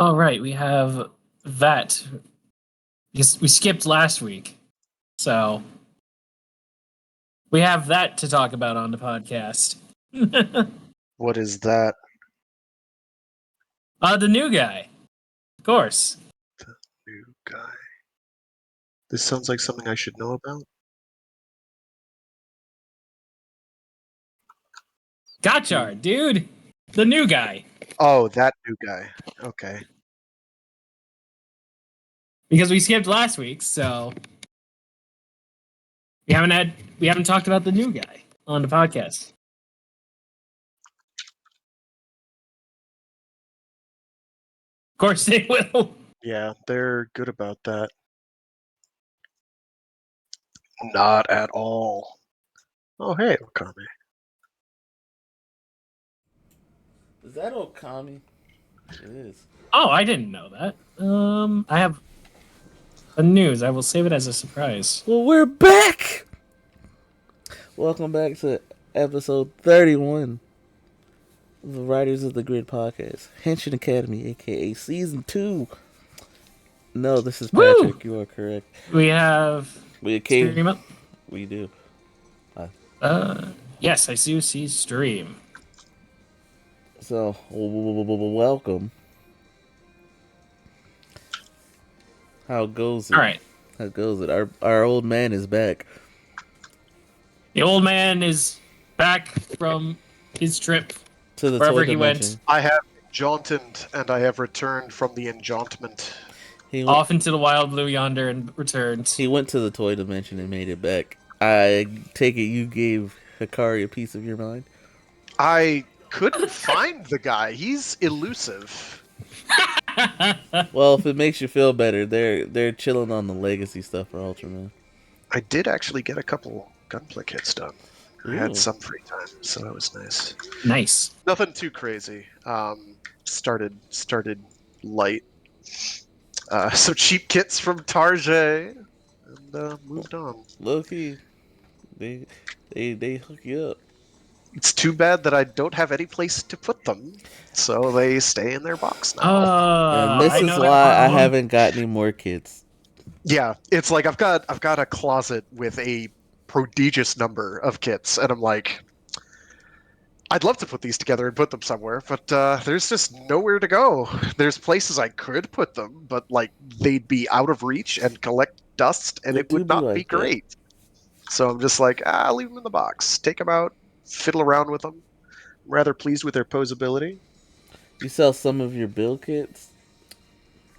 All right, we have that. Because we skipped last week, so we have that to talk about on the podcast. What is that? The new guy, of course. New guy. This sounds like something I should know about. Gotchard, dude. The new guy. Oh, that new guy. Okay. Because we skipped last week, so we haven't talked about the new guy on the podcast. Of course they will. Yeah, they're good about that. Not at all. Oh, hey, Okami. Is that Okami? It is. Oh, I didn't know that. I have a news. I will save it as a surprise. Well, we're back! Welcome back to episode 31 of the Writers of the Grid podcast. Henshin Academy, aka Season 2. No, this is Patrick. Woo! You are correct. We have stream up. We do. Yes, I do see stream. So, welcome. How goes it? All right. How goes it? Our old man is back. The old man is back from his trip To the wherever toy he dimension. went. I have jaunted and I have returned from the enjauntment. He went, Off into the wild blue yonder and returned. he went to the toy dimension and made it back. I take it you gave Hikari a piece of your mind? I couldn't find the guy. He's elusive. Well, if it makes you feel better, they're chilling on the legacy stuff for Ultraman. I did actually get a couple gunplay hits done. I Ooh. had some free time, so that was nice. Nice. Nothing too crazy. Started light. Some cheap kits from Target, and moved on. Low-key, they hook you up. It's too bad that I don't have any place to put them, so they stay in their box now. And this I is know why that I problem. haven't got any more kids. Yeah, it's like I've got a closet with a prodigious number of kits, and I'm like, I'd love to put these together and put them somewhere, but there's just nowhere to go. There's places I could put them, but like they'd be out of reach and collect dust, and They it would do be not like be that. great. So I'm just like, leave them in the box. Take them out, fiddle around with them. I'm rather pleased with their posability. You sell some of your build kits?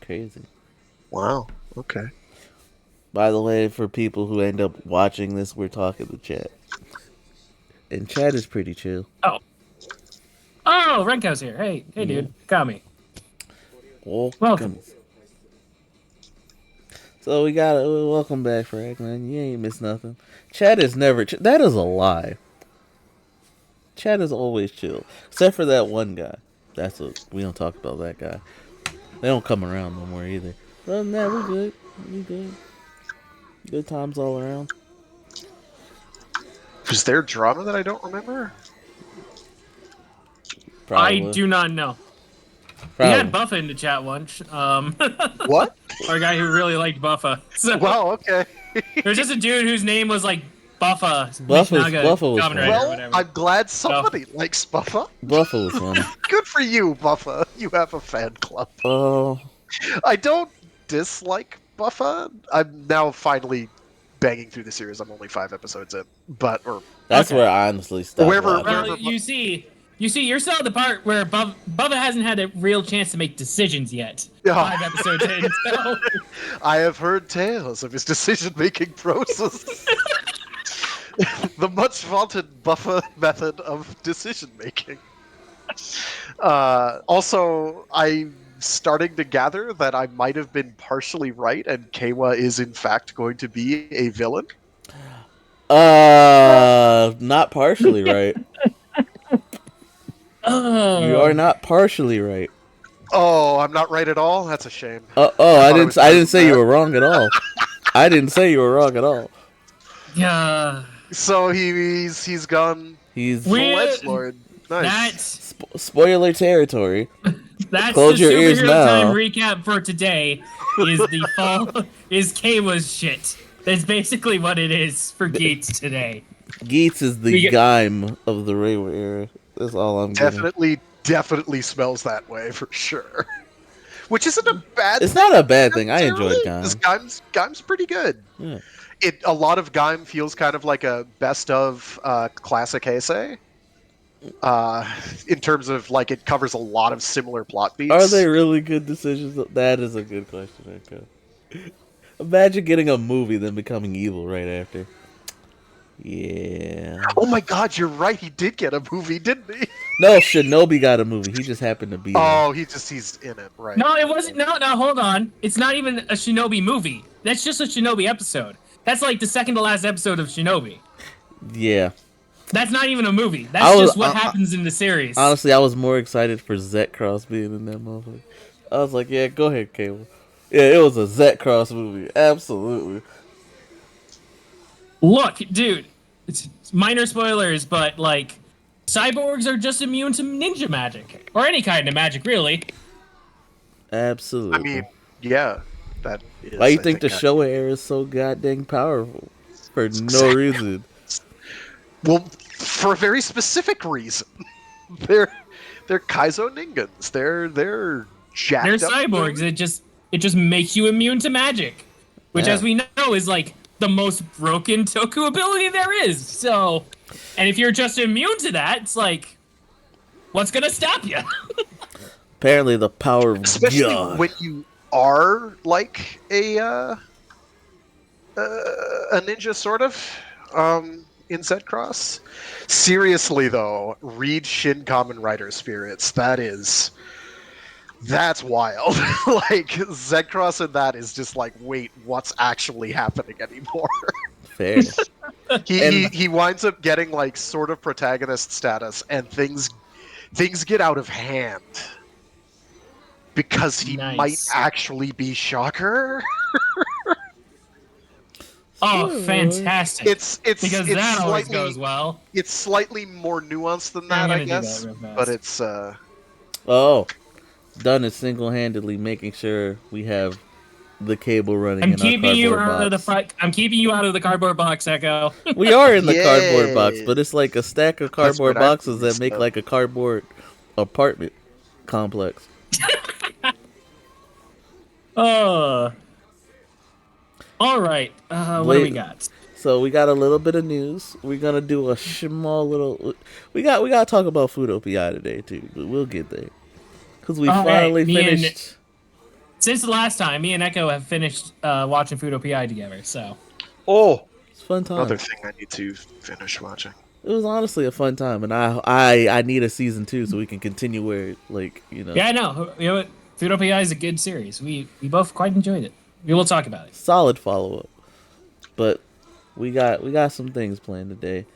Crazy. Wow. Okay. By the way, for people who end up watching this, we're talking to chat. And chat is pretty chill. Oh, Renko's here. Hey, dude, got me. Welcome. So we got welcome back, Fragman. You ain't missed nothing. Chat is never. That is a lie. Chat is always chill, except for that one guy. That's what we don't talk about. That guy. They don't come around no more either. Other than that, we good. We good. Good times all around. Was there drama that I don't remember? Probably. I do not know. Probably. We had Buffa in the chat once. What? Our guy who really liked Buffa. So Well, okay. there's just a dude whose name was like Buffa. Buffa was Kamen funny. Rider or Well, whatever. I'm glad somebody likes Buffa. Buffa was funny. Good for you, Buffa. You have a fan club. Oh, I don't dislike Buffa. I'm now finally banging through the series. I'm only 5 episodes in, but that's Okay. where I honestly stopped. Wherever- watching. Well, you see, you're still at the part where Bubba hasn't had a real chance to make decisions yet. Yeah. 5 episodes in. So. I have heard tales of his decision-making process. The much vaunted Buffa method of decision-making. Also, I'm starting to gather that I might have been partially right, and Kawa is in fact going to be a villain. Not partially right. You are not partially right. Oh, I'm not right at all? That's a shame. I thought it was didn't say you bad. were wrong at all. I didn't say you were wrong at all. Yeah. So he's gone He's full edgelord. Nice. That's spoiler territory. That's Close the your ears superhero now. time recap for today. Is the fall is Kayla's shit. That's basically what it is for Gates today. Geets is the We get- Gaim of the Reiwa era. That's all I'm getting. Definitely smells that way for sure. Which isn't a bad It's thing. not a bad thing. I enjoyed Because Gaim. Gaim's pretty good. Yeah. A lot of Gaim feels kind of like a best of classic Heisei. In terms of like it covers a lot of similar plot beats. Are they really good decisions? That is a good question, Echo. Imagine getting a movie then becoming evil right after. Yeah. Oh my god, you're right. He did get a movie, didn't he? No, Shinobi got a movie. He just happened to be there. Oh, he's in it, right? No, it wasn't. No, hold on. It's not even a Shinobi movie. That's just a Shinobi episode. That's like the second to last episode of Shinobi. Yeah. That's not even a movie. That's just what happens in the series. Honestly, I was more excited for Zet Cross being in that motherfucker. I was like, yeah, go ahead, Cable. Yeah, it was a Zet Cross movie. Absolutely. Look, dude, it's minor spoilers, but like, cyborgs are just immune to ninja magic. Or any kind of magic, really. Absolutely. I mean, yeah. That is, why you think the Showa era is so goddamn powerful? For no reason. Well, for a very specific reason. They're Kaizo Ningans. They're jacked They're up. cyborgs. It just makes you immune to magic, which, Yeah. as we know, is like the most broken Toku ability there is. So, and if you're just immune to that, it's like, what's gonna stop you? Apparently, the power of Especially God. when you are like a ninja, sort of, in Zed Cross. Seriously, though, read Shin Kamen Rider Spirits. That's wild. Like, Zed Cross and that is just like, wait, what's actually happening anymore? Fair. He winds up getting like sort of protagonist status, and things get out of hand because he Nice. might actually be Shocker. Oh, fantastic! It's because that always slightly, goes well. It's slightly more nuanced than I'm that, I gonna do guess. that real fast. But it's Oh, Dunn is single-handedly making sure we have the cable running I'm in our keeping you cardboard out of the box. fight. I'm keeping you out of the cardboard box, Echo. We are in the Yay. cardboard box, but it's like a stack of That's cardboard what I'm boxes that used make to. like a cardboard apartment complex. All right. What do we Wait. got? So we got a little bit of news. We're gonna do a small little. We gotta talk about Foodopia today too, but we'll get there because we All right, finally me and- finished. Since the last time, me and Echo have finished watching Foodopia together. So It's a fun time. another thing I need to finish watching. It was honestly a fun time, and I need a season 2 so we can continue where yeah, I know. You know what? Foodopia is a good series. We both quite enjoyed it. We will talk about it. solid follow up. But we got some things planned today.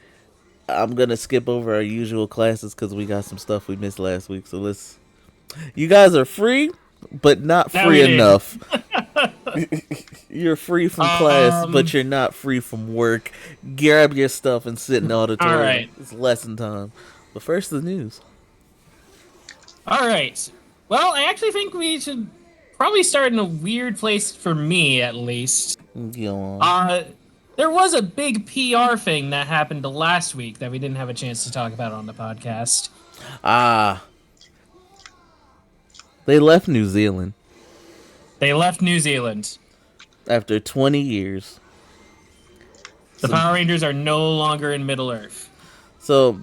I'm gonna skip over our usual classes because we got some stuff we missed last week. So let's. You guys are free, but not No, free we didn't. enough. You're free from class, but you're not free from work. Grab your stuff and sit in the auditorium. All right. It's lesson time. But first, the news. All right. Well, I actually think we should probably start in a weird place for me, at least. Go on. There was a big PR thing that happened last week that we didn't have a chance to talk about on the podcast. They left New Zealand They left New Zealand. after 20 years. The Power Rangers are no longer in Middle Earth. So,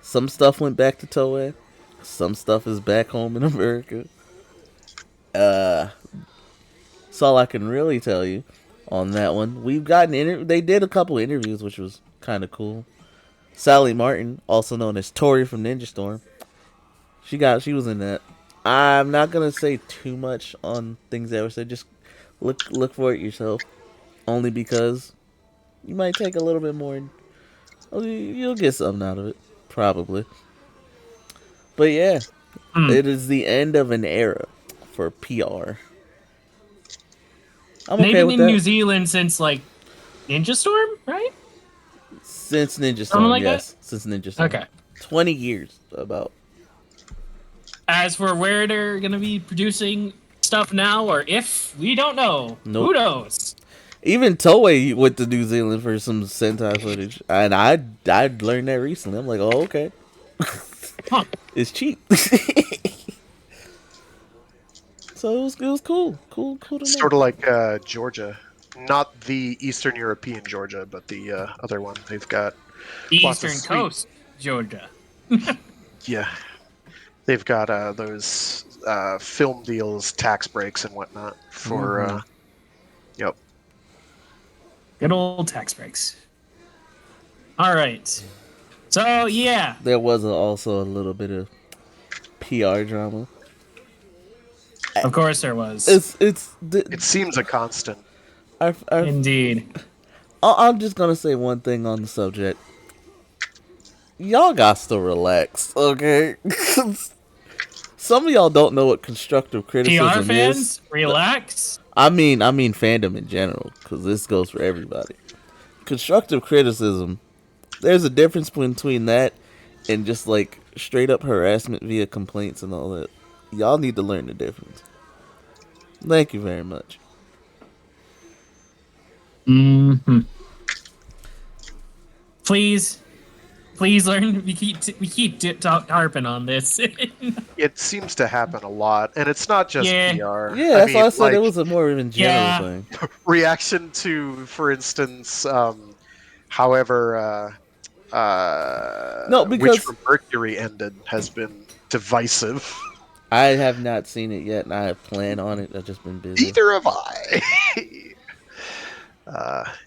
some stuff went back to Toei. Some stuff is back home in America. That's all I can really tell you on that one. We've gotten they did a couple interviews, which was kind of cool. Sally Martin, also known as Tori from Ninja Storm, she was in that. I'm not gonna say too much on things that were said. Just look for it yourself. Only because you might take a little bit more. You'll get something out of it, probably. But yeah, It is the end of an era for PR. I'm They've okay been with in that. New Zealand since, like, Ninja Storm, right? Since Ninja Storm, like yes. Since Ninja Storm. Okay. 20 years, about. As for where they're gonna be producing stuff now, or if, we don't know. Nope. Who knows? Even Toei went to New Zealand for some Sentai footage, and I learned that recently. I'm like, oh, okay. Huh. It's cheap. So it was cool to know. Sort of like Georgia, not the Eastern European Georgia, but the other one. They've got lots of Eastern sweet- Coast, Georgia. Yeah, they've got those film deals, tax breaks, and whatnot for. Yep. Good old tax breaks. All right. So yeah, There was also a little bit of PR drama. of course there was. It seems a constant. Indeed. I'm just gonna say one thing on the subject. Y'all got to relax, okay? Some of y'all don't know what constructive criticism PR fans, is. relax. I mean fandom in general, because this goes for everybody. Constructive criticism, there's a difference between that and just like straight up harassment via complaints and all that. Y'all need to learn the difference. Thank you very much. Mm-hmm. Please learn. We keep harping on this. It seems to happen a lot, and it's not just Yeah. PR. Yeah, that's why I said like, it was a more even general Yeah. thing. reaction to, for instance, however, No, because- Witch from Mercury ended has been divisive. I have not seen it yet, and I plan on it. I've just been busy. Neither have I.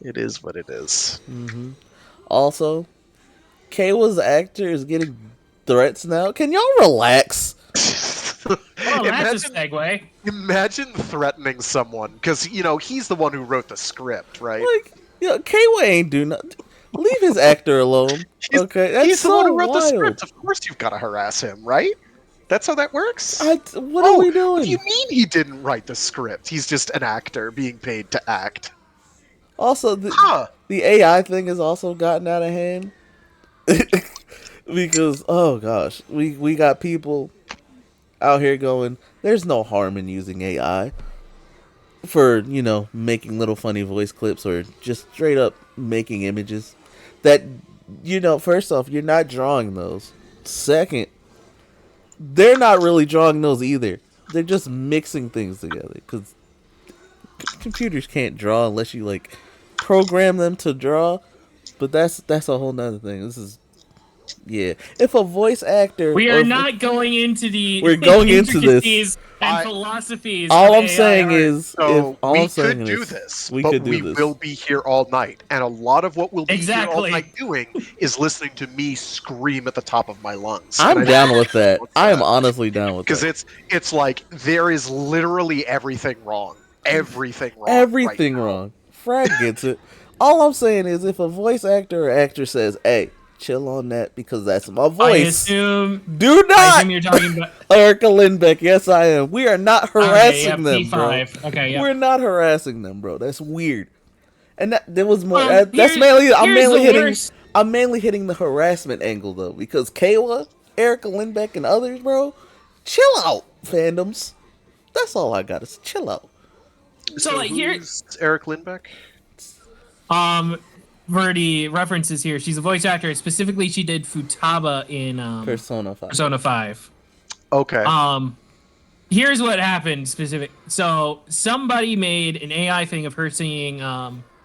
It is what it is. Mm-hmm. Also, Kayla's actor is getting threats now. Can y'all relax? Oh, that's a segue. Imagine threatening someone because he's the one who wrote the script, right? Like, Kayla ain't do nothing. Leave his actor alone. Okay, that's He's so the one who wrote wild. the script. Of course, you've got to harass him, right? That's how that works. What are we What doing? do you mean he didn't write the script? He's just an actor being paid to act. Also, the AI thing has also gotten out of hand. Because, oh gosh, we got people out here going, there's no harm in using AI for, making little funny voice clips or just straight up making images. That, first off, you're not drawing those. Second, they're not really drawing those either. They're just mixing things together. Because computers can't draw unless you, program them to draw. But that's a whole nother thing. This is... Yeah, if a voice actor, We are not going into the we're going into this. intricacies and philosophies. All of I'm AI saying art. is, So all we I'm saying could do is, this, we but could do we this. will be here all night, and a lot of what we'll be here all Exactly. night doing is listening to me scream at the top of my lungs. I'm And I down don't with that. what's I am that. honestly down with Because that. it's like there is literally everything wrong. Everything wrong. Everything right now. wrong. Frag gets it. All I'm saying is, if a voice actor or actor says, "Hey, chill on that," because that's my I voice. assume Do not, you're talking about Erica Lindbeck. Yes, I am. We are not harassing them, bro. P5. Okay, yeah. We're not harassing them, bro. That's weird. And there was more. Well, That's mainly. I'm here's mainly the hitting. worst. I'm mainly hitting the harassment angle though, because Kayla, Erica Lindbeck, and others, bro, chill out, fandoms. That's all I got. Is chill out. So like here, Who's Eric Lindbeck? Verdi references here. She's a voice actor. Specifically, she did Futaba in Persona 5. Persona 5. Okay. Here's what happened specific. So somebody made an AI thing of her singing.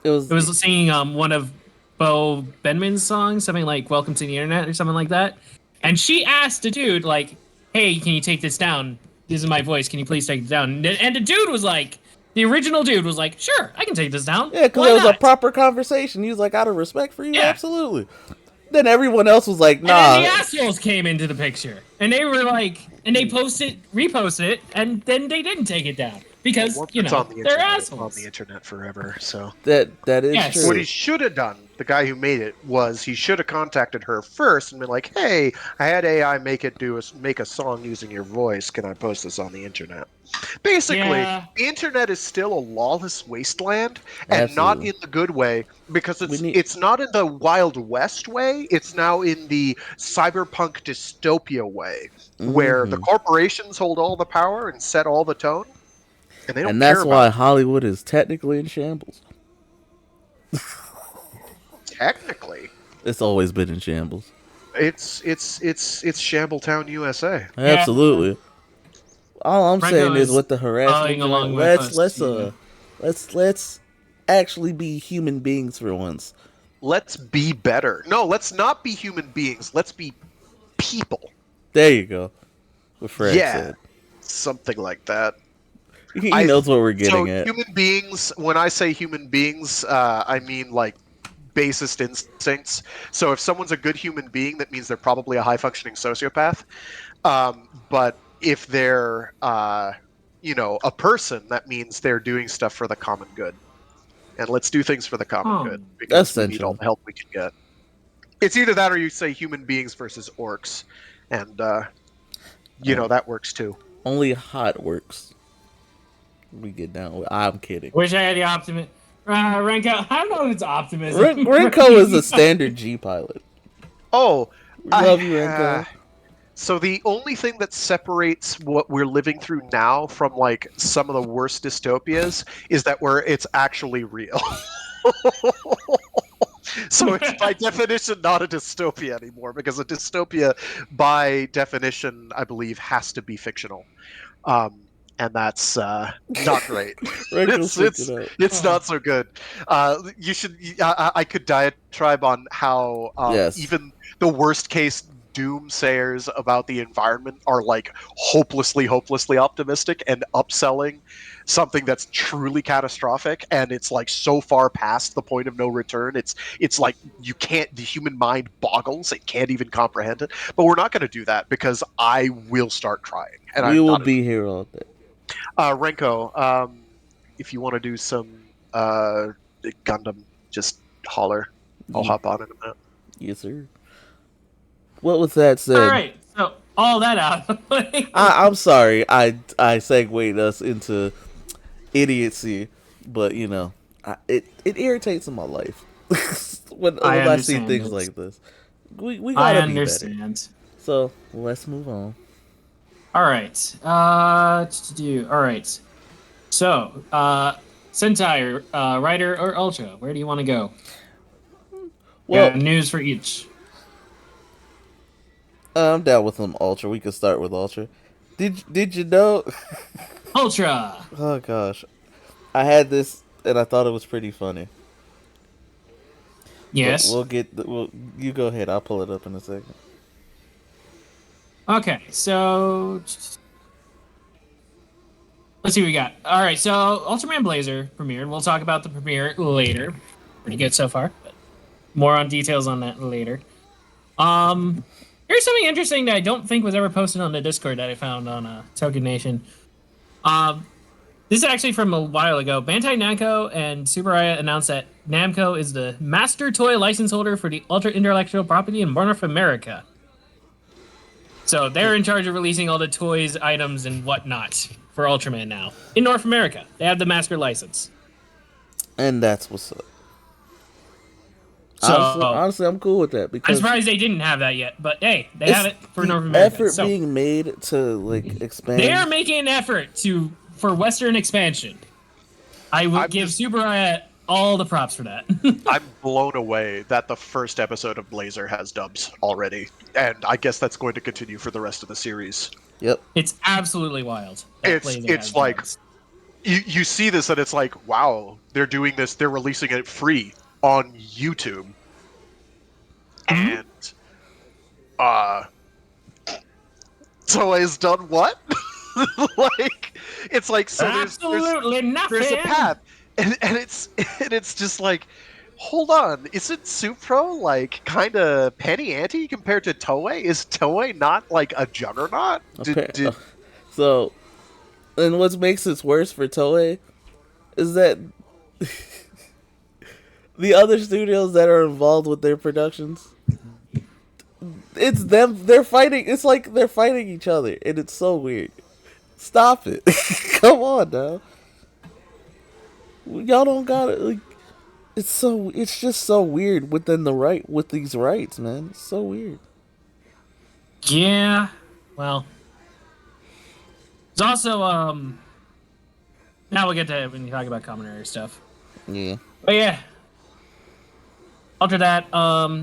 It was singing one of Bo Benman's songs, something like "Welcome to the Internet" or something like that. And she asked the dude, like, "Hey, can you take this down? This is my voice. Can you please take it down?" And the dude was like, the original dude was like, "Sure, I can take this down." Yeah, because Why it was a not?" proper conversation. He was like, out of respect for you, Yeah. absolutely. Then everyone else was like, And nah. then the assholes came into the picture, and they were like, and they reposted it, and then they didn't take it down because Once it's on the they're internet, it's assholes. on the internet forever. So That is Yes. true. what he should have done the guy who made it, was he should have contacted her first and been like, "Hey, I had AI make a song using your voice. Can I post this on the internet?" Basically, Yeah. the internet is still a lawless wasteland, and not Absolutely. in the good way, because We need. it's not in the Wild West way. It's now in the cyberpunk dystopia way, where the Hmm. corporations hold all the power and set all the tone, and they don't And care that's about why Hollywood is technically in shambles. technically. It's always been in shambles. It's Shambletown, USA. Yeah. Absolutely. All I'm saying Renko is is with the harassment following joint, along with us too. let's actually be human beings for once. Let's be better. No, let's not be human beings. Let's be people. There you go. What Frag Yeah, said. something like that. He I knows what we're so getting at. human beings. When I say human beings, I mean like basest instincts. So if someone's a good human being, that means they're probably a high functioning sociopath. But if they're a person, that means they're doing stuff for the common good. And let's do things for the common good because we need all Essentially. the help we can get. It's either that or you say human beings versus orcs, and Oh, that works too. only hot works. We get down with. I'm kidding. Wish I had the optimism. Renko, I don't know if it's optimism. Renko is a standard G pilot. Oh, We I love you, Renko. so the only thing that separates what we're living through now from like some of the worst dystopias is that it's actually real. So it's by definition not a dystopia anymore, because a dystopia, by definition, I believe, has to be fictional, and that's not great. Renko's it's freaking it's out. it's not so good. You should. I could diatribe on how Yes. even the worst case doomsayers about the environment are like hopelessly optimistic and upselling something that's truly catastrophic, and it's like so far past the point of no return. It's like you can't. The human mind boggles. It can't even comprehend it. But we're not going to do that, because I will start crying, and We I'm will not. be here all day. Renko, if you want to do some Gundam, just holler. I'll Ye- hop on in a minute. Yes, sir. What was that All said? right, so all that out of the way. I'm sorry. I segued us into idiocy, but it irritates in my life when I I see understand things it. like this. We I gotta be better. understand. So let's move on. All right. All right. So, Sentai, Rider, or Ultra? Where do you want to go? Well, Yeah, news for each. I'm down with some Ultra. We can start with Ultra. Did you know? Ultra. Oh gosh, I had this and I thought it was pretty funny. But Yes. we'll get. You go ahead. I'll pull it up in a second. Okay. So let's see what we got. All right. So Ultraman Blazar premiered. We'll talk about the premiere later. Pretty good so far, but more on details on that later. Here's something interesting that I don't think was ever posted on the Discord that I found on Token Nation. Um, this is actually from a while ago. Bandai Namco and Subaraya announced that Namco is the master toy license holder for the Ultra intellectual property in North America. So they're in charge of releasing all the toys, items, and whatnot for Ultraman now in North America. They have the master license. And that's what's up. So Honestly, I'm cool with that I'm because surprised they didn't have that yet. But hey, they have it's it for the North America. effort So being made to like they are expand. making an effort for Western expansion. I will I'm give just Subaraya all the props for that. I'm blown away that the first episode of Blazar has dubs already, and I guess that's going to continue for the rest of the series. Yep. It's absolutely wild. That Blazar has It's like dubs. you see this and it's like, wow, they're doing this. They're releasing it free on YouTube, Mhm. and uh, Toei's done what? Like, it's like, so Absolutely nothing. there's a path, and it's just like, hold on, isn't Supro like kind of penny ante compared to Toei? Is Toei not like a juggernaut? So, and what makes it worse for Toei is that the other studios that are involved with their productions, it's them. They're fighting. It's like they're fighting each other, and it's so weird. Stop it! Come on now. Y'all don't got it. Like, it's so. It's just so weird within the right with these rights, man. It's so weird. Yeah. Well, it's also now we'll get to when you talk about common area stuff. Yeah. But yeah. Ultra that,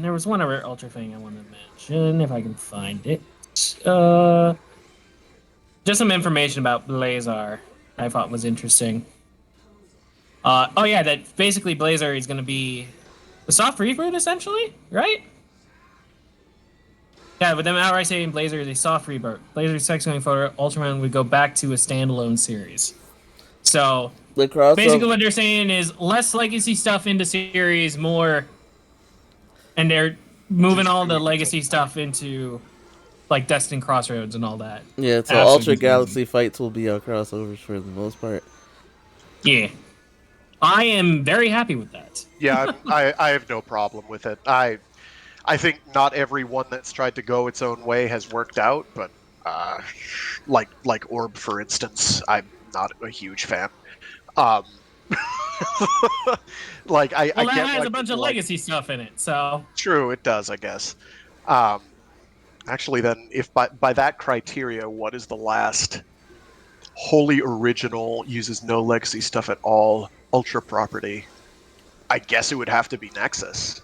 there was one other Ultra thing I wanted to mention, if I can find it. Uh just some information about Blazar I thought was interesting. Oh yeah, that basically Blazar is gonna be a soft reboot essentially, right? Yeah, with them outright saying Blazar is a soft reboot. Blazar's sex going forward, Ultraman would go back to a standalone series. So The basically crossover. what they're saying is less legacy stuff into series, more, and they're moving Just all the doing its own legacy stuff into like Destin Crossroads and all that. Yeah. So Ultra Absolutely crazy. Galaxy fights will be our crossovers for the most part. Yeah. I am very happy with that. Yeah, I have no problem with it. I think not everyone that's tried to go its own way has worked out, but uh, like Orb, for instance, I'm not a huge fan. Um, like I Well, that get has why a bunch of people like it. legacy stuff in it, so True, it does, I guess. Um, actually, then, if by that criteria, what is the last wholly original, uses no legacy stuff at all, Ultra property? I guess it would have to be Nexus.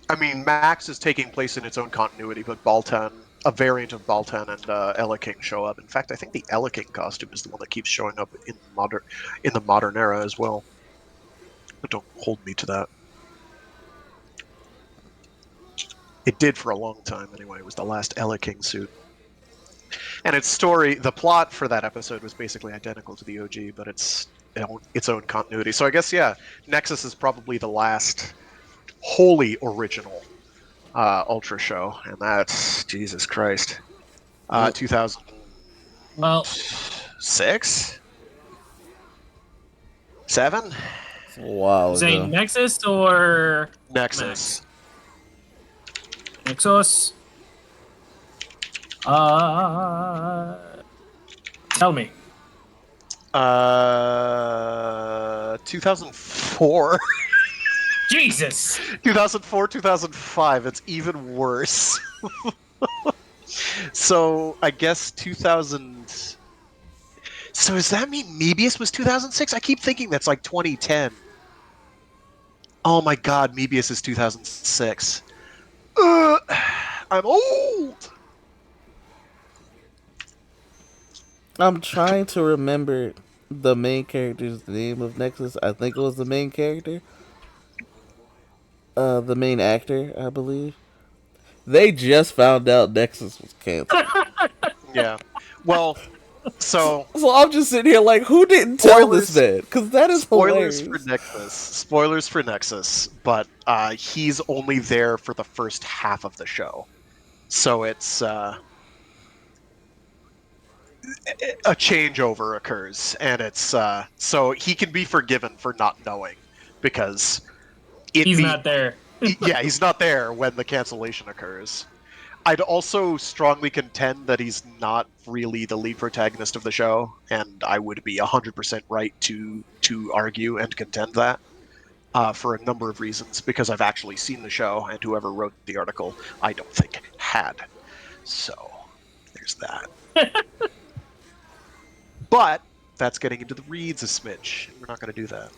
I mean, Max is taking place in its own continuity, but Baltan, a variant of Baltan and Ella King show up. In fact, I think the Ella King costume is the one that keeps showing up in the modern era as well. But don't hold me to that. It did for a long time, anyway. It was the last Ella King suit. And its story, the plot for that episode was basically identical to the OG, but its own continuity. So I guess, yeah, Nexus is probably the last wholly original Ultra show, and that's Jesus Christ, Yep. 2006, well, 7, It's a while say ago. Nexus or Nexus. Max. Nexus. Uh, tell me. 2004, Jesus. 2004, 2005. It's even worse. So I guess 2000. So does that mean Mebius was 2006? I keep thinking that's like 2010. Oh my god, Mebius is 2006. I'm old. I'm trying to remember the main character's name of Nexus. I think it was the main character. The main actor, I believe. They just found out Nexus was canceled. Yeah. Well, so So I'm just sitting here like, who didn't tell this spoilers man? Because that is spoilers for hilarious. Nexus. Spoilers for Nexus, but he's only there for the first half of the show. So it's a changeover occurs, and it's so he can be forgiven for not knowing because it He's means not there. yeah, he's not there when the cancellation occurs. I'd also strongly contend that he's not really the lead protagonist of the show, and I would be 100% right to argue and contend that for a number of reasons, because I've actually seen the show, and whoever wrote the article, I don't think had. So, there's that. But that's getting into the reads a smidge. We're not going to do that.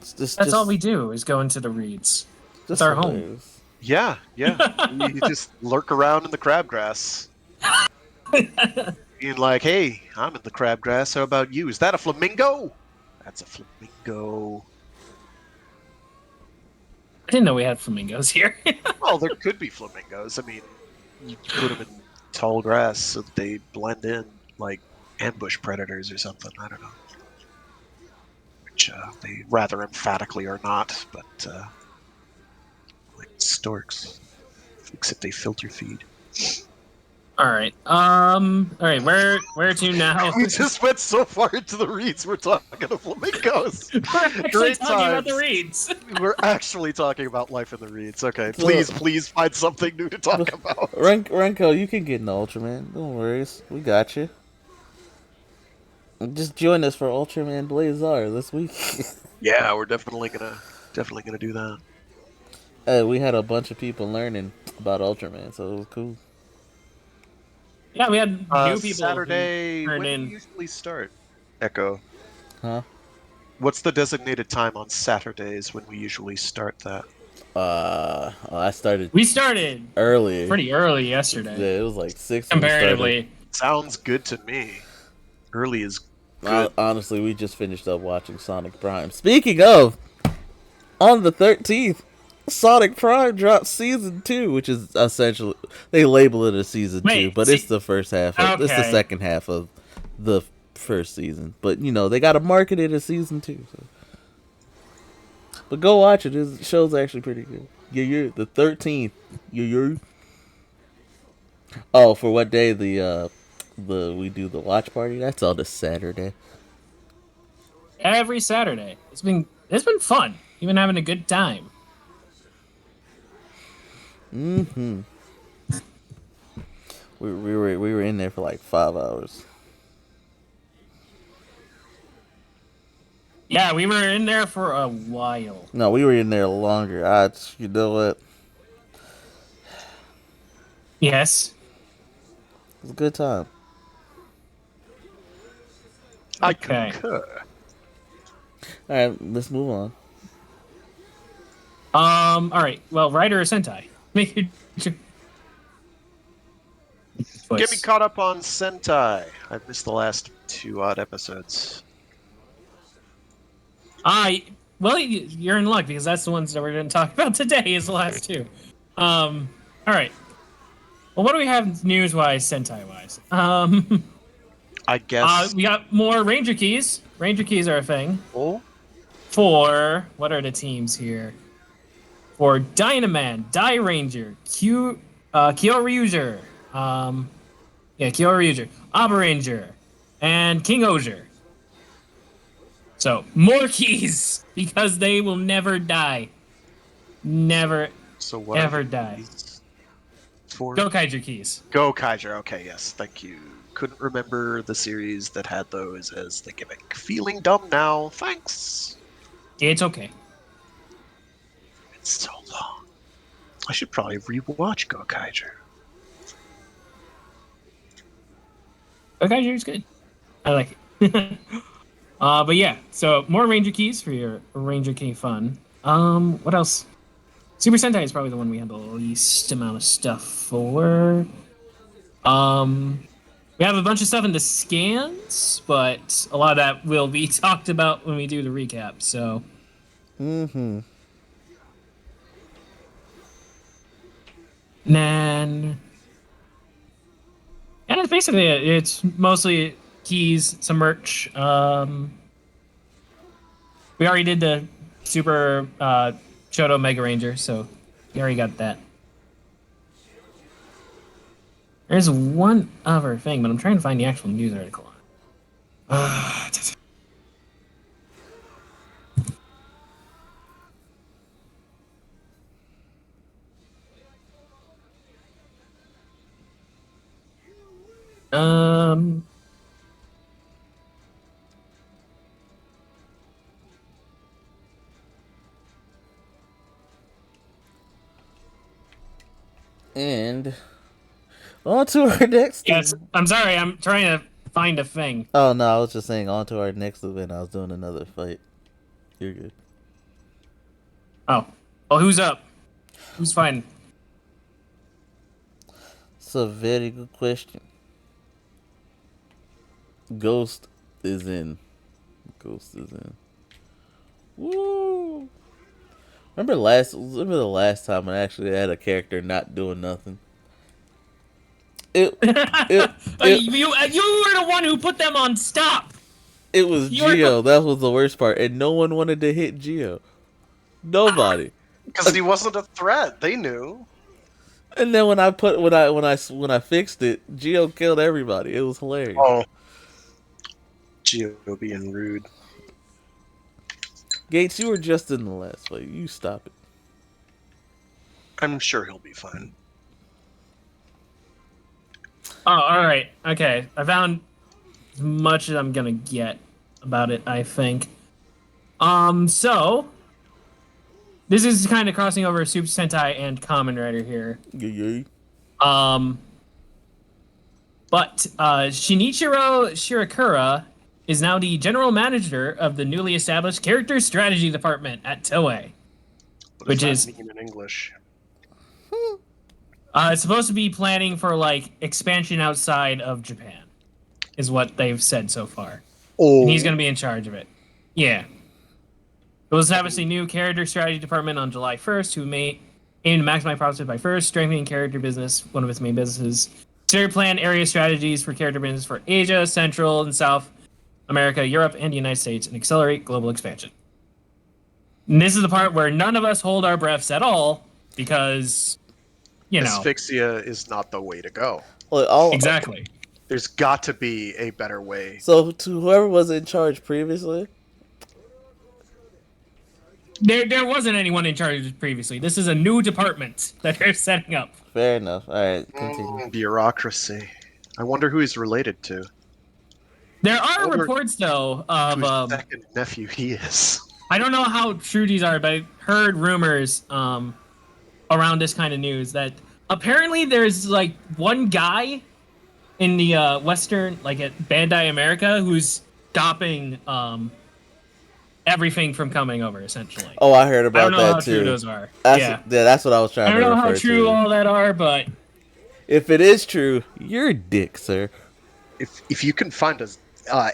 It's That's all we just, do is go into the reads. That's just our home. hilarious. Yeah, yeah. You just lurk around in the crabgrass. Being like, hey, I'm in the crabgrass. How about you? Is that a flamingo? That's a flamingo. I didn't know we had flamingos here. Well, there could be flamingos. I mean, you put them in tall grass so that they blend in like ambush predators or something. I don't know. Which they rather emphatically are not, but like storks. Except they filter feed. All right. All right. Where to now? We just went so far into the reeds. We're talking of flamingos. We're actually Great talking about the times. reeds. We're actually talking about life in the reeds. Okay, So, please find something new to talk about. Renko, you can get in the Ultraman. Don't worry, we got you. Just join us for Ultraman Blazar this week. Yeah, we're definitely gonna do that. We had a bunch of people learning about Ultraman, so it was cool. Yeah, we had new people who Saturday. turned When do we in. usually start? Echo. Huh? What's the designated time on Saturdays when we usually start that? I started We started earlier. pretty early Yeah, yesterday, it was like 6 when we started. comparatively. Sounds good to me. Early is Hon- good. Honestly, we just finished up watching Sonic Prime. Speaking of, on the 13th, Sonic Prime dropped season 2, which is essentially they label it as season 2, Wait, but it's see, the first half of it's the okay. second half of the first season. But they got to market it as season 2. So. But go watch it. The show's actually pretty good. Yeah, the 13th. Yeah. Oh, for what day the we do the watch party? That's on the Saturday. Every Saturday. It's been fun. You've been having a good time. Mm-hmm. We were in there for like 5 hours. Yeah, we were in there for a while. No, we were in there longer. You know what? Yes. It was a good time. I Okay. concur. All right, let's move on. All right. Well, Rider or Sentai? Make your Get me choice. caught up on Sentai. I've missed the last 2 odd episodes. Well, you're in luck because that's the ones that we're going to talk about today. Is the last two. All right. Well, what do we have news-wise, Sentai-wise? I guess. We got more Ranger keys. Ranger keys are a thing. Oh, For what are the teams here? For Dynaman, Die Ranger, Kyoryuger, Kyoryuger, Abaranger, and King Oger. So more keys because they will never die. Never, so what ever are die. these for? Go Kaiser keys. Go Kaiser. Okay, yes, thank you. Couldn't remember the series that had those as the gimmick. Feeling dumb now. Thanks. It's okay. It's so long. I should probably rewatch Go Kaiser. Go Kaiser is good. I like it. But yeah, so more Ranger keys for your Ranger Key fun. What else? Super Sentai is probably the one we had the least amount of stuff for. We have a bunch of stuff in the scans, but a lot of that will be talked about when we do the recap. So, Mm-hmm. and that's basically it. It's mostly keys, some merch. We already did the Super Shoto Mega Ranger, so we already got that. There's one other thing, but I'm trying to find the actual news article. Um, And on to our next. yes, I'm sorry. I'm trying to find a thing. Oh no, I was just saying on to our next event. I was doing another fight. You're good. Oh, well, who's up? Who's fighting? It's a very good question. Ghost is in. Ghost is in. Woo! Remember the last time I actually had a character not doing nothing. It it it You were the one who put them on stop. it was You were Geo. That was the worst part, and no one wanted to hit Geo. Nobody. Because he wasn't a threat. They knew. And then when I fixed it, Geo killed everybody. It was hilarious. Oh, Geo being rude. Gates, you were just in the last fight. You stop it. I'm sure he'll be fine. Oh, all right. Okay, I found as much as I'm gonna get about it, I think. So this is kind of crossing over Super Sentai and Kamen Rider here. Yeah. Um, but Shinichiro Shirakura is now the general manager of the newly established character strategy department at Toei. What Which does is that mean in English? it's supposed to be planning for like expansion outside of Japan, is what they've said so far. Oh, And he's going to be in charge of it. Yeah. It was established a new character strategy department on July 1st who may aim to maximize profits by first strengthening character business, one of its main businesses. Consider plan area strategies for character business for Asia, Central and South America, Europe, and the United States, and accelerate global expansion. And this is the part where none of us hold our breaths at all because, you know. asphyxia is not the way to go. Well, Exactly. There's got to be a better way. So to whoever was in charge previously, There wasn't anyone in charge previously. This is a new department that they're setting up. fair enough. All right, continue. Bureaucracy. I wonder who he's related to. There are Wonder reports, though, of Whose second nephew he is. I don't know how true these are, but I heard rumors around this kind of news that apparently there's like one guy in the Western, like at Bandai America, who's stopping everything from coming over, essentially. Oh, I heard I about don't know that how too. true those are. Yeah, that's what I was trying I to don't know refer how true to. all that are, but If it is true, you're a dick, sir. If you can find us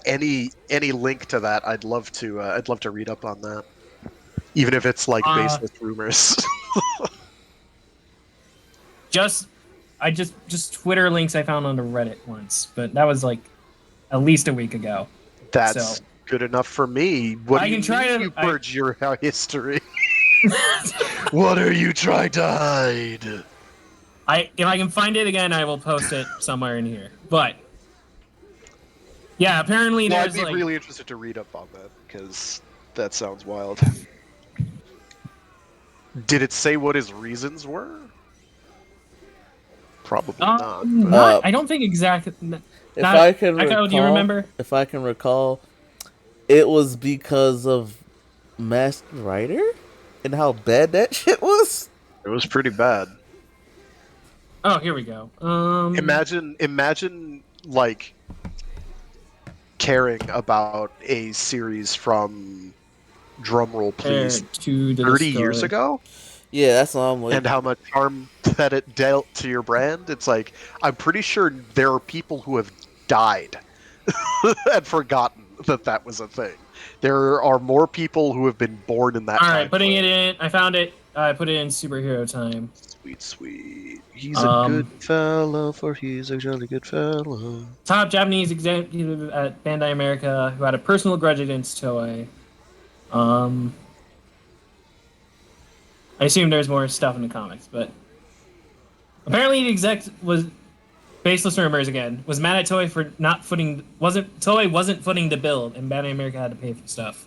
any link to that, I'd love to read up on that. Even if it's like baseless rumors. just Twitter links I found on the Reddit once, but that was like at least a week ago. That's So. good enough for me. What I do can try mean to- you purge your history? What are you trying to hide? If I can find it again, I will post it somewhere in here. But yeah, apparently Well, I'd there's be like really interested to read up on that because that sounds wild. Did it say what his reasons were? Probably not. But... I don't think exactly. If I can recall, do you remember? If I can recall, it was because of Masked Rider and how bad that shit was. It was pretty bad. Oh, here we go. Imagine like caring about a series from drumroll please 30 years ago. Yeah, that's all I'm like. And how much harm that it dealt to your brand. It's like I'm pretty sure there are people who have died and forgotten that was a thing. There are more people who have been born in that. All right, putting it in. I found it. I put it in superhero time. Sweet. He's a good fellow, for he's a jolly good fellow. Top Japanese executive at Bandai America who had a personal grudge against Toei. I assume there's more stuff in the comics, but apparently the exec was baseless rumors again. Was mad at Toei for not footing. Toei wasn't footing the bill, and Bandai America had to pay for stuff.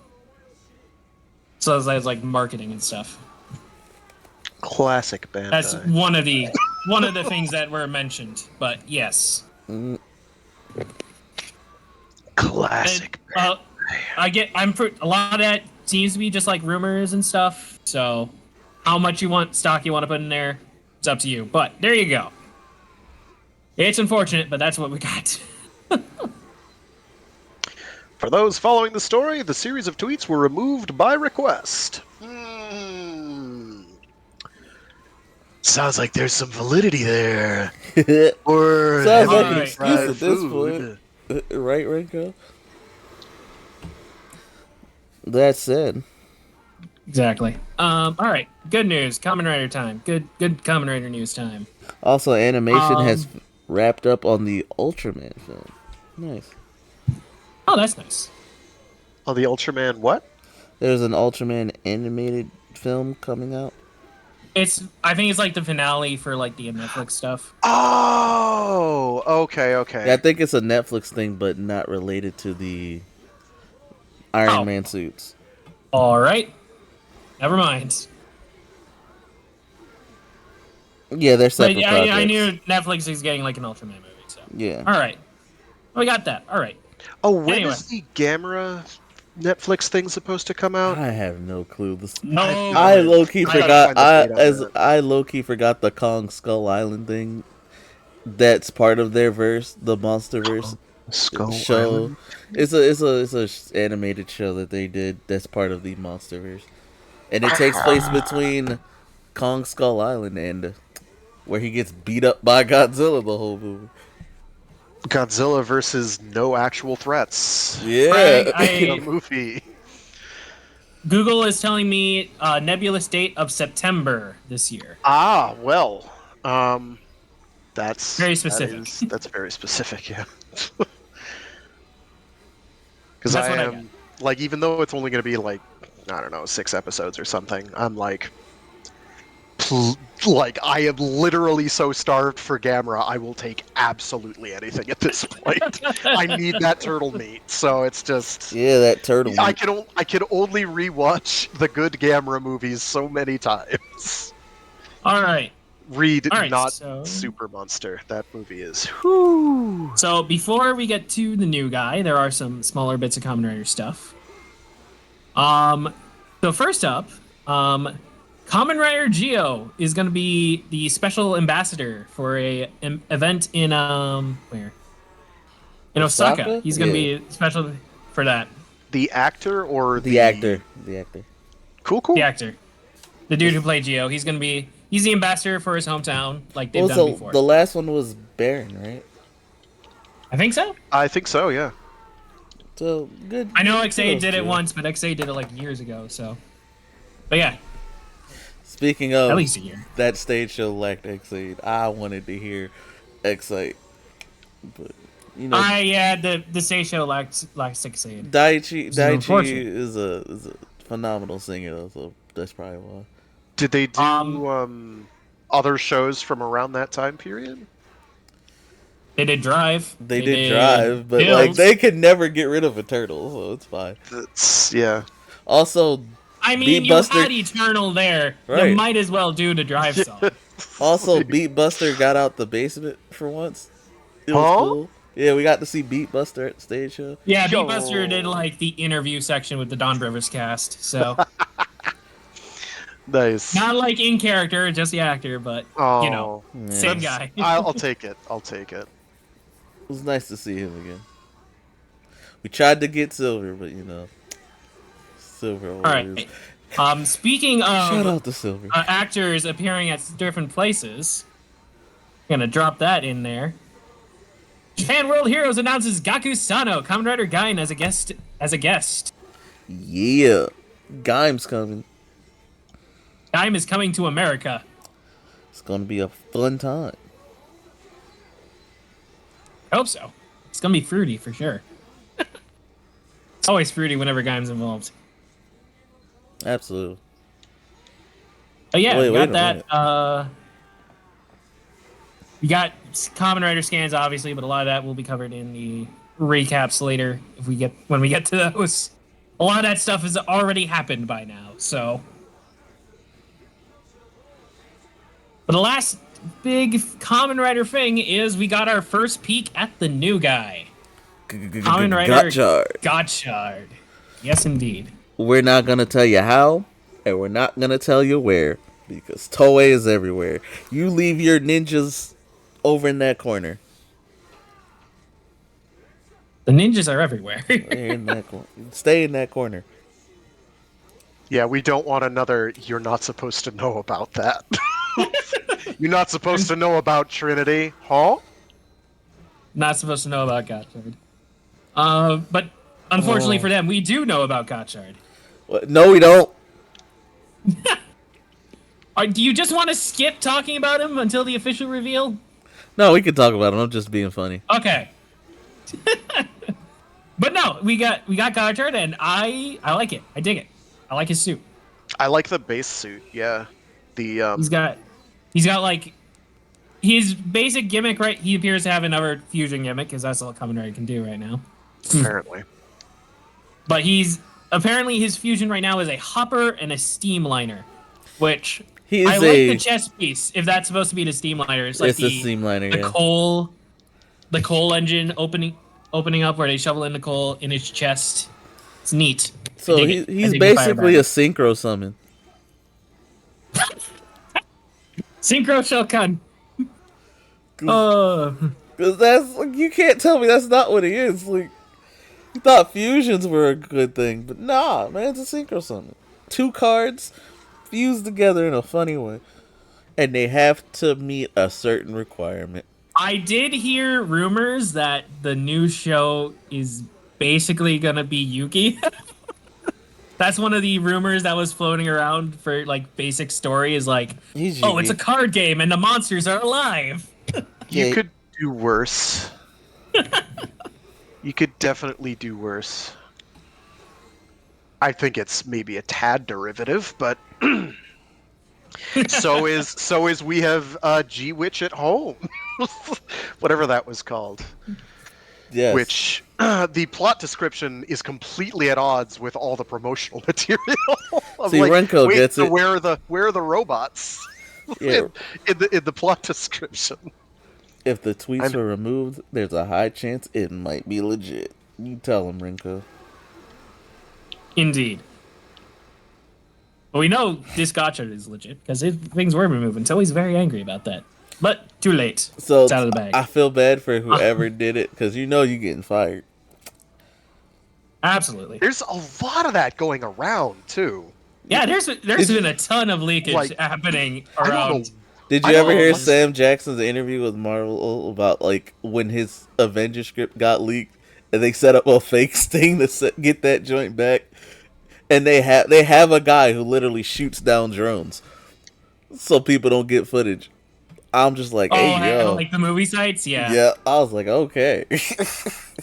So it was like marketing and stuff. Classic Bandai. That's one of the things that were mentioned. But yes. Classic. And, a lot of that seems to be just like rumors and stuff. So how much stock you want to put in there, it's up to you. But there you go. It's unfortunate, but that's what we got. For those following the story, the series of tweets were removed by request. Sounds like there's some validity there. Or sounds like an excuse at this point. Right, Renko? That said. Exactly. All right. Good news. Kamen Rider time. Good Kamen Rider news time. Also, animation has wrapped up on the Ultraman film. Nice. Oh, that's nice. Oh, the Ultraman what? There's an Ultraman animated film coming out. I think it's like the finale for like the Netflix stuff. Oh, okay, Yeah, I okay. think it's a Netflix thing, but not related to the Iron Oh, Man suits. all right. Never mind. Yeah, they're But separate yeah, yeah, I projects. knew Netflix is getting like an Ultraman movie. So, Yeah. all right, we got that. All right. Oh, when Anyway, is the Gamera Netflix thing supposed to come out? I have no clue. This I have no no I idea. low key I gotta I forgot. find the date on that. I low key forgot the Kong Skull Island thing. That's part of their verse, the MonsterVerse Skull show. Island. It's a animated show that they did. That's part of the MonsterVerse, and it takes place between Kong Skull Island and where he gets beat up by Godzilla the whole movie. Godzilla versus no actual threats. Yeah. Greg, The I movie. Google is telling me nebulous date of September this year. Ah, well. Um, Very specific. that's very specific, yeah. Because That's I what I got. am like, even though it's only going to be like, I don't know, 6 episodes or something, I'm like, like I am literally so starved for Gamera, I will take absolutely anything at this point. I need that turtle meat, so it's just Yeah, that turtle. I can only rewatch the good Gamera movies so many times. All right. Read All right. not So, Super Monster. That movie is. Whew. so before we get to the new guy, there are some smaller bits of Kamen Rider stuff. So first up, Kamen Rider Geo is going to be the special ambassador for a event in where in Osaka. Osaka? He's going to Yeah. be special for that. The actor or The actor. The actor. Cool, cool. The actor, the dude who played Geo, he's the ambassador for his hometown, like What they've was done the before. the last one was Baron, right? I think so. I think so. Yeah. So good. I know kudos XA did to it him. once, but XA did it like years ago. So, but yeah, Speaking at of least a year. that stage show lacked Exade, I wanted to hear Exade, but you know, Yeah, the stage show lacks XA. Daichi is unfortunate. is a phenomenal singer though, so that's probably why. Did they do Um, other shows from around that time period? They did Drive. They did Drive, but like Hills. they could never get rid of a turtle, so it's fine. That's yeah. Also, I mean, Beat you Buster, had Eternal there. Right. You might as well do the Drive song. also Beat Buster got out the basement for once. It was Huh? cool. Yeah, we got to see Beat Buster at the stage show. Yeah, Yo. Beatbuster did like the interview section with the Don Rivers cast. So Nice. not like in character, just the actor, but you know, Oh, same Yeah. guy. I'll take it. I'll take it. It was nice to see him again. We tried to get Silver, but you know, Silver always. All right. Speaking Shout of out to Silver. actors appearing at different places, gonna drop that in there. Japan World Heroes announces Gaku Sano, Kamen Rider Gain, as a guest. Yeah, Gaim's coming. Gaim is coming to America. It's gonna be a fun time. I hope so. It's gonna be fruity for sure. It's always fruity whenever Gaim's involved. Absolutely. But yeah, Wait, we wait got a that. We got Kamen Rider scans, obviously, but a lot of that will be covered in the recaps later when we get to those. A lot of that stuff has already happened by now, so. But the last big Kamen Rider thing is we got our first peek at the new guy, Kamen Rider Gotchard. Gotchard. Yes, indeed. We're not gonna tell you how, and we're not gonna tell you where, because Toei is everywhere. You leave your ninjas over in that corner. The ninjas are everywhere. They're in that corner. Stay in that corner. Yeah, we don't want another. You're not supposed to know about that. You're not supposed to know about Trinity, huh? Not supposed to know about Gotchard. But unfortunately for them, we do know about Gotchard. What? No, we don't. Do you just want to skip talking about him until the official reveal? No, we can talk about him. I'm just being funny. Okay. But no, we got Gotchard, and I like it. I dig it. I like his suit. I like the base suit. Yeah. The he's got like his basic gimmick, right? He appears to have another fusion gimmick because that's all Kamen Rider can do right now. apparently. But he's apparently his fusion right now is a hopper and a steamliner, which I like the chest piece. If that's supposed to be the steamliner, it's like It's a steamliner, the yeah. the coal engine opening up where they shovel in the coal in his chest. It's neat. So he's basically a synchro summon. Synchro Shokan. Because that's like, you can't tell me that's not what he is. Like, you thought fusions were a good thing, but nah, man, it's a synchro summon. 2 cards fused together in a funny way, and they have to meet a certain requirement. I did hear rumors that the new show is basically gonna be Yuki. That's one of the rumors that was floating around for like basic story is like, oh, it's a card game and the monsters are alive. You could do worse. You could definitely do worse. I think it's maybe a tad derivative, but so is we have G-Witch at Home, whatever that was called. Yes. Which the plot description is completely at odds with all the promotional material. See, like, Renko gets it. Where are the robots? Yeah. in the plot description. If the tweets were removed, there's a high chance it might be legit. You tell him, Renko. Indeed. Well, we know this gacha is legit because things were removed until he's very angry about that. But too late. So it's out of the bag. I feel bad for whoever did it because you know you're getting fired. Absolutely. There's a lot of that going around too. Yeah, there's been a ton of leakage happening around. Did you ever hear Sam Jackson's interview with Marvel about like when his Avengers script got leaked and they set up a fake sting to get that joint back, and they have a guy who literally shoots down drones so people don't get footage. I'm just like, hey, yo. Like the movie sites? Yeah. Yeah, I was like, okay.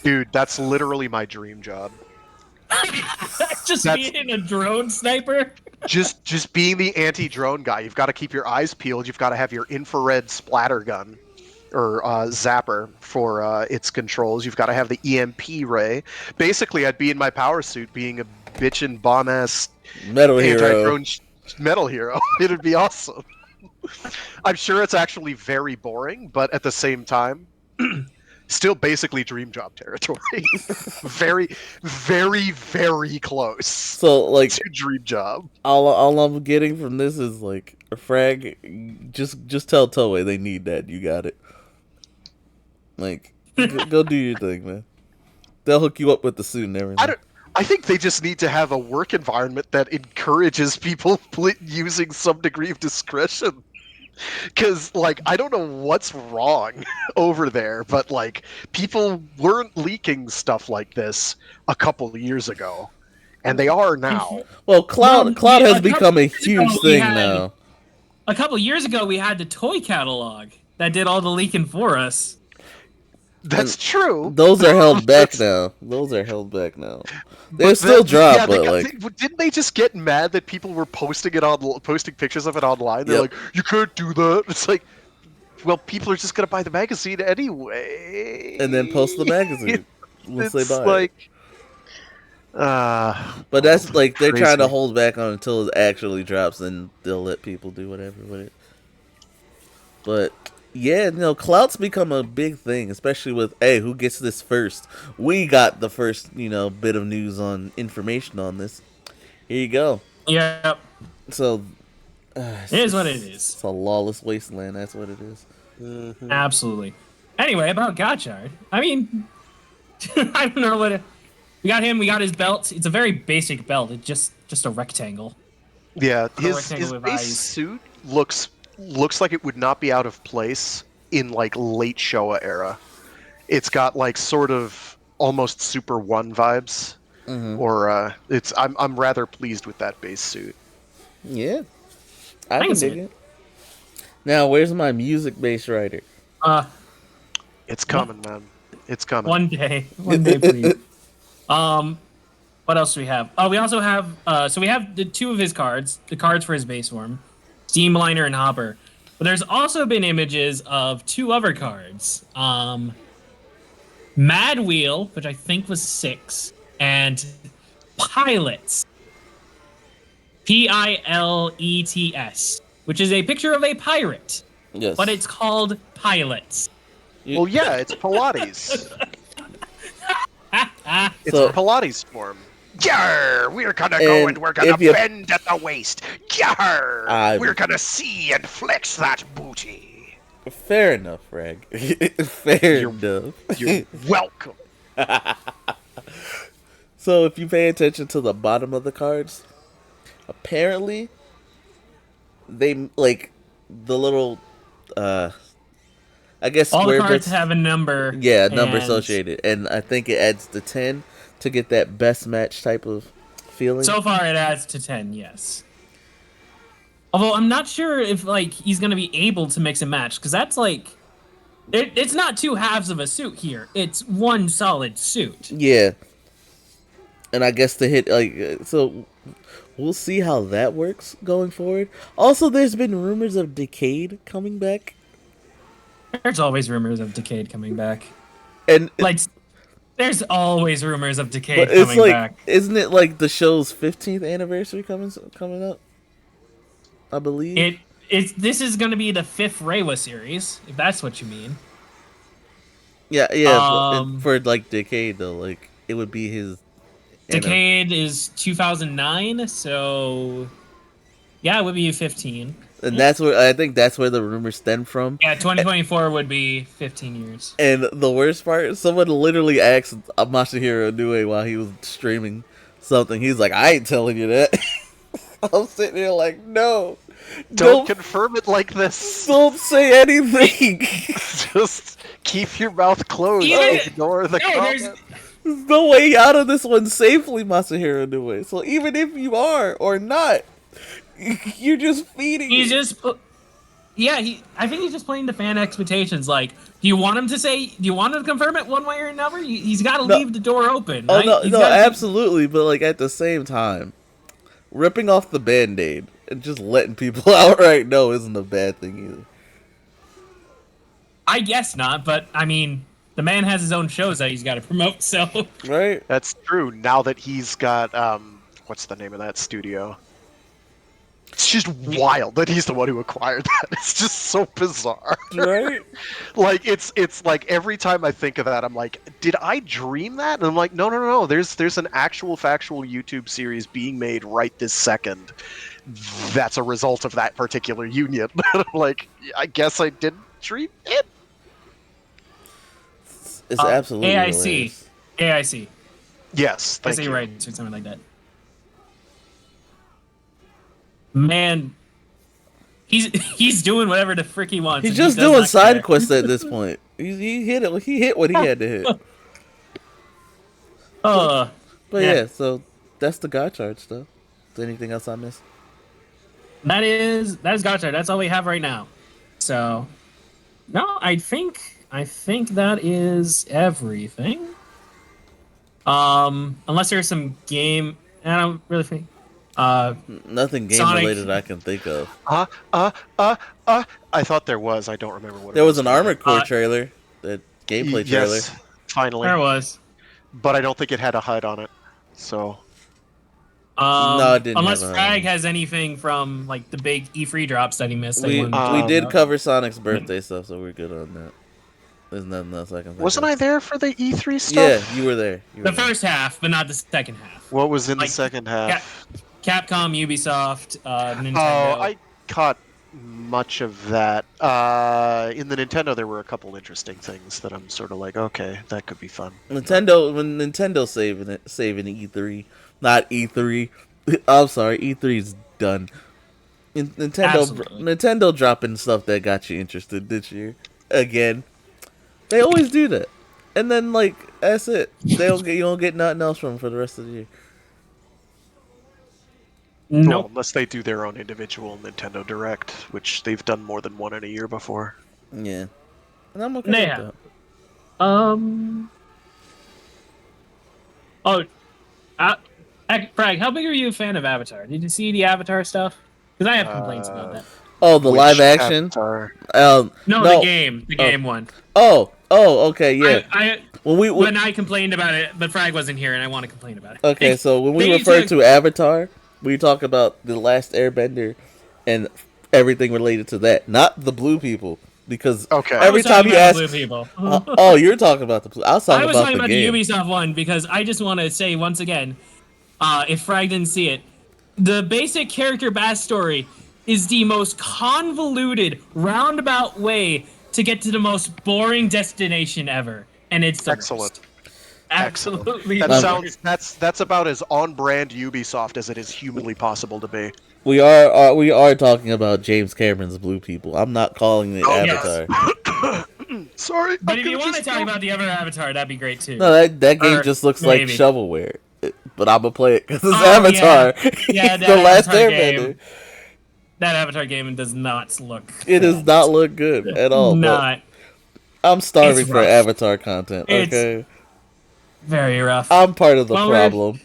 Dude, that's literally my dream job. That's being a drone sniper? Just being the anti-drone guy. You've got to keep your eyes peeled. You've got to have your infrared splatter gun or zapper for its controls. You've got to have the EMP ray. Basically, I'd be in my power suit being a bitchin' bomb-ass anti-drone metal hero. It'd be awesome. I'm sure it's actually very boring, but at the same time, still basically dream job territory. Very, very, very close. So like to dream job. All I'm getting from this is like a frag. Just tell Toei they need that. You got it. Like go do your thing, man. They'll hook you up with the suit and everything. I think they just need to have a work environment that encourages people using some degree of discretion. Because, like, I don't know what's wrong over there, but, like, people weren't leaking stuff like this a couple of years ago. And they are now. Well, Cloud has become a huge thing now. A couple of years ago, we had the toy catalog that did all the leaking for us. That's true. Those are held back now. They still drop, but didn't they just get mad that people were posting pictures of it online? They're like, you can't do that. It's like, well, people are just gonna buy the magazine anyway, and then post the magazine once they buy it. But that's like they're trying to hold back on until it actually drops, and they'll let people do whatever with it. But yeah, clout's become a big thing, especially with, hey, who gets this first? We got the first, bit of news on information on this. Here you go. Yep. So, it is what it is. It's a lawless wasteland. That's what it is. Mm-hmm. Absolutely. Anyway, about Gotchard. I mean, I don't know what. We got him. We got his belt. It's a very basic belt. It's just a rectangle. Yeah, his base suit looks like it would not be out of place in like late Showa era. It's got like sort of almost Super One vibes, or I'm rather pleased with that base suit. Yeah, I can dig it. Now, where's my music bass writer? It's coming, man. It's coming. One day, please. What else do we have? Oh, we also have. So we have the 2 of his cards, the cards for his base form. Steamliner and Hopper. But there's also been images of 2 other cards. Mad Wheel, which I think was 6, and Pilots. Pilets, which is a picture of a pirate, Yes. but it's called Pilots. Well, yeah, it's Pilates. It's So- Pilates form. Yarr! We're gonna go and we're gonna if you- bend at the waist. Yarr! We're gonna see and flex that booty. Fair enough, Rag. Fair enough. You're welcome. So if you pay attention to the bottom of the cards, apparently they like the little I guess All the square cards bits have a number. yeah, number and associated, and I think it adds to 10 to get that best match type of feeling. So far, it adds to 10. Yes. Although I'm not sure if like he's gonna be able to mix and match, because that's like it's not 2 halves of a suit here. It's 1 solid suit. Yeah. And I guess to hit like so we'll see how that works going forward. Also, there's been rumors of Decade coming back. There's always rumors of Decade coming back. And Like, there's always rumors of Decade but it's coming like back. isn't it like the show's 15th anniversary coming up? I believe. This is gonna be the 5th Reiwa series, if that's what you mean. Yeah, for like Decade though, like it would be his Decade is 2009, so yeah, it would be 15. and that's where I think that's where the rumors stem from. Yeah, 2024 would be 15 years. And the worst part, someone literally asked Masahiro Inoue while he was streaming something. He's like, "I ain't telling you that." I'm sitting there like, "No, Don't confirm it like this. don't say anything." Just keep your mouth closed. Ignore the comment. There's no way out of this one safely, Masahiro Inoue. So even if you are or not, you're just feeding. He's it. just, yeah. I think he's just playing to fan expectations. Like, do you want him to confirm it one way or another? He's got to leave the door open. Oh Right? no, He's no, gotta absolutely. But like at the same time, ripping off the Band-Aid and just letting people outright know isn't a bad thing either. I guess not, but I mean, the man has his own shows that he's got to promote. So Right? That's true. Now that he's got what's the name of that studio? It's just wild that he's the one who acquired that. It's just so bizarre. Right? Like it's like every time I think of that, I'm like, did I dream that? And I'm like, no. There's an actual factual YouTube series being made right this second. That's a result of that particular union. I'm like, I guess I didn't dream it. It's absolutely AIC, hilarious. AIC. Yes, I thank say you. right, or something like that. Man, he's doing whatever the frick he wants. He's and just he does doing not side care. quests at this point. He hit it. He hit what he had to hit. But yeah, so that's the God charge stuff. Is there anything else I missed? That is gotcha. That's all we have right now. So, no, I think that is everything. Unless there's some game, I don't really think. Nothing game Sonic. related I can think of. I thought there was. I don't remember what. There it was an Armored Core Uh, trailer, that gameplay trailer. Yes, finally. There was. But I don't think it had a HUD on it. So No, it didn't Unless have a- Frag has anything from like the big E3 drops that he missed. We that we did cover Sonic's birthday stuff, so we're good on that. There's nothing else I can think wasn't of. I there for the E3 stuff? Yeah, you were there. You were the there. first half, but not the second half. What was in Like, the second half? Capcom, Ubisoft, Nintendo. Oh, I caught much of that. In the Nintendo, there were a couple interesting things that I'm sort of like, okay, that could be fun. Nintendo saving E3, not E3. I'm sorry, E3's done. Absolutely. Nintendo dropping stuff that got you interested this year again. They always do that, and then like that's it. You don't get nothing else from them for the rest of the year. Well, Nope. unless they do their own individual Nintendo Direct, which they've done more than one in a year before. Yeah, and I'm okay They with have. that. Oh, Frag, how big are you a fan of Avatar? Did you see the Avatar stuff? Because I have complaints about that. Oh, the Which live action. Avatar? No, No. the game one. Oh, okay, yeah. When I complained about it, but Frag wasn't here, and I want to complain about it. Okay, so when we refer to Avatar, we talk about the Last Airbender and everything related to that, not the blue people. Because every time you ask, blue people. oh, you're talking about the blue. I was talking about the game. The Ubisoft one because I just want to say once again, if Frag didn't see it, the basic character backstory is the most convoluted, roundabout way to get to the most boring destination ever, and it's the Excellent. worst. Absolutely. That's about as on brand Ubisoft as it is humanly possible to be. We are talking about James Cameron's Blue People. I'm not calling it Avatar. Yes. Sorry. But if you want to talk about the other Avatar, that'd be great too. No, that game just looks like shovelware. But I'm gonna play it because it's Avatar. Yeah, the Last Airbender. That Avatar game does not look. It does not look good at all. Not. I'm starving for Avatar content. Okay. It's very rough. I'm part of the problem.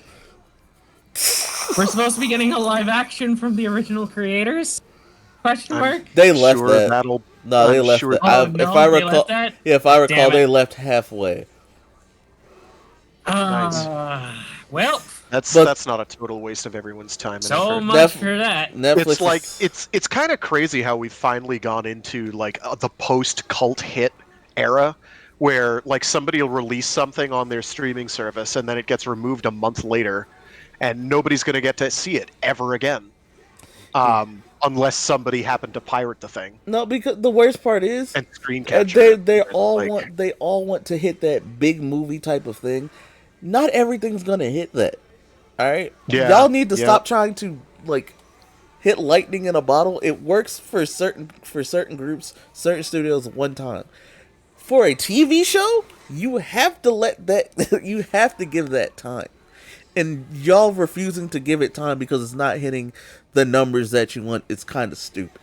We're supposed to be getting a live action from the original creators? Question mark? They left that. No, they left that. If I recall, they left halfway. Nice. Well, that's not a total waste of everyone's time. So much for that. Netflix it's kind of crazy how we've finally gone into like the post-cult hit era, where like somebody will release something on their streaming service and then it gets removed a month later, and nobody's going to get to see it ever again, unless somebody happened to pirate the thing. No, because the worst part is, and screen capture. They all want to hit that big movie type of thing. Not everything's gonna hit that. All right, y'all need to stop trying to like hit lightning in a bottle. It works for certain groups, certain studios one time. For a TV show, you have to let that. You have to give that time, and y'all refusing to give it time because it's not hitting the numbers that you want. It's kind of stupid.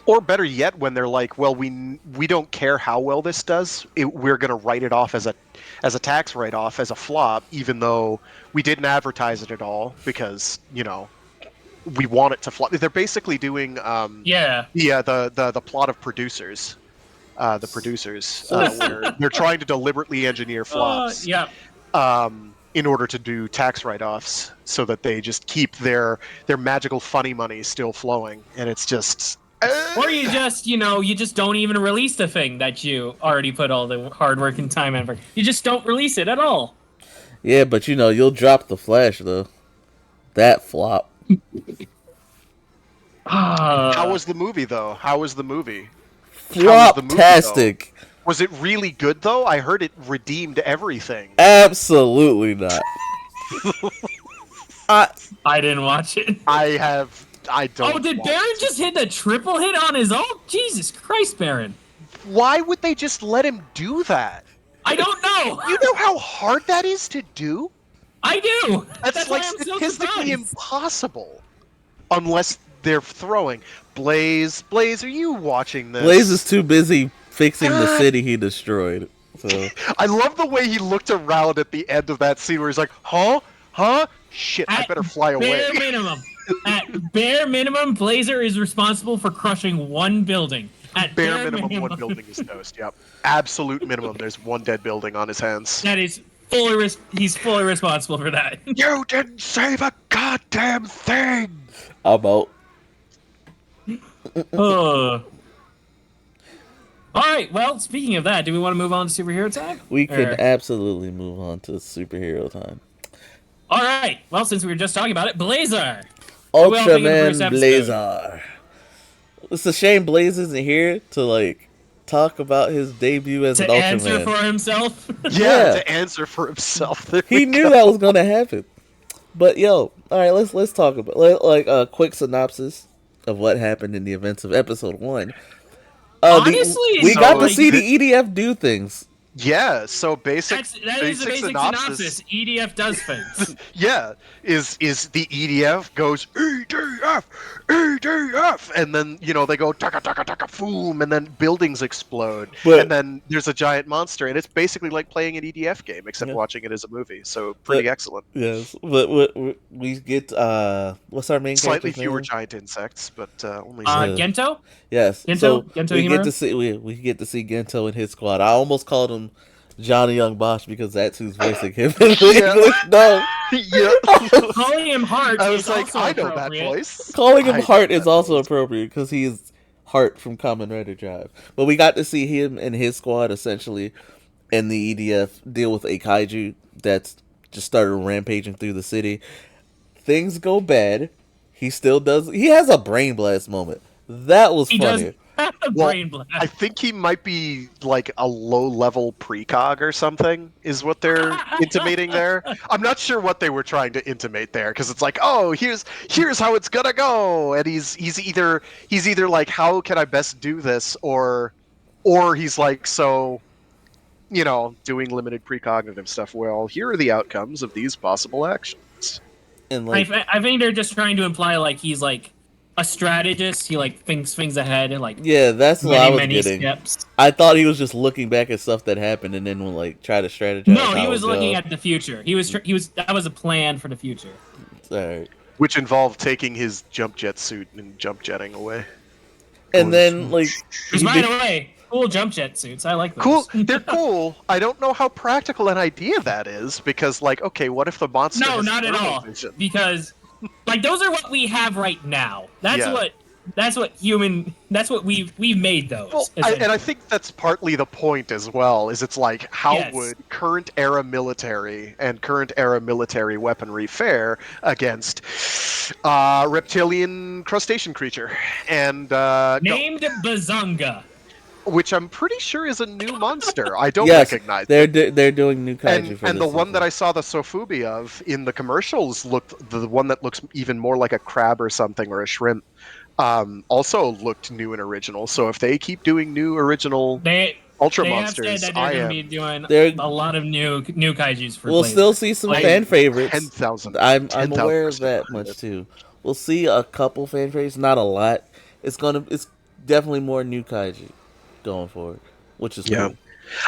Or better yet, when they're like, "Well, we don't care how well this does. We're going to write it off as a tax write-off, as a flop, even though we didn't advertise it at all because we want it to flop." They're basically doing the plot of Producers, where they're trying to deliberately engineer flops. In order to do tax write-offs, so that they just keep their magical funny money still flowing, and it's just. Or you just don't even release the thing that you already put all the hard work and time in. You just don't release it at all. Yeah, but you'll drop the Flash though. That flop. How was the movie though? How was the movie? Floptastic. Was it really good though? I heard it redeemed everything. Absolutely not. I didn't watch it. I don't. Oh, did Baron just hit the triple hit on his own? Jesus Christ, Baron. Why would they just let him do that? I don't know. You know how hard that is to do? I do. That's like statistically impossible. Unless they're throwing. Blaze, are you watching this? Blaze is too busy fixing the city he destroyed. So I love the way he looked around at the end of that scene where he's like, huh? Shit, I better fly away. At bare minimum, Blazar is responsible for crushing one building. At bare minimum, one building is toast, yep. Absolute minimum, there's one dead building on his hands. That is he's fully responsible for that. You didn't save a goddamn thing! I'm out. Alright, well, speaking of that, do we want to move on to superhero time? We can absolutely move on to superhero time. Alright, well, since we were just talking about it, Blazar! Ultraman Blazar. It's a shame Blaze isn't here to, talk about his debut as an Ultraman. To answer for himself? Yeah, to answer for himself. He knew that was going to happen. But, alright, let's talk about, a quick synopsis of what happened in the events of episode 1. Honestly, we got to see the EDF do things Yeah, so That is the basic synopsis. EDF does things. Yeah, is the EDF goes EDF, and then they go taka taka taka boom, and then buildings explode, But and then there's a giant monster, and it's basically like playing an EDF game except yeah, watching it as a movie. So but pretty excellent. yes, but we get what's our main Slightly character's fewer name? giant insects, but only slightly. Gento? Yes, Gento? so Gento we get Himura? to see we get to see Gento and his squad. I almost called him Johnny Young Bosch because that's who's voicing him in Yeah. English. No, Yeah. Calling him Hart I is was like, also I know that appropriate. voice. calling him I know Hart is that also voice. appropriate because he is Hart from Kamen Rider Drive. But we got to see him and his squad essentially and the EDF deal with a kaiju that's just started rampaging through the city. Things go bad. He still does. He has a brain blast moment. That was He does funny. have a Well, brain blast. I think he might be like a low-level precog or something, is what they're intimating there. I'm not sure what they were trying to intimate there, because it's like, oh, here's how it's gonna go, and he's either like, how can I best do this, or he's like, so doing limited precognitive stuff. Well, here are the outcomes of these possible actions. And like, I think they're just trying to imply like he's like a strategist. He like thinks things ahead and like yeah, that's what I was many getting. steps. I thought he was just looking back at stuff that happened and then would like try to strategize. No, he how was it would looking go. at the future. He was that was a plan for the future. Alright. Which involved taking his jump jet suit and jump jetting away. And then like, Which, he by be- the way, cool jump jet suits. I like those. Cool. They're cool. I don't know how practical an idea that is, because like, okay, what if the monster No, has not at thermal all. vision? Because like those are what we have right now. That's Yeah. what we've made those. Well, and I think that's partly the point as well. Is it's like, how Yes. would current era military and current era military weaponry fare against reptilian crustacean creature, and named Bazunga. which I'm pretty sure is a new monster. I don't yes, recognize. they're doing new kaiju And for the this one that season. I saw the Sofubi of in the commercials looked, the one that looks even more like a crab or something, or a shrimp, also looked new and original. So if they keep doing new original They Ultra have monsters, said that they're I going to am be doing They're- a lot of new kaijus for We'll Blazar. still see some Like, fan favorites. 10,000. I'm 10,000% aware of that behind much it. too. We'll see a couple fan favorites, not a lot. It's definitely more new kaiju going forward, which is Yeah. cool.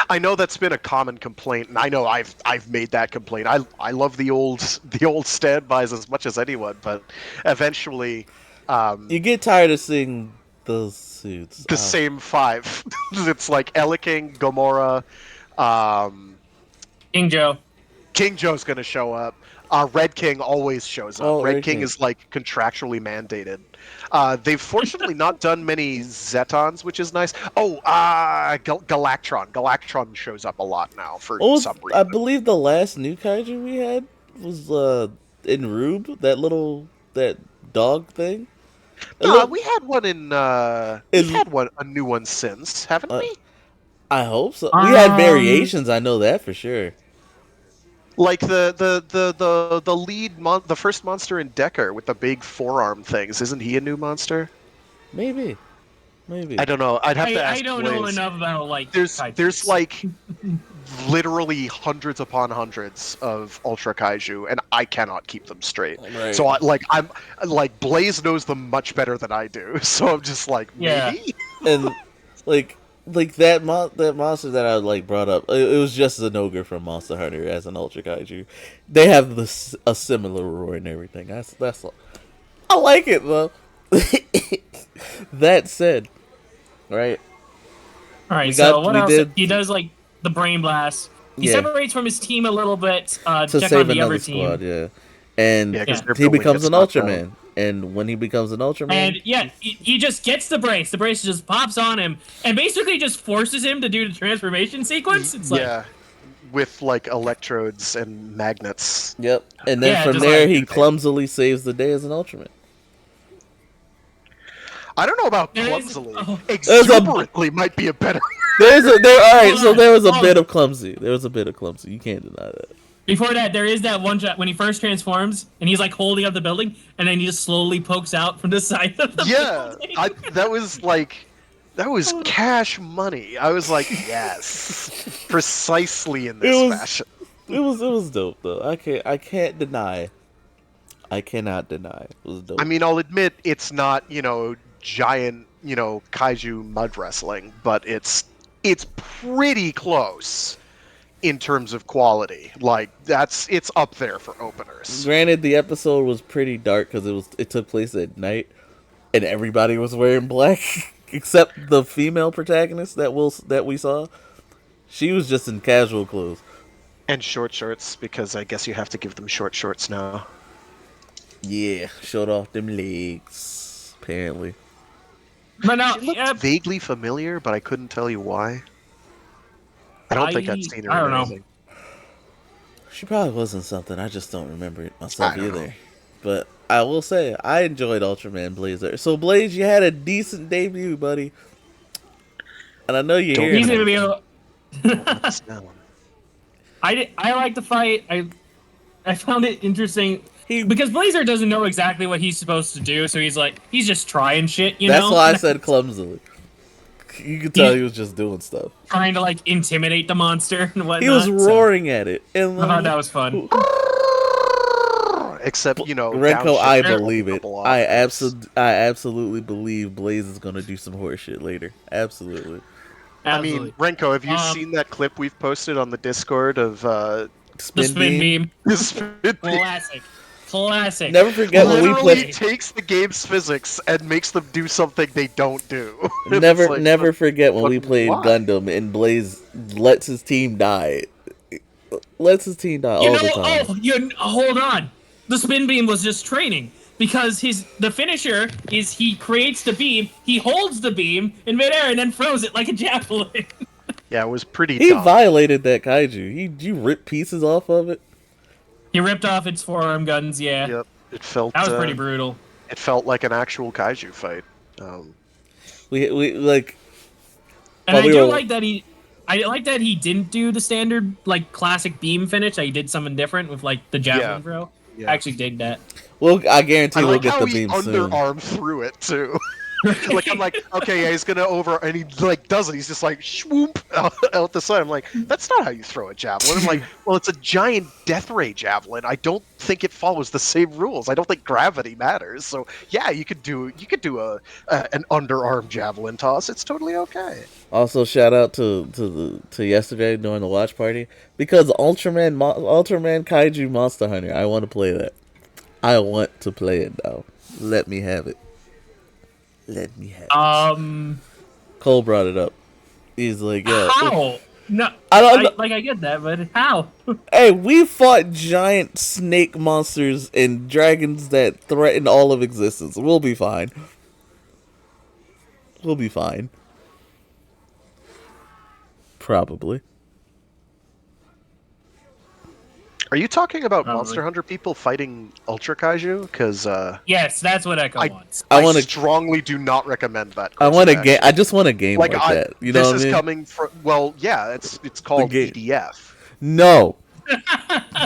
I know that's been a common complaint, and I know I've made that complaint. I love the old standbys as much as anyone, but eventually, You get tired of seeing those suits. the same five. It's like Eleking, Gomorrah, King Joe. King Joe's gonna show up. Red King always shows up. Oh, Red Red King King. is like contractually mandated. They've fortunately not done many Zetons, which is nice. Oh, Galactron. Galactron shows up a lot now for some I reason. believe the last new kaiju we had was in Rube, that dog thing. We had one a new one since, haven't we? I hope so. We had variations. I know that for sure. Like the the first monster in Decker with the big forearm things. Isn't he a new monster? Maybe. I don't know. I'd have to ask. I don't know Blaze. enough about like There's kaijus. like literally hundreds upon hundreds of Ultra Kaiju, and I cannot keep them straight. Right. So I'm like, Blaze knows them much better than I do. So I'm just like, Yeah. maybe. And like that monster that I like brought up, it was just an ogre from Monster Hunter as an Ultra Kaiju. They have a similar roar and everything. That's all. I like it though. That said, right? All right. we So what we else? did- He does like the brain blast. He Yeah. separates from his team a little bit. To Check save on the another other squad, team. yeah. And Yeah, 'cause their he building becomes gets an knocked Ultraman. And when he becomes an Ultraman, And yeah, he just gets the brace. The brace just pops on him and basically just forces him to do the transformation sequence. It's like, Yeah, with like electrodes and magnets. yep. And then Yeah, from just there, like- he clumsily saves the day as an Ultraman. I don't know about There is- clumsily. oh. Exuberantly might be a better. All right. So there was a Hold bit on. of clumsy. There was a bit of clumsy. You can't deny that. Before that, there is that one shot when he first transforms and he's like holding up the building and then he just slowly pokes out from the side of the Yeah, building. that was like That was cash money. I was like, yes, precisely in It this was fashion. it was dope though. I can't deny. I cannot deny. It was dope. I mean, I'll admit it's not, giant, kaiju mud wrestling, but it's pretty close in terms of quality. Like it's up there for openers. Granted, the episode was pretty dark because it took place at night, and everybody was wearing black except the female protagonist that we saw. She was just in casual clothes. And short shorts, because I guess you have to give them short shorts now. Yeah, showed off them legs. Apparently, But no, She looked yeah, vaguely familiar, but I couldn't tell you why. I don't think I'd seen her I in don't know. anything. she probably wasn't something. I just don't remember it myself I don't either. know. But I will say I enjoyed Ultraman Blazar. So Blaze, you had a decent debut, buddy, and I know you're Don't hearing he's gonna that. be able. It's down. I like the fight. I found it interesting He because Blazar doesn't know exactly what he's supposed to do, so he's just trying shit, you That's know? why I said clumsily. You could tell he was just doing stuff. Trying to like intimidate the monster and whatnot. He was so roaring at it, and I thought that was fun. Except, Renko, I downshift believe a it. couple I octaves. absolutely believe Blaze is gonna do some horse shit later. Absolutely. I mean, Absolutely. Renko, have you seen that clip we've posted on the Discord of The spin beam. this spin beam? Classic. Never forget when we Literally played. takes the game's physics and makes them do something they don't do. It's Never, like, never forget when but we played why? Gundam and Blaze lets his team die. Lets his team die all the time. Hold on. The spin beam was just training because the finisher is he creates the beam, he holds the beam in midair and then throws it like a javelin. Yeah, it was pretty He dumb. violated that kaiju. He ripped pieces off of it. He ripped off its forearm guns. Yeah, Yep, it felt that was pretty brutal. It felt like an actual kaiju fight. We like. And while I we do were- like that I like that he didn't do the standard like classic beam finish. That he did something different with like the javelin Yeah. throw. Yeah. I actually dig that. Well, I guarantee I we'll like get how the he beam soon. underarm threw it too. Like I'm like, okay, yeah, he's gonna and he like does it. He's just like swoop out the side. I'm like, that's not how you throw a javelin. I'm like, well, it's a giant death ray javelin. I don't think it follows the same rules. I don't think gravity matters. So yeah, you could do an underarm javelin toss. It's totally okay. Also, shout out to yesterday during the watch party because Ultraman Kaiju Monster Hunter. I want to play that. I want to play it now. Let me have it. Let me have it. Cole brought it up. He's like, "Yeah, How? No, I don't know. I get that, but how? Hey, we fought giant snake monsters and dragons that threaten all of existence. We'll be fine. We'll be fine. Probably. Are you talking about Probably. Monster Hunter people fighting Ultra Kaiju? Because Yes, that's what Echo wants. I I want to. strongly do not recommend that. I want a course of game. action. I just want a game like, Like that. You know this what I is mean? coming from. Well, yeah, it's called game. EDF. No.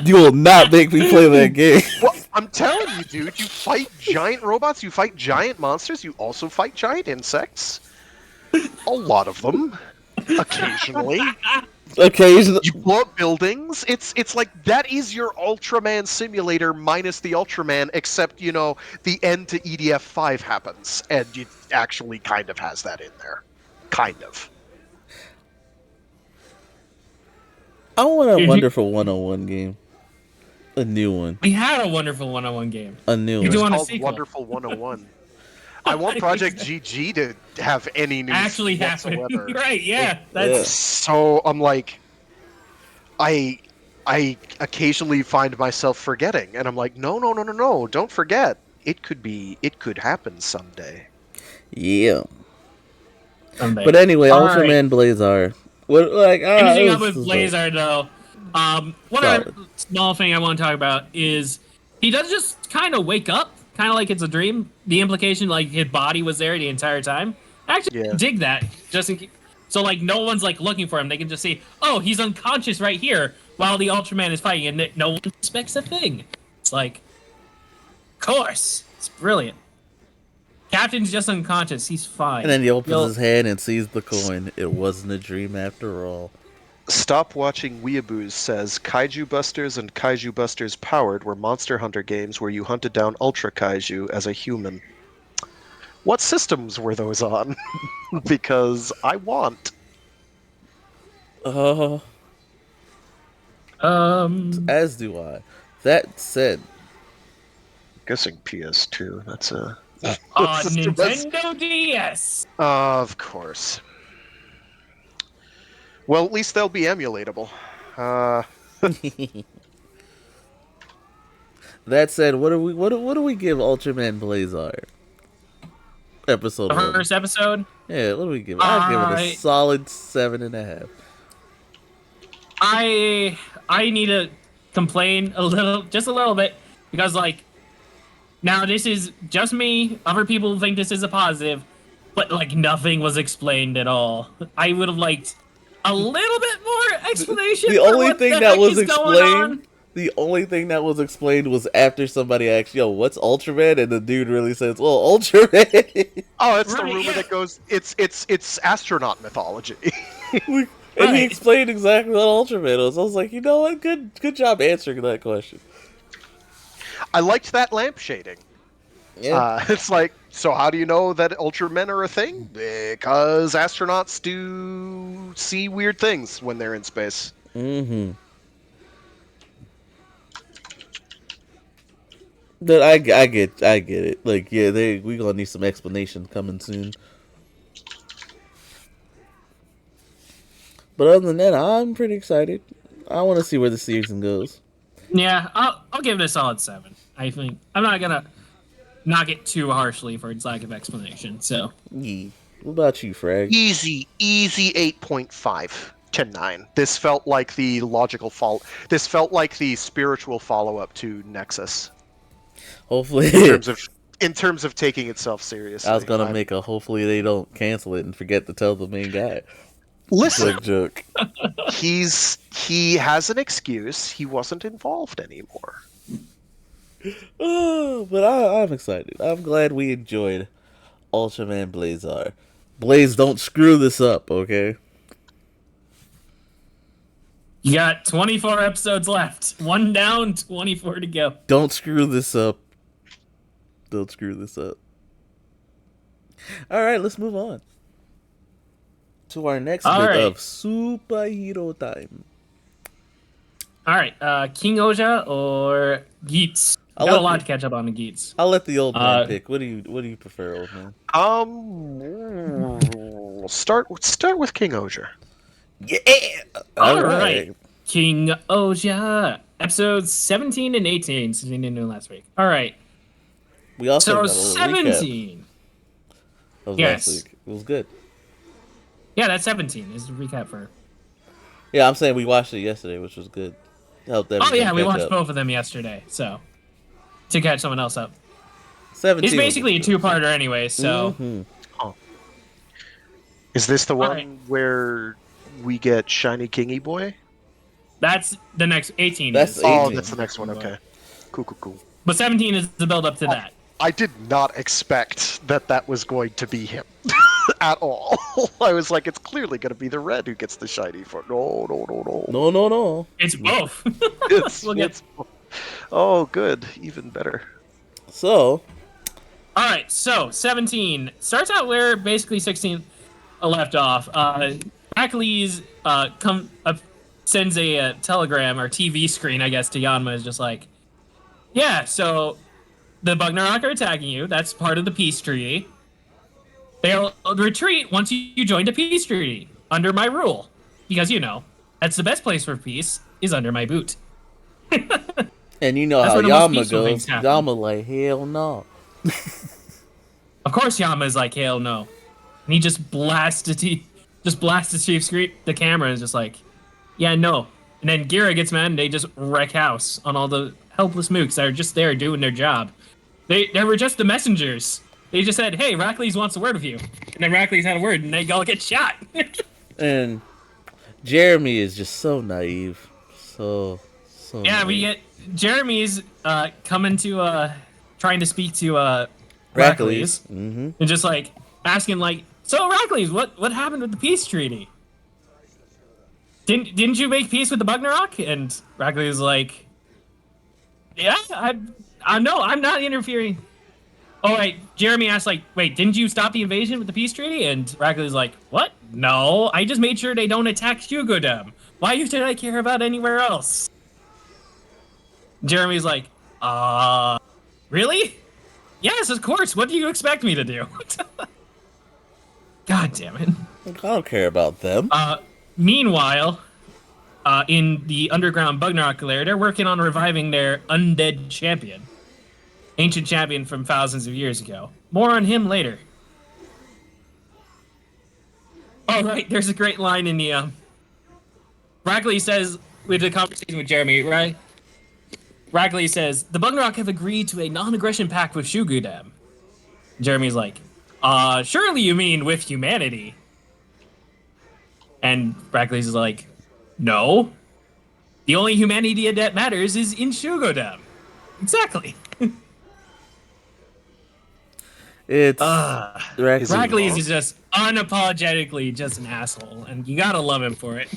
You will not make me play that game. Well, I'm telling you, dude. You fight giant robots. You fight giant monsters. You also fight giant insects. A lot of them, occasionally. Occasionally. You blow up buildings. It's like that is your Ultraman simulator minus the Ultraman, except the end to EDF 5 happens, and it actually kind of has that in there, kind of. I want a Wonderful 101 game. A new one. We had a wonderful 101 game. A new You do one. want a Called sequel? Wonderful 101. I want Project GG to have any news Actually happen. whatsoever. Right, yeah. That's So I'm like, I occasionally find myself forgetting, and I'm like, no, don't forget. It could happen someday. Yeah. someday. But anyway, All Ultraman Blazar. What Finishing up this with is Blazar, though. One Solid. other small thing I want to talk about is he does just kind of wake up, kind of like it's a dream. The implication, like his body was there the entire time. I actually Yeah. dig that. So like no one's like looking for him. They can just see, oh, he's unconscious right here while the Ultraman is fighting, and no one suspects a thing. It's like, of course, it's brilliant. Captain's just unconscious. He's fine. And then he opens You'll- his hand and sees the coin. It wasn't a dream after all. Stop Watching Weeaboos says Kaiju Busters and Kaiju Busters Powered were Monster Hunter games where you hunted down Ultra Kaiju as a human. What systems were those on? Because I want. As do I. That said, Guessing PS2. That's a. system that's- Nintendo DS. Of course. Well, at least they'll be emulatable. that said, what do we give Ultraman Blazar? Episode The 1. first episode. Yeah, what do we give it? I'd give it a solid 7.5. I need to complain just a little bit, because like, now this is just me. Other people think this is a positive, but like nothing was explained at all. I would have liked a little bit more explanation. The for only what thing the that heck was is going on. explained. The only thing that was explained was after somebody asked, "Yo, what's Ultraman?" and the dude really says, "Well, Ultraman." Oh, it's the Right, rumor yeah. that goes. It's astronaut mythology. And he Right. explained exactly what Ultraman was. I was like, you know what? Good job answering that question. I liked that lamp shading. Yeah. It's like, so how do you know that Ultramen are a thing? Because astronauts do see weird things when they're in space. Mm-hmm. But I get it. Like, yeah, we gonna need some explanation coming soon. But other than that, I'm pretty excited. I want to see where the season goes. Yeah, I'll give it a solid 7. I think I'm not gonna knock it too harshly for its lack of explanation. So Yeah. What about you, Frag? Easy 8.5 to 9. This felt like the logical This felt like the spiritual follow-up to Nexus Hopefully, in terms of taking itself seriously. I was gonna make a hopefully they don't cancel it and forget to tell the main guy. Listen, Joke. he has an excuse. He wasn't involved anymore. Oh, but I'm excited. I'm glad we enjoyed Ultraman Blazar. Blaze, don't screw this up, okay? you got 24 episodes left. 1 down, 24 to go. Don't screw this up. Don't screw this up. All right, let's move on to our next All bit right. of superhero time. All right, King Oja or Geats? I'll Got a let lot you- to catch up on the Geats. I'll let the old man Uh, pick. What do you prefer, old man? Start with King Oger. Yeah. All right. King Oja. Episodes 17 and 18, since we didn't do last week. All right. We also So got a little recap 17. of Yes. last week. It was good. Yeah, that's 17 is the recap for. Yeah, I'm saying we watched it yesterday, which was good. Helped Oh, everyone yeah, we catch watched up. both of them yesterday, so. To catch someone else up. 17 It's was basically a good. two-parter anyway, so. Mhm. Is this the one Alright. where we get Shiny Kingy Boy? That's the next 18. That's is. 18. Oh, that's the next one. Okay. Cool. But 17 is the build-up to that. I did not expect that was going to be him at all. I was like, it's clearly going to be the red who gets the shiny for. No. No. It's both. It's, We'll get- it's oh, good, even better. So, All right, so 17 starts out where basically 16 left off. Ackley's sends a telegram or TV screen, I guess, to Yanma. Is just like, yeah, so the Bugnarok are attacking you. That's part of the peace treaty. They'll retreat once you join the peace treaty under my rule, because that's the best place for peace is under my boot. and you know That's how where the most Yama peaceful goes. things happen. Yama like, hell no. Of course, Yama is like, hell no. And he just blasts the chief screen, the camera, and is just like, yeah, no. And then Gira gets mad and they just wreck house on all the helpless mooks that are just there doing their job. They were just the messengers. They just said, hey, Rackley's wants a word with you. And then Rackley's had a word and they all get shot. And Jeremy is just so naive. So Yeah, naive. we get Jeremy's coming to trying to speak to Heracles, Mm-hmm. and just like asking like, so Heracles, what happened with the peace treaty? Didn't you make peace with the Bugnarok? And Heracles is like, yeah, I no, I'm not interfering. Oh wait, Jeremy asked like, wait, didn't you stop the invasion with the peace treaty? And Heracles is like, what? No, I just made sure they don't attack Shugodem. Why should I care about anywhere else? Jeremy's like, really? Yes, of course. What do you expect me to do? God damn it. I don't care about them. Meanwhile, in the underground Bugnarok lair, they're working on reviving their undead champion. Ancient champion from thousands of years ago. More on him later. Oh, right. There's a great line in the, Rackley says, with the conversation with Jeremy, right? Rackley says, the Bugnarok have agreed to a non-aggression pact with Shugudam. Jeremy's like, surely you mean with humanity. And Rackley's like, no. The only humanity that matters is in Shugodam. Exactly. It's Rackley's is just unapologetically just an asshole, and you gotta love him for it.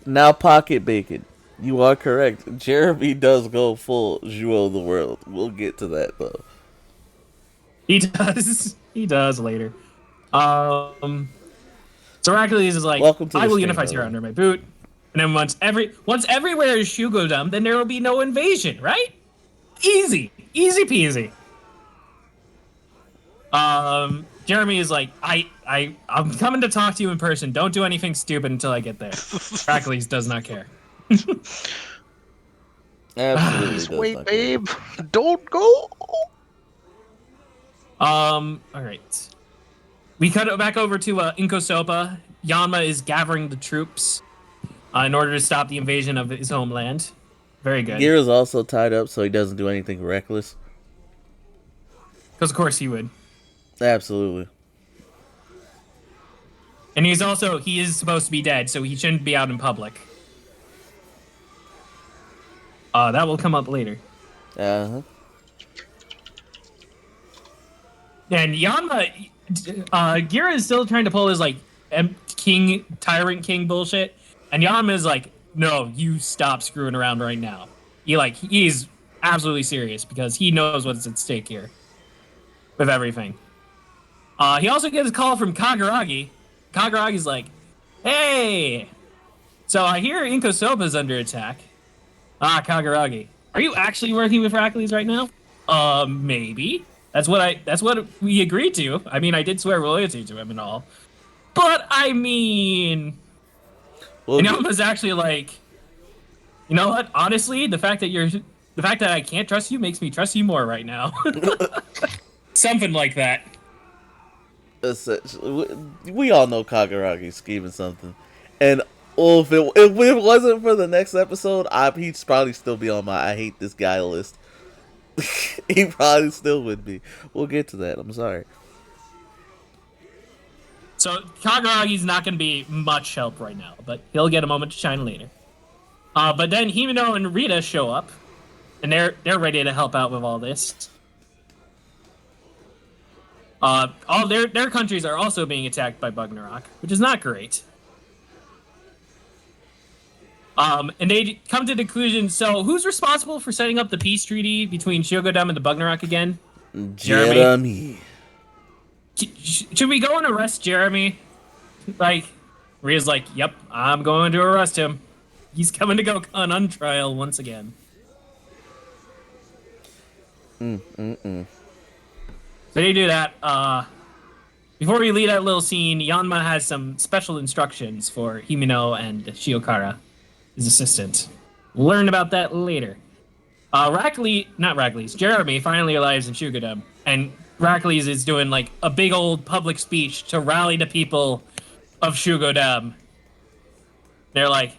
now pocket bacon. You are correct. Jeremy does go full Jewel of the World. We'll get to that though. He does. He does later. So Heracles is like, Welcome to the I will stream, unify brother. Terra under my boot. And then once everywhere is Shugodam, then there will be no invasion, right? Easy. Easy peasy. Jeremy is like, I'm coming to talk to you in person. Don't do anything stupid until I get there. Heracles does not care. Absolutely does Wait, not care. babe, don't go. All right. We cut it back over to Inkosopa. Yanma is gathering the troops in order to stop the invasion of his homeland. Very good. Gear is also tied up, so he doesn't do anything reckless. Because of course he would. Absolutely. And he is supposed to be dead, so he shouldn't be out in public. That will come up later. Uh-huh. And Yanma, Gira is still trying to pull his like tyrant king bullshit, and Yanma is like, no, you stop screwing around right now. He's absolutely serious because he knows what's at stake here with everything. He also gets a call from Kagaragi. Kagaragi's like, hey, so I hear Inkosopa's under attack. Kagaragi, are you actually working with Heracles right now? Maybe. That's what we agreed to. I mean, I did swear loyalty to him and all. But I mean, Well, and Yama's actually like, you know what? Honestly, the fact that I can't trust you makes me trust you more right now. Something like that. we all know Kagaragi's scheming something, and if it wasn't for the next episode, he'd probably still be on my I hate this guy list. He probably still would be. We'll get to that. I'm sorry. So Kagaragi's not going to be much help right now, but he'll get a moment to shine later. But then Himeno and Rita show up, and they're ready to help out with all this. All their countries are also being attacked by Bugnarok, which is not great. And they come to the conclusion, so who's responsible for setting up the peace treaty between Shogodam and the Bugnarok again? Jeremy. Should we go and arrest Jeremy? Like, Rhea's like, yep, I'm going to arrest him. He's coming to go on trial once again. So they do that. Before we leave that little scene, Yanma has some special instructions for Himeno and Shiokara, his assistant. We'll learn about that later. Jeremy finally arrives in Shugodam, and Rackley's is doing like a big old public speech to rally the people of Shugodam. They're like,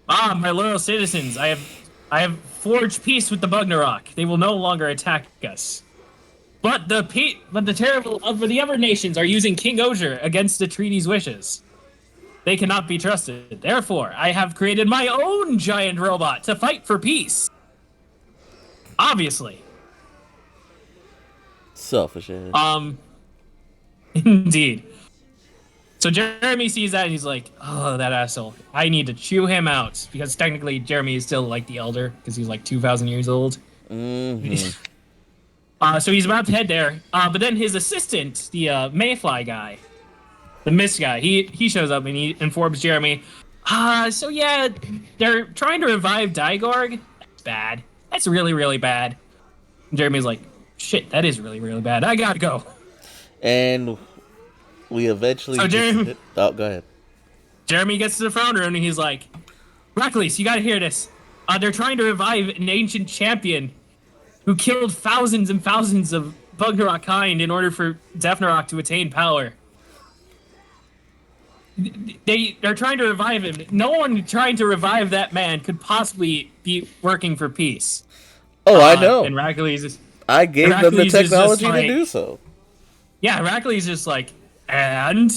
my loyal citizens, I have forged peace with the Bugnarok. They will no longer attack us. But the other nations are using King Osier against the treaty's wishes. They cannot be trusted. Therefore, I have created my own giant robot to fight for peace. Obviously. Selfish ass. Indeed. So Jeremy sees that and he's like, "Oh, that asshole! I need to chew him out," because technically Jeremy is still like the elder because he's like 2,000 years old. Mm-hmm. So he's about to head there. But then his assistant, the Mayfly guy, the Mist guy, he shows up and he informs Jeremy. So yeah, they're trying to revive Digorg. That's bad. That's really, really bad. And Jeremy's like, "Shit, that is really, really bad. I gotta go." And we eventually. So Jeremy, oh, go ahead. Jeremy gets to the throne room and he's like, "Reckless, you gotta hear this. They're trying to revive an ancient champion who killed thousands and thousands of Bugnarok kind in order for Zephnarok to attain power. They're trying to revive him. No one trying to revive that man could possibly be working for peace." Oh, I know. And Rackley's I gave them the technology to do so. Yeah, Rackley's just like, and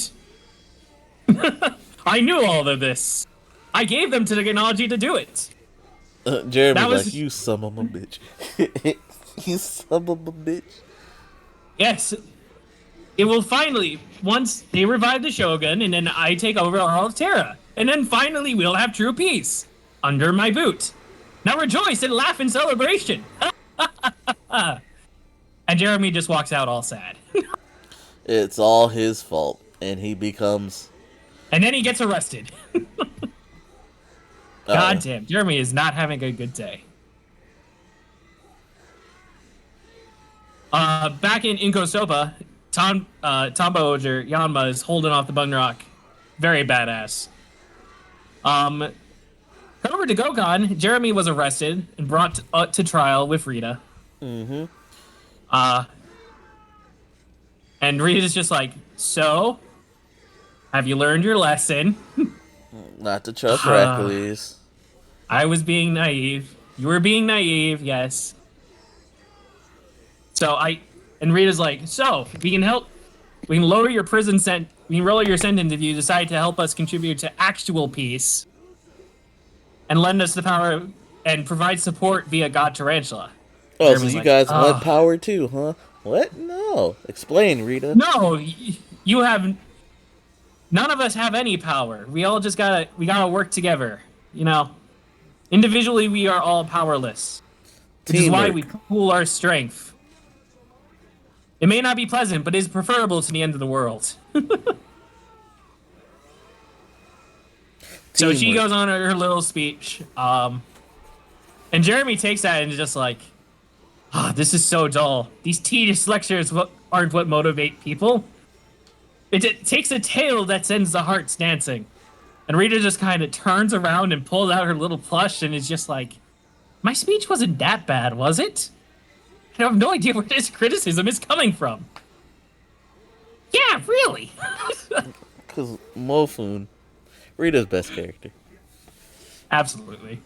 I knew all of this. I gave them to the technology to do it. Jeremy's like, "You son of a bitch. You son of a bitch." Yes. It will finally, once they revive the Shogun, and then I take over all of Terra. And then finally we'll have true peace. Under my boot. Now rejoice and laugh in celebration. And Jeremy just walks out all sad. It's all his fault. And he becomes... And then he gets arrested. God damn, Jeremy is not having a good day. Back in Inkosopa, Tombo or Yanma is holding off the Bugnarok. Very badass. Over to Gokon, Jeremy was arrested and brought to trial with Rita. Mm-hmm. And Rita's just like, "So, have you learned your lesson?" Not to trust Hercules. I was being naive. You were being naive, yes. And Rita's like, "So, we can help. We can lower your we can lower your sentence if you decide to help us contribute to actual peace. And lend us the power and provide support via God Tarantula." Oh, Jeremy's so you like, guys want power too, huh? What? No. Explain, Rita. "No, you have... None of us have any power. We all just gotta work together. You know, individually we are all powerless. Which is why we pool our strength. It may not be pleasant, but is preferable to the end of the world." So she goes on her little speech, and Jeremy takes that and is just like, "This is so dull. These tedious lectures aren't what motivate people. It takes a tale that sends the hearts dancing." And Rita just kind of turns around and pulls out her little plush and is just like, "My speech wasn't that bad, was it? I have no idea where this criticism is coming from." Yeah, really. Because Mofun, Rita's best character. Absolutely.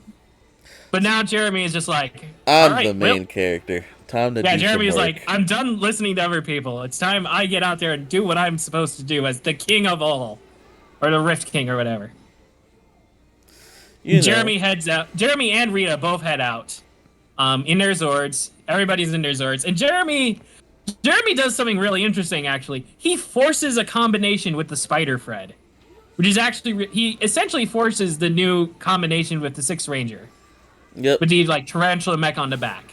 But now Jeremy is just like, I'm the main character. Time to do Jeremy's some work. like, "I'm done listening to other people. It's time I get out there and do what I'm supposed to do as the king of all." Or the Rift King or whatever. Jeremy heads out. Jeremy and Rita both head out. In their Zords. Everybody's in their Zords. And Jeremy does something really interesting, actually. He forces a combination with the Spider Fred. Which is actually... He essentially forces the new combination with the Sixth Ranger. Yep. With the, Tarantula mech on the back.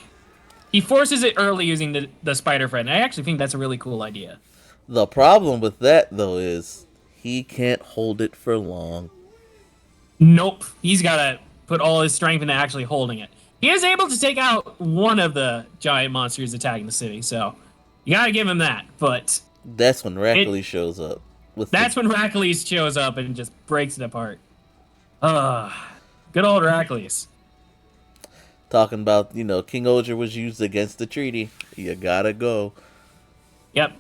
He forces it early using the Spider Fred. And I actually think that's a really cool idea. The problem with that, though, is he can't hold it for long. Nope. He's got to put all his strength into actually holding it. He is able to take out one of the giant monsters attacking the city, so you got to give him that. But that's when Rackley shows up. When Rackley shows up and just breaks it apart. Good old Rackley. Talking about, King Oger was used against the treaty. You gotta go. Yep.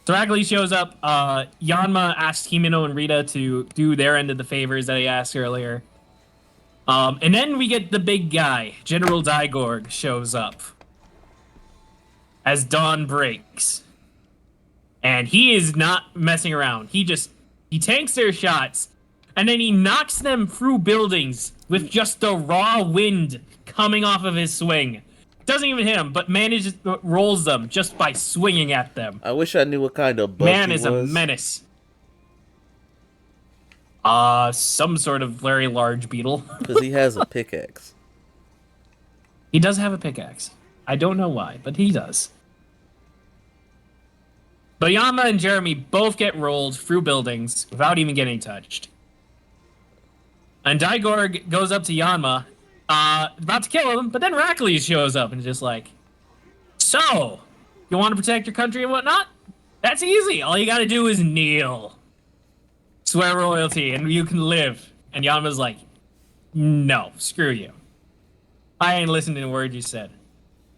So Rackley shows up. Yanma asks Himeno and Rita to do their end of the favors that he asked earlier. And then we get the big guy, General Digorg, shows up. As dawn breaks. And he is not messing around. He tanks their shots. And then he knocks them through buildings with just the raw wind coming off of his swing. doesn't even hit them, but manages rolls them just by swinging at them. I wish I knew what kind of bug Man he is a was. menace. Some sort of very large beetle. Because he has a pickaxe. He does have a pickaxe. I don't know why, but he does. But Yama and Jeremy both get rolled through buildings without even getting touched. And Daigorg goes up to Yanma, about to kill him, but then Heracles shows up and is just like, so, you want to protect your country and whatnot? That's easy. All you gotta do is kneel. Swear royalty and you can live. And Yanma's like, no, screw you. I ain't listening to a word you said.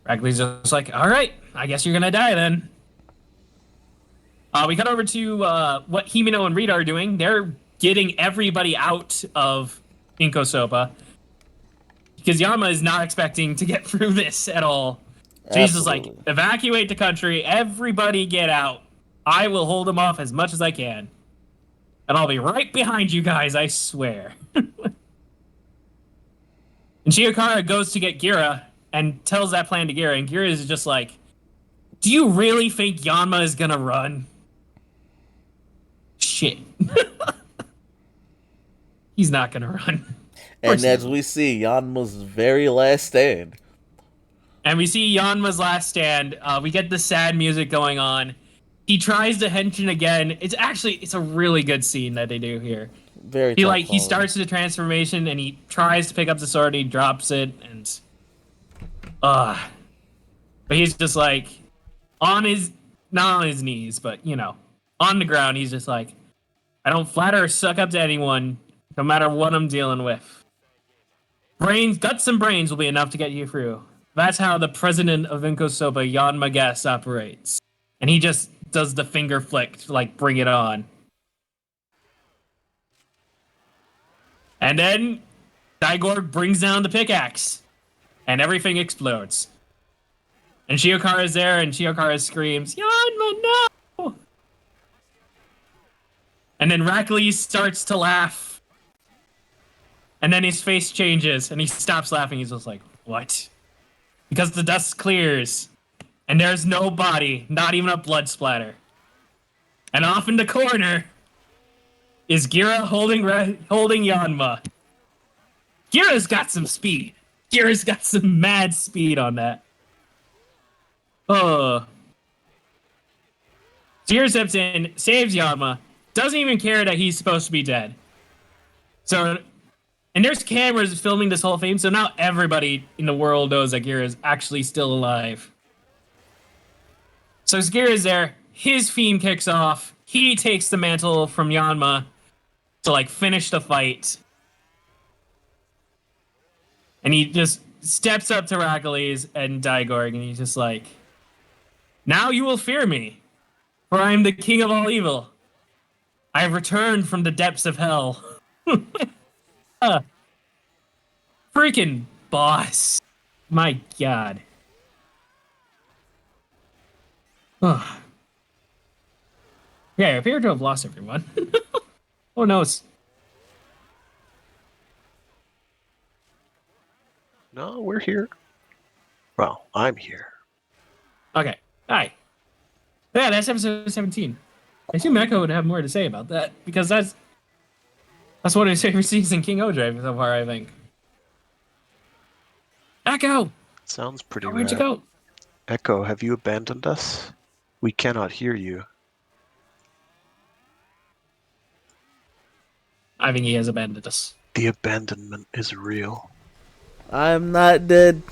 Heracles is just like, all right, I guess you're gonna die then. We cut over to what Himeno and Rita are doing. They're getting everybody out of Inkosopa because Yama is not expecting to get through this at all. So he's just like, evacuate the country, everybody get out. I will hold them off as much as I can. And I'll be right behind you guys, I swear. And Shiokara goes to get Gira and tells that plan to Gira, and Gira is just like, do you really think Yanma is gonna run? Shit. He's not gonna run. And as we see, Yanma's very last stand. And we see Yanma's last stand. We get the sad music going on. He tries to Henshin again. It's a really good scene that they do here. He starts the transformation and he tries to pick up the sword. He drops it and but he's just like not on his knees, but on the ground. He's just like, I don't flatter or suck up to anyone, no matter what I'm dealing with. Guts and brains will be enough to get you through. That's how the president of Inkosopa, Yanma Guest, operates. And he just does the finger flick to, like, bring it on. And then Daigorg brings down the pickaxe. And everything explodes. And Shiokara is there, and Shiokara screams, Yanma, no! And then Heracles starts to laugh. And then his face changes, and he stops laughing. He's just like, what? Because the dust clears, and there's no body, not even a blood splatter. And off in the corner is Gira holding Yanma. Gira's got some speed. Gira's got some mad speed on that. Gira steps in, saves Yanma, doesn't even care that he's supposed to be dead. So, and there's cameras filming this whole thing, so now everybody in the world knows that Gira is actually still alive. So Gira is there, his theme kicks off, he takes the mantle from Yanma to, like, finish the fight. And he just steps up to Heracles and Daigorg, and he's just like, now you will fear me, for I am the king of all evil. I have returned from the depths of hell. Freaking boss. My god. Yeah, I appear to have lost everyone. Oh no. No, we're here. Well, I'm here. Okay. Hi. Yeah, that's episode 17. I assume Echo would have more to say about that, because that's one of his favorite scenes in King O'Drive so far, I think. Echo! Sounds pretty Where'd you rad. go? Echo, have you abandoned us? We cannot hear you. I think he has abandoned us. The abandonment is real. I'm not dead.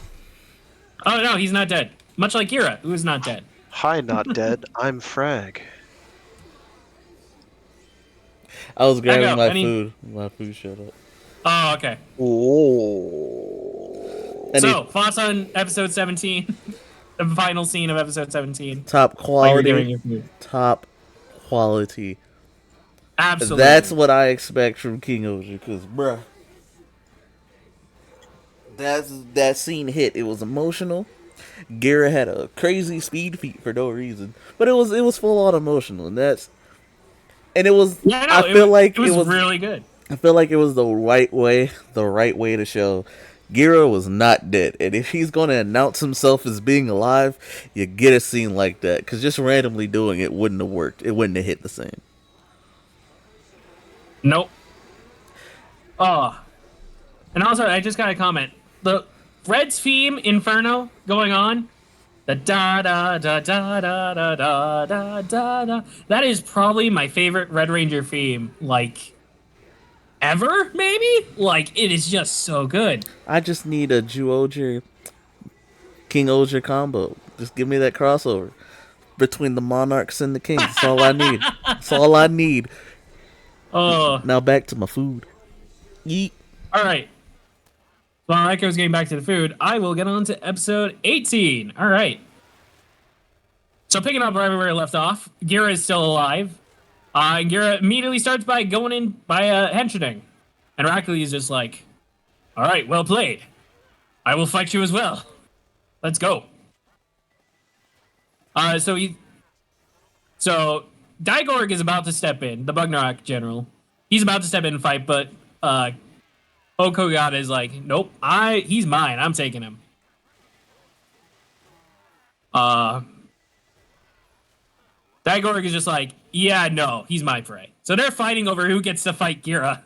Oh no, he's not dead. Much like Gira, who is not dead. Hi, not dead. I'm Frag. I was grabbing Echo, my any- food. My food showed up. Oh, okay. Oh. So, thoughts on episode 17? The final scene of episode 17. Top While you're doing quality. your food. Top quality. Absolutely. That's what I expect from King Oja, because, bruh. That scene hit. It was emotional. Gira had a crazy speed feat for no reason, but it was full on emotional, and it was. Yeah, no, I feel like it was really good. I feel like it was the right way to show Gira was not dead, and if he's gonna announce himself as being alive, you get a scene like that. Because just randomly doing it wouldn't have worked. It wouldn't have hit the same. Nope. Oh, and also I just got a comment. The Red's theme Inferno going on. The da da da da da da da da da da. That is probably my favorite Red Ranger theme, like ever. Maybe like it is just so good. I just need a Ju-Oger King Oger combo. Just give me that crossover between the Monarchs and the Kings. That's all I need. That's all I need. Oh, Now back to my food. Yeet. all right. While Echo's getting back to the food, I will get on to episode 18. All right. So picking up right where we left off, Gira is still alive. And Gira immediately starts by going in by Henshining. And Rackley is just like, all right, well played. I will fight you as well. Let's go. So Dygorg is about to step in, the Bugnarok general. He's about to step in and fight, but Okogata is like, nope, he's mine. I'm taking him. Dygorg is just like, yeah, no, he's my prey. So they're fighting over who gets to fight Gira.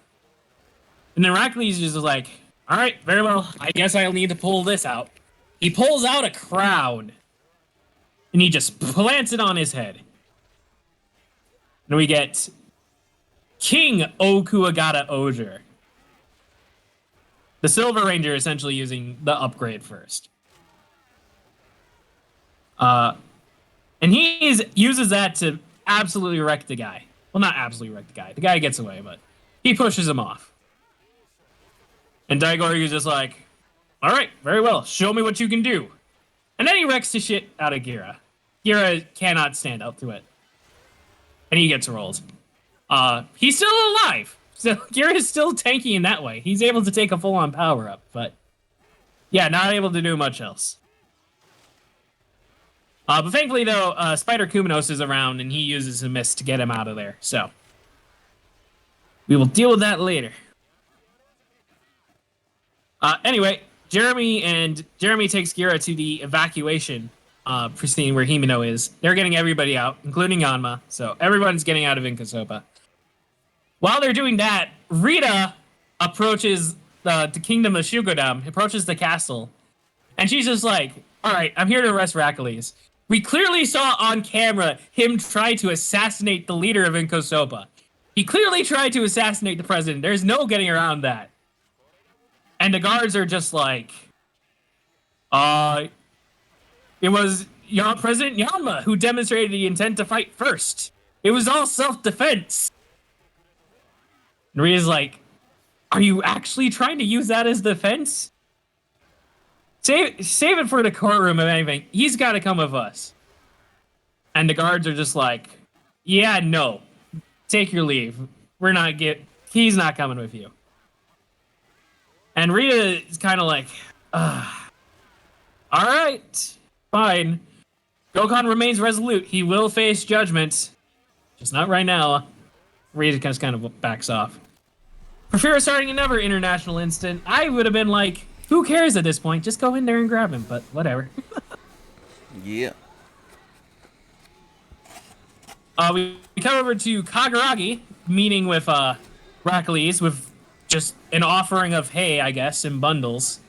And then Rackley is just like, all right, very well. I guess I'll need to pull this out. He pulls out a crown. And he just plants it on his head. And we get King Okuagata Oger. The Silver Ranger essentially using the upgrade first. And he uses that to absolutely wreck the guy. Well, not absolutely wreck the guy. The guy gets away, but he pushes him off. And Dygorg is just like, all right, very well. Show me what you can do. And then he wrecks the shit out of Gira. Gira cannot stand up to it. And he gets rolled. He's still alive. So Gira is still tanky in that way. He's able to take a full-on power-up, but yeah, not able to do much else. But thankfully, though, Spider Kuminos is around, and he uses a mist to get him out of there. So we will deal with that later. Anyway, Jeremy takes Gira to the evacuation scene where Himeno is. They're getting everybody out, including Yanma. So everyone's getting out of Inkasopa. While they're doing that, Rita approaches the kingdom of Shugodam, approaches the castle, and she's just like, all right, I'm here to arrest Rackley's. We clearly saw on camera him try to assassinate the leader of Inkosopa. He clearly tried to assassinate the president. There's no getting around that. And the guards are just like, it was President Yanma who demonstrated the intent to fight first. It was all self-defense. And Rita's like, are you actually trying to use that as defense? Save it for the courtroom, if anything. He's got to come with us. And the guards are just like, yeah, no. Take your leave. He's not coming with you. And Rita is kind of like, all right, fine. Gokhan remains resolute. He will face judgment. Just not right now. Rita just kind of backs off. For fear of starting another international incident, I would have been like, who cares at this point? Just go in there and grab him, but whatever. Yeah. We come over to Kagaragi, meeting with Rackley's with just an offering of hay, I guess, in bundles.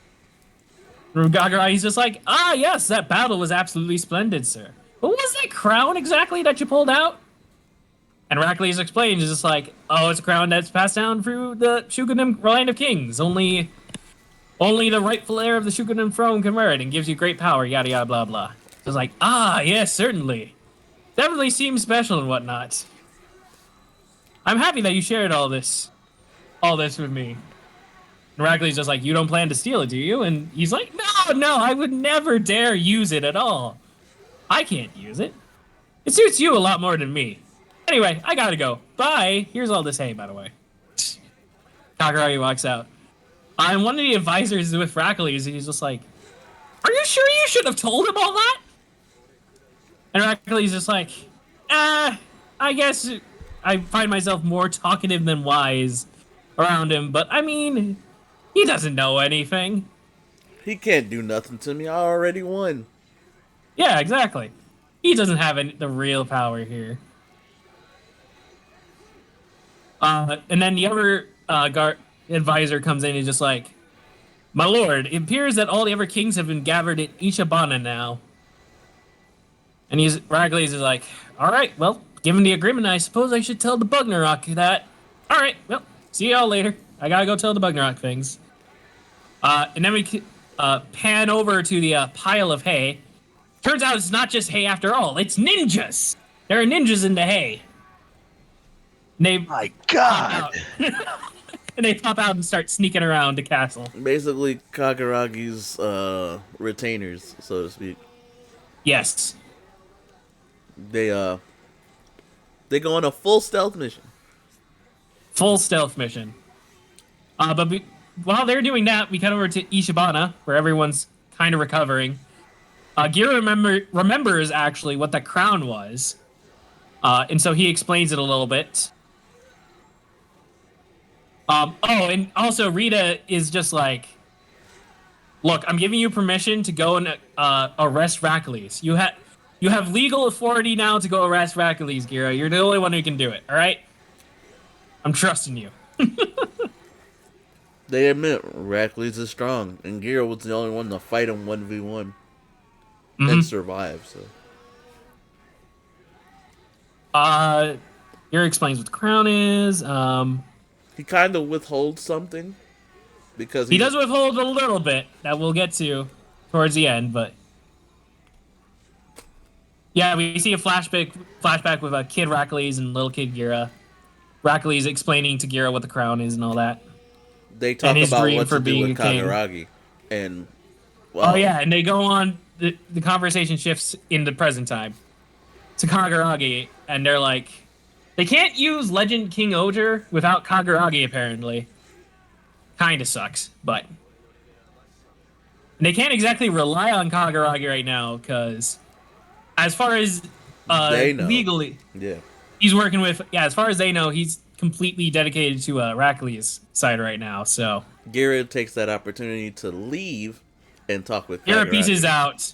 Kagaragi's just like, yes, that battle was absolutely splendid, sir. What was that crown exactly that you pulled out? And Rackley's explains, is just like, it's a crown that's passed down through the Shugonim Land of Kings. Only the rightful heir of the Shugonim throne can wear it and gives you great power, yada yada blah blah. So it's like, yes, certainly. Definitely seems special and whatnot. I'm happy that you shared all this with me. And Rackley's just like, you don't plan to steal it, do you? And he's like, no, I would never dare use it at all. I can't use it. It suits you a lot more than me. Anyway, I gotta go. Bye. Here's all this hay, by the way. Kakaragi walks out. And one of the advisors with Rackley's, he's just like, are you sure you should have told him all that? And Rackley's just like, I guess I find myself more talkative than wise around him, but I mean, he doesn't know anything. He can't do nothing to me. I already won. Yeah, exactly. He doesn't have the real power here. And then the other advisor comes in and is just like, my lord, it appears that all the other kings have been gathered at Ishabana now. And Raglaze is like, all right, well, given the agreement, I suppose I should tell the Bugnarok that. All right, well, see y'all later. I gotta go tell the Bugnarok things. And then we pan over to the pile of hay. Turns out it's not just hay after all. It's ninjas. There are ninjas in the hay. And they My pop God. out. And they pop out and start sneaking around the castle. Basically, Kaguragi's retainers, so to speak. Yes. They go on a full stealth mission. Full stealth mission. While they're doing that, we cut over to Ishibana, where everyone's kind of recovering. Gira remembers actually what the crown was. And so he explains it a little bit. And also Rita is just like, look, I'm giving you permission to go and arrest Rakles. You have legal authority now to go arrest Rakles, Gira. You're the only one who can do it, all right? I'm trusting you. They admit Rakles is strong, and Gira was the only one to fight him 1v1 and survive. So, Gira explains what the crown is. he kind of withholds something because He does withhold a little bit that we'll get to towards the end, but yeah, we see a flashback with a kid Rakles and little kid Gira. Rakles explaining to Gira what the crown is and all that. They talk his about dream what for to do being with a king. Kaguragi, and wow, Oh yeah, and they go on. The conversation shifts in the present time to Kaguragi, and they're like, they can't use Legend King Oger without Kaguragi apparently. Kinda sucks, but and they can't exactly rely on Kaguragi right now because, as far as they know legally, yeah. he's working with as far as they know, he's completely dedicated to Rakles' side right now. So Gira takes that opportunity to leave and talk with Gira Kaguragi. pieces out.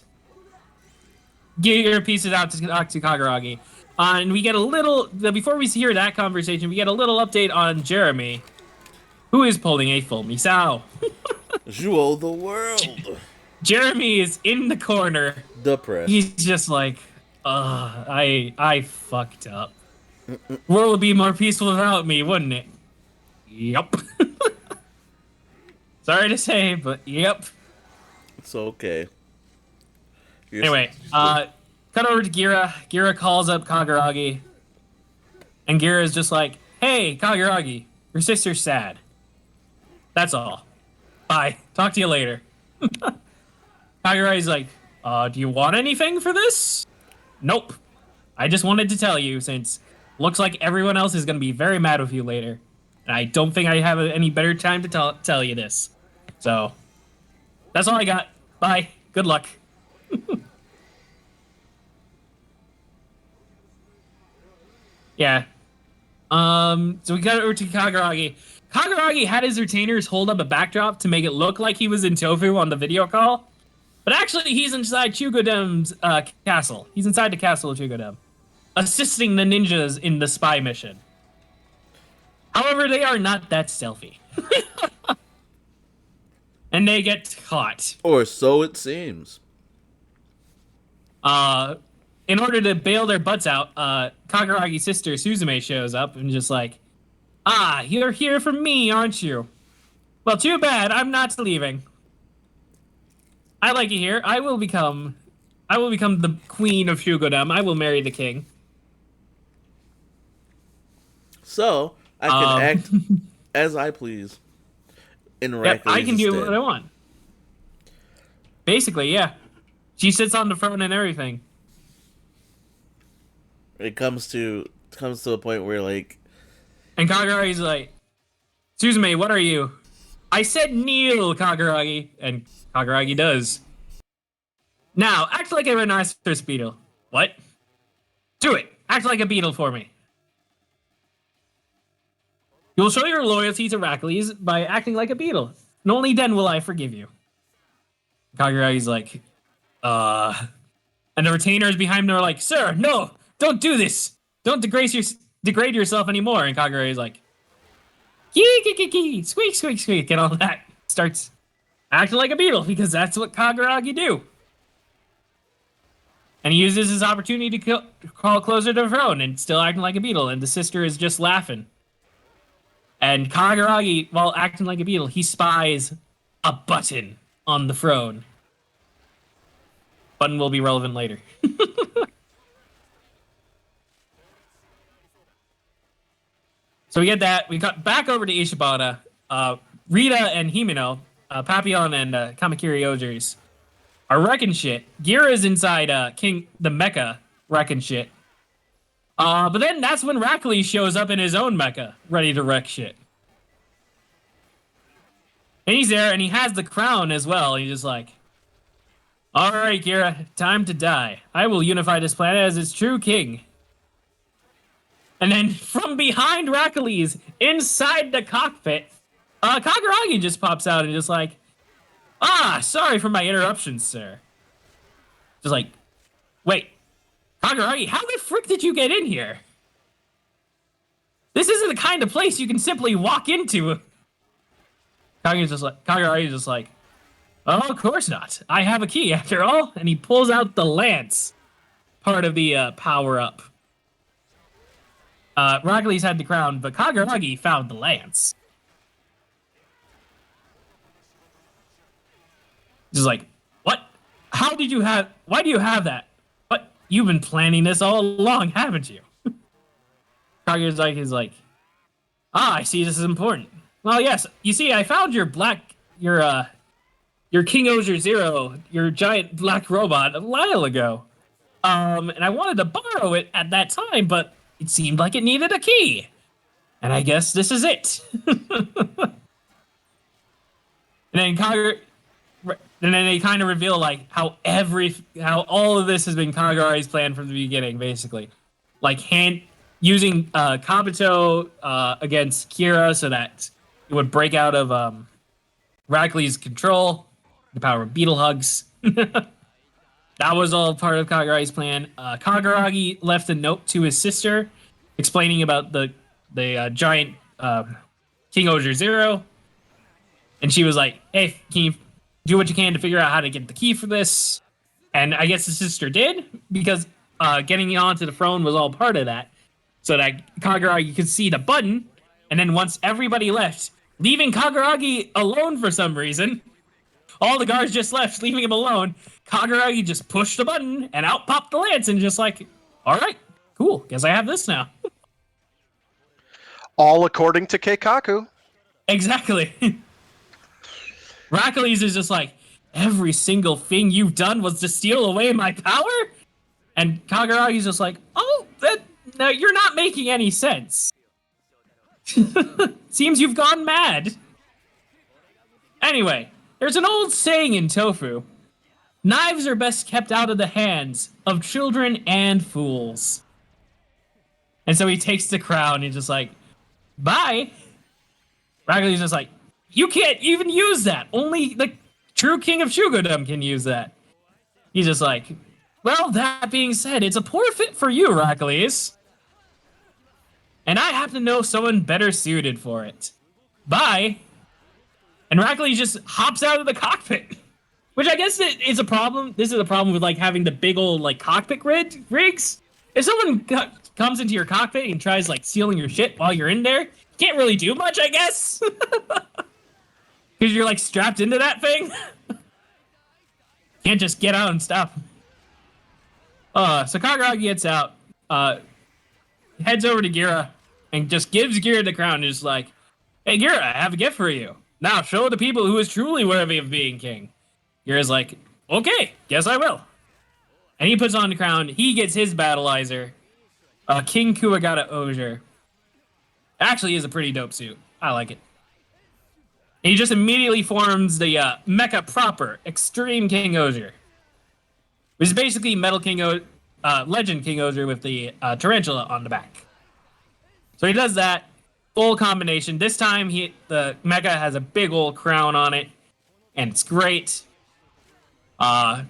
Gira pieces out to talk to Kaguragi. And we get a little before we hear that conversation, we get a little update on Jeremy, who is pulling a full Misao. Jewel the world. Jeremy is in the corner. Depressed. He's just like, I fucked up. World would be more peaceful without me, wouldn't it? Yup. Sorry to say, but yep. It's okay. Anyway, cut over to Gira. Gira calls up Kaguragi. And Gira is just like, hey, Kaguragi, your sister's sad. That's all. Bye. Talk to you later. Kaguragi's like, do you want anything for this? Nope. I just wanted to tell you since looks like everyone else is going to be very mad with you later. And I don't think I have any better time to tell you this. So, that's all I got. Bye. Good luck. Yeah. So we got over to Kaguragi. Kaguragi had his retainers hold up a backdrop to make it look like he was in Tofu on the video call. But actually, he's inside Chugodem's castle. He's inside the castle of Chugodem, assisting the ninjas in the spy mission. However, they are not that stealthy. And they get caught. Or so it seems. In order to bail their butts out, Kaguragi's sister Suzume shows up and just like, you're here for me, aren't you? Well, too bad. I'm not leaving. I like it here. I will become the queen of Shugodem. I will marry the king. So I can act as I please. Yep, I can do what I want. Basically, yeah. She sits on the throne and everything. It comes to a point where like, and Kaguragi's like, Suzume, what are you? I said kneel, Kaguragi, and Kaguragi does. Now, act like a rhinoceros beetle. What? Do it. Act like a beetle for me. You'll show your loyalty to Rakles by acting like a beetle, and only then will I forgive you. Kaguragi's like, and the retainers behind him are like, "Sir, no, don't do this. Don't degrade yourself anymore." And Kaguragi's like, "Kee, squeak, squeak, squeak," and all that. Starts acting like a beetle because that's what Kaguragi do. And he uses his opportunity to crawl closer to the throne and still acting like a beetle. And the sister is just laughing. And Kaguragi, while acting like a beetle, he spies a button on the throne. Button will be relevant later. So we get that. We cut back over to Ishibata. Rita and Himeno, Papillon and Kamakiri Ojers are wrecking shit. Gira is inside the mecha wrecking shit. But then that's when Rackley shows up in his own mecha, ready to wreck shit. And he's there, and he has the crown as well. He's just like, "All right, Gira, time to die. I will unify this planet as its true king." And then from behind Rackley's, inside the cockpit, Kaguragi just pops out and just like, sorry for my interruption, sir. Just like, wait, Kaguragi, how the frick did you get in here? This isn't the kind of place you can simply walk into. Kaguragi's just like, "Oh, of course not. I have a key after all." And he pulls out the lance, part of the power-up. Rackley's had the crown, but Kaguragi found the lance. Just like, "What? Why do you have that? What? You've been planning this all along, haven't you?" Kaguragi is like, "I see this is important. Well, yes, you see, I found your King Ozier Zero, your giant black robot a while ago. And I wanted to borrow it at that time, but it seemed like it needed a key. And I guess this is it." And then they kind of reveal like how all of this has been Kaguragi's plan from the beginning, basically. Like using Kabuto against Kira so that it would break out of Rackley's control, the power of beetle hugs. That was all part of Kaguragi's plan. Kaguragi left a note to his sister explaining about the giant King Ozier Zero. And she was like, "Hey, can you do what you can to figure out how to get the key for this?" And I guess his sister did, because getting onto the throne was all part of that. So that Kaguragi could see the button, and then once everybody left, leaving Kaguragi alone for some reason, all the guards just left, leaving him alone, Kaguragi just pushed the button, and out popped the lance, and just like, "All right, cool, guess I have this now." All according to Keikaku. Exactly. Rackley's is just like, "Every single thing you've done was to steal away my power?" And Kaguragi's just like, "Oh, no, you're not making any sense. Seems you've gone mad." Anyway, there's an old saying in tofu: knives are best kept out of the hands of children and fools. And so he takes the crown and he's just like, "Bye." Rackley's just like, "You can't even use that. Only the true king of Shugodom can use that." He's just like, "Well, that being said, it's a poor fit for you, Rackley's. And I happen to know someone better suited for it. Bye." And Rackley just hops out of the cockpit. Which I guess is a problem. This is a problem with like having the big old like cockpit rigs. If someone comes into your cockpit and tries like stealing your shit while you're in there, you can't really do much, I guess. Because you're like strapped into that thing. Can't just get out and stop. So Kaguragi gets out, heads over to Gira, and just gives Gira the crown, and is like, "Hey Gira, I have a gift for you. Now show the people who is truly worthy of being king." Gira's like, "Okay, guess I will." And he puts on the crown. He gets his battleizer, King Kuwagata Ozier. Actually is a pretty dope suit. I like it. And he just immediately forms the mecha proper, Extreme King Ozier. Which is basically Legend King Ozier with the tarantula on the back. So he does that, full combination. This time the mecha has a big old crown on it, and it's great. Uh,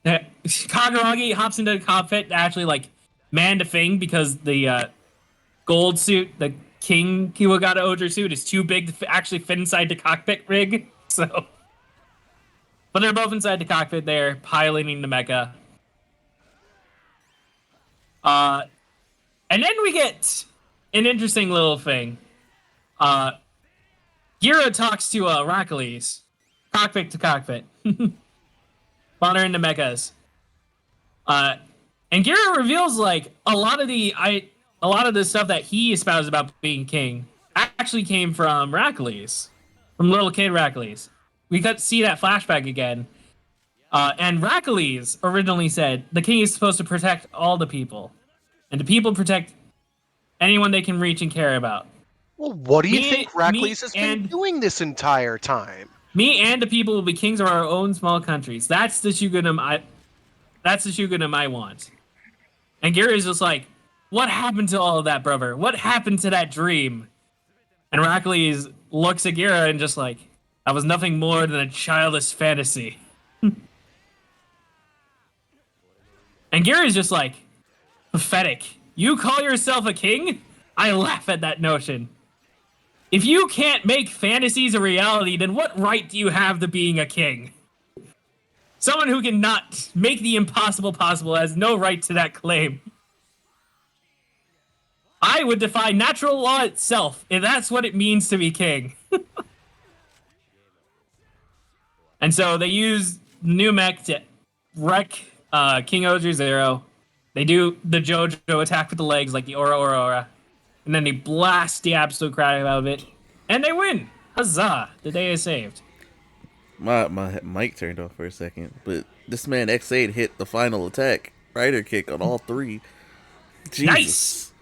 Kaguragi hops into the cockpit to actually like man the thing because the gold suit, the King Kiwagata Oger suit, is too big to actually fit inside the cockpit rig. So, but they're both inside the cockpit there, piloting the mecha. Uh, and then we get an interesting little thing. Uh, Gira talks to Heracles, cockpit to cockpit, while they're in the mechas. Uh, and Gira reveals like a lot of the stuff that he espoused about being king actually came from Heracles, from little kid Heracles. We got to see that flashback again. And Heracles originally said the king is supposed to protect all the people, and the people protect anyone they can reach and care about. Well, what do you Me, think me, Heracles has been and doing this entire time? me and the people will be kings of our own small countries. That's the Shogunum I want. And Gary is just like, what happened to all of that, brother? What happened to that dream? And Heracles looks at Gira and just like, that was nothing more than a childish fantasy. And Gary's just like, pathetic. You call yourself a king? I laugh at that notion. If you can't make fantasies a reality, then what right do you have to being a king? Someone who cannot make the impossible possible has no right to that claim. I would defy natural law itself if that's what it means to be king. And so they use new mech to wreck King Oger Zero. They do the JoJo attack with the legs like the Aura. And then they blast the absolute crap out of it. And they win! Huzzah! The day is saved. My mic turned off for a second, but this man X8 hit the final attack. Rider kick on all three. Jesus. Nice!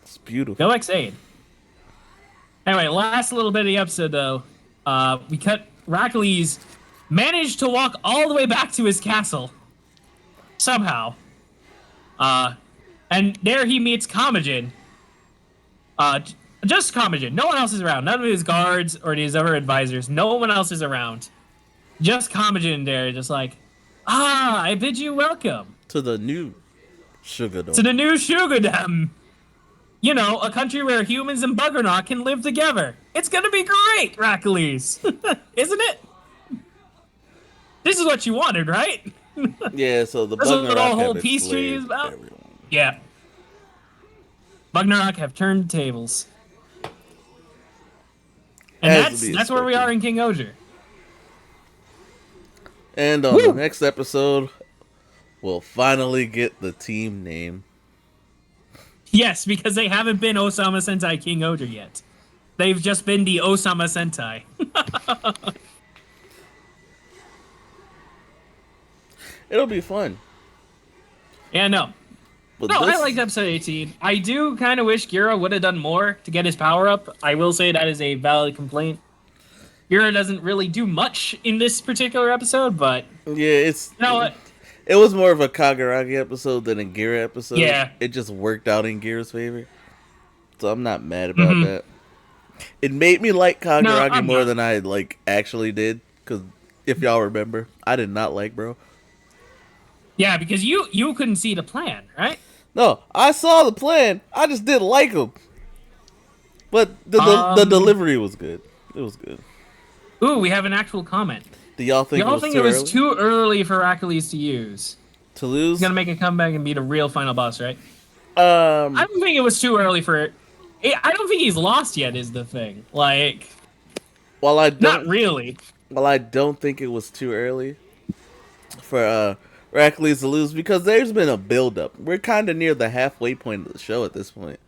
It's beautiful. Go X8. Anyway, last little bit of the episode though. We cut Heracles managed to walk all the way back to his castle. Somehow. And there he meets Kamajin. Just Kamajin. No one else is around. None of his guards or his other advisors. No one else is around. Just Kamajin there, just like, I bid you welcome. To the new Sugardom. To the new Sugardom. You know, a country where humans and Buggernaught can live together. It's gonna be great, Heracles. Isn't it? This is what you wanted, right? Yeah, so the That's what the Buggernaught whole have peace treaty is enslaved about? everyone. Yeah. Buggernaught have turned the tables. And As to be that's where we expected. are in King Oger. And on Woo! the next episode, we'll finally get the team name. Yes, because they haven't been Osama Sentai King Oger yet. They've just been the Osama Sentai. It'll be fun. Yeah, no. But No, this, I liked episode 18. I do kind of wish Gira would have done more to get his power up. I will say that is a valid complaint. Gira doesn't really do much in this particular episode, but yeah, it's you know what? it was more of a Kaguragi episode than a Gira episode. Yeah. It just worked out in Gira's favor. So I'm not mad about that. It made me like Kaguragi I'm more not. than I like actually did. Because if y'all remember, I did not like bro. Yeah, because you couldn't see the plan, right? No, I saw the plan. I just didn't like him. But the delivery was good. It was good. Ooh, we have an actual comment. Do y'all think Y'all it was think too it was early too early for Heracles to use? to lose? He's gonna make a comeback and be the real final boss, right? Um, I don't think it was too early for it. I don't think he's lost yet. Is the thing like while I not don't, really? while I don't think it was too early for Heracles to lose because there's been a build up. We're kind of near the halfway point of the show at this point.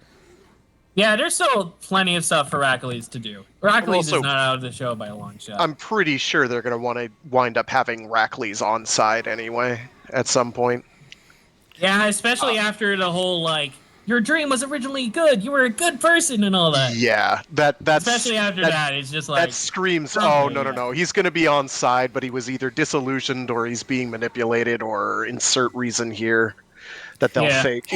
Yeah, there's still plenty of stuff for Heracles to do. Heracles Also- is not out of the show by a long shot. I'm pretty sure they're going to want to wind up having Heracles on side anyway at some point. Yeah, especially after the whole like your dream was originally good. You were a good person and all that. Yeah, that's Especially after that, it's just like that screams. okay, Oh no, yeah. no, no! He's going to be on side, but he was either disillusioned or he's being manipulated, or insert reason here that they'll Yeah. fake.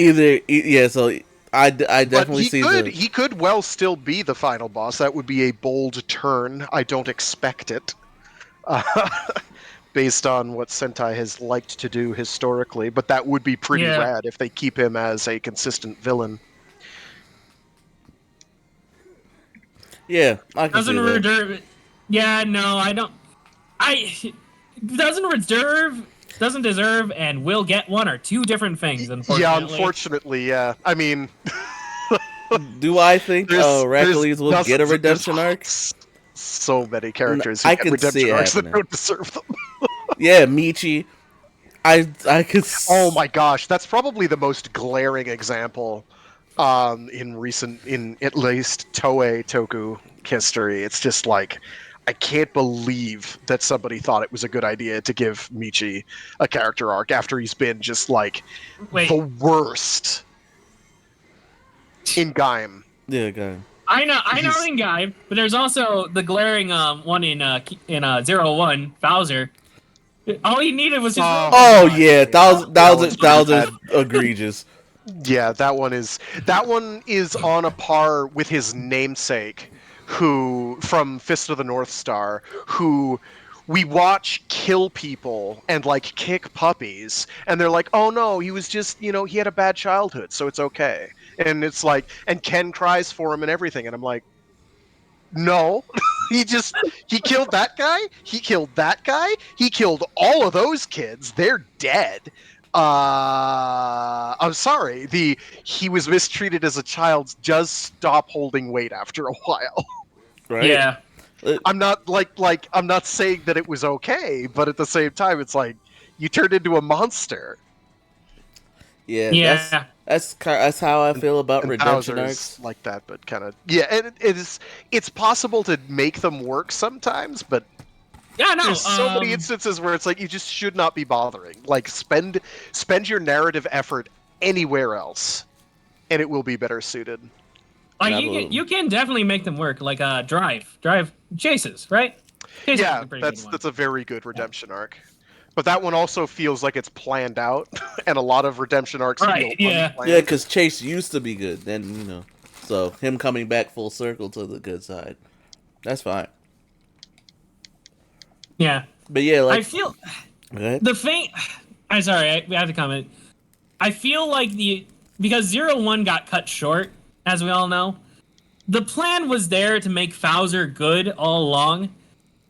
Yeah, so I But definitely he see could the he could well still be the final boss. That would be a bold turn. I don't expect it, based on what Sentai has liked to do historically, but that would be pretty Yeah. rad if they keep him as a consistent villain. Yeah, I can see Doesn't that. reserve. Yeah, no, I don't. I doesn't deserve, and will get one or two different things. Yeah, Unfortunately. unfortunately, yeah. I mean, Do I think there's Hercules will get a dozens, redemption arc? so many characters who I get can see redemption it arcs that happening. don't deserve them. Yeah, Michi. I could. Oh my gosh, that's probably the most glaring example in at least Toei Toku history. It's just like I can't believe that somebody thought it was a good idea to give Michi a character arc after he's been just like Wait, the worst in Gaim. Yeah, guy. I know He's- in guy, but there's also the glaring one in 01 Bowser. All he needed was just. Oh yeah, that That was bad. egregious. Yeah, that one is on a par with his namesake, who from Fist of the North Star, who we watch kill people and like kick puppies, and they're like, "Oh no, he was just, he had a bad childhood, so it's okay." And it's like, and Ken cries for him and everything, and I'm like, "No, he killed that guy. He killed that guy. He killed all of those kids. They're dead." I'm sorry. He was mistreated as a child does stop holding weight after a while. Right? Yeah. I'm not like I'm not saying that it was okay, but at the same time, it's like you turned into a monster. Yeah. Yeah. That's how I feel about And redemption Bowser's arcs. like that, but kind of and it's possible to make them work sometimes, but Yeah, no. there's so many instances where it's like you just should not be bothering. Like spend your narrative effort anywhere else, and it will be better suited. Like you can definitely make them work. Like drive chases, right? Chases is Yeah, a pretty good one. that's a very good redemption arc. But that one also feels like it's planned out, and a lot of redemption arcs Right, feel yeah. unplanned. Yeah, because Chase used to be good. Then so him coming back full circle to the good side, that's fine. Yeah. But yeah, I like feel okay. the thing. I'm sorry, I have to comment. I feel like because 01 got cut short, as we all know, the plan was there to make Bowser good all along,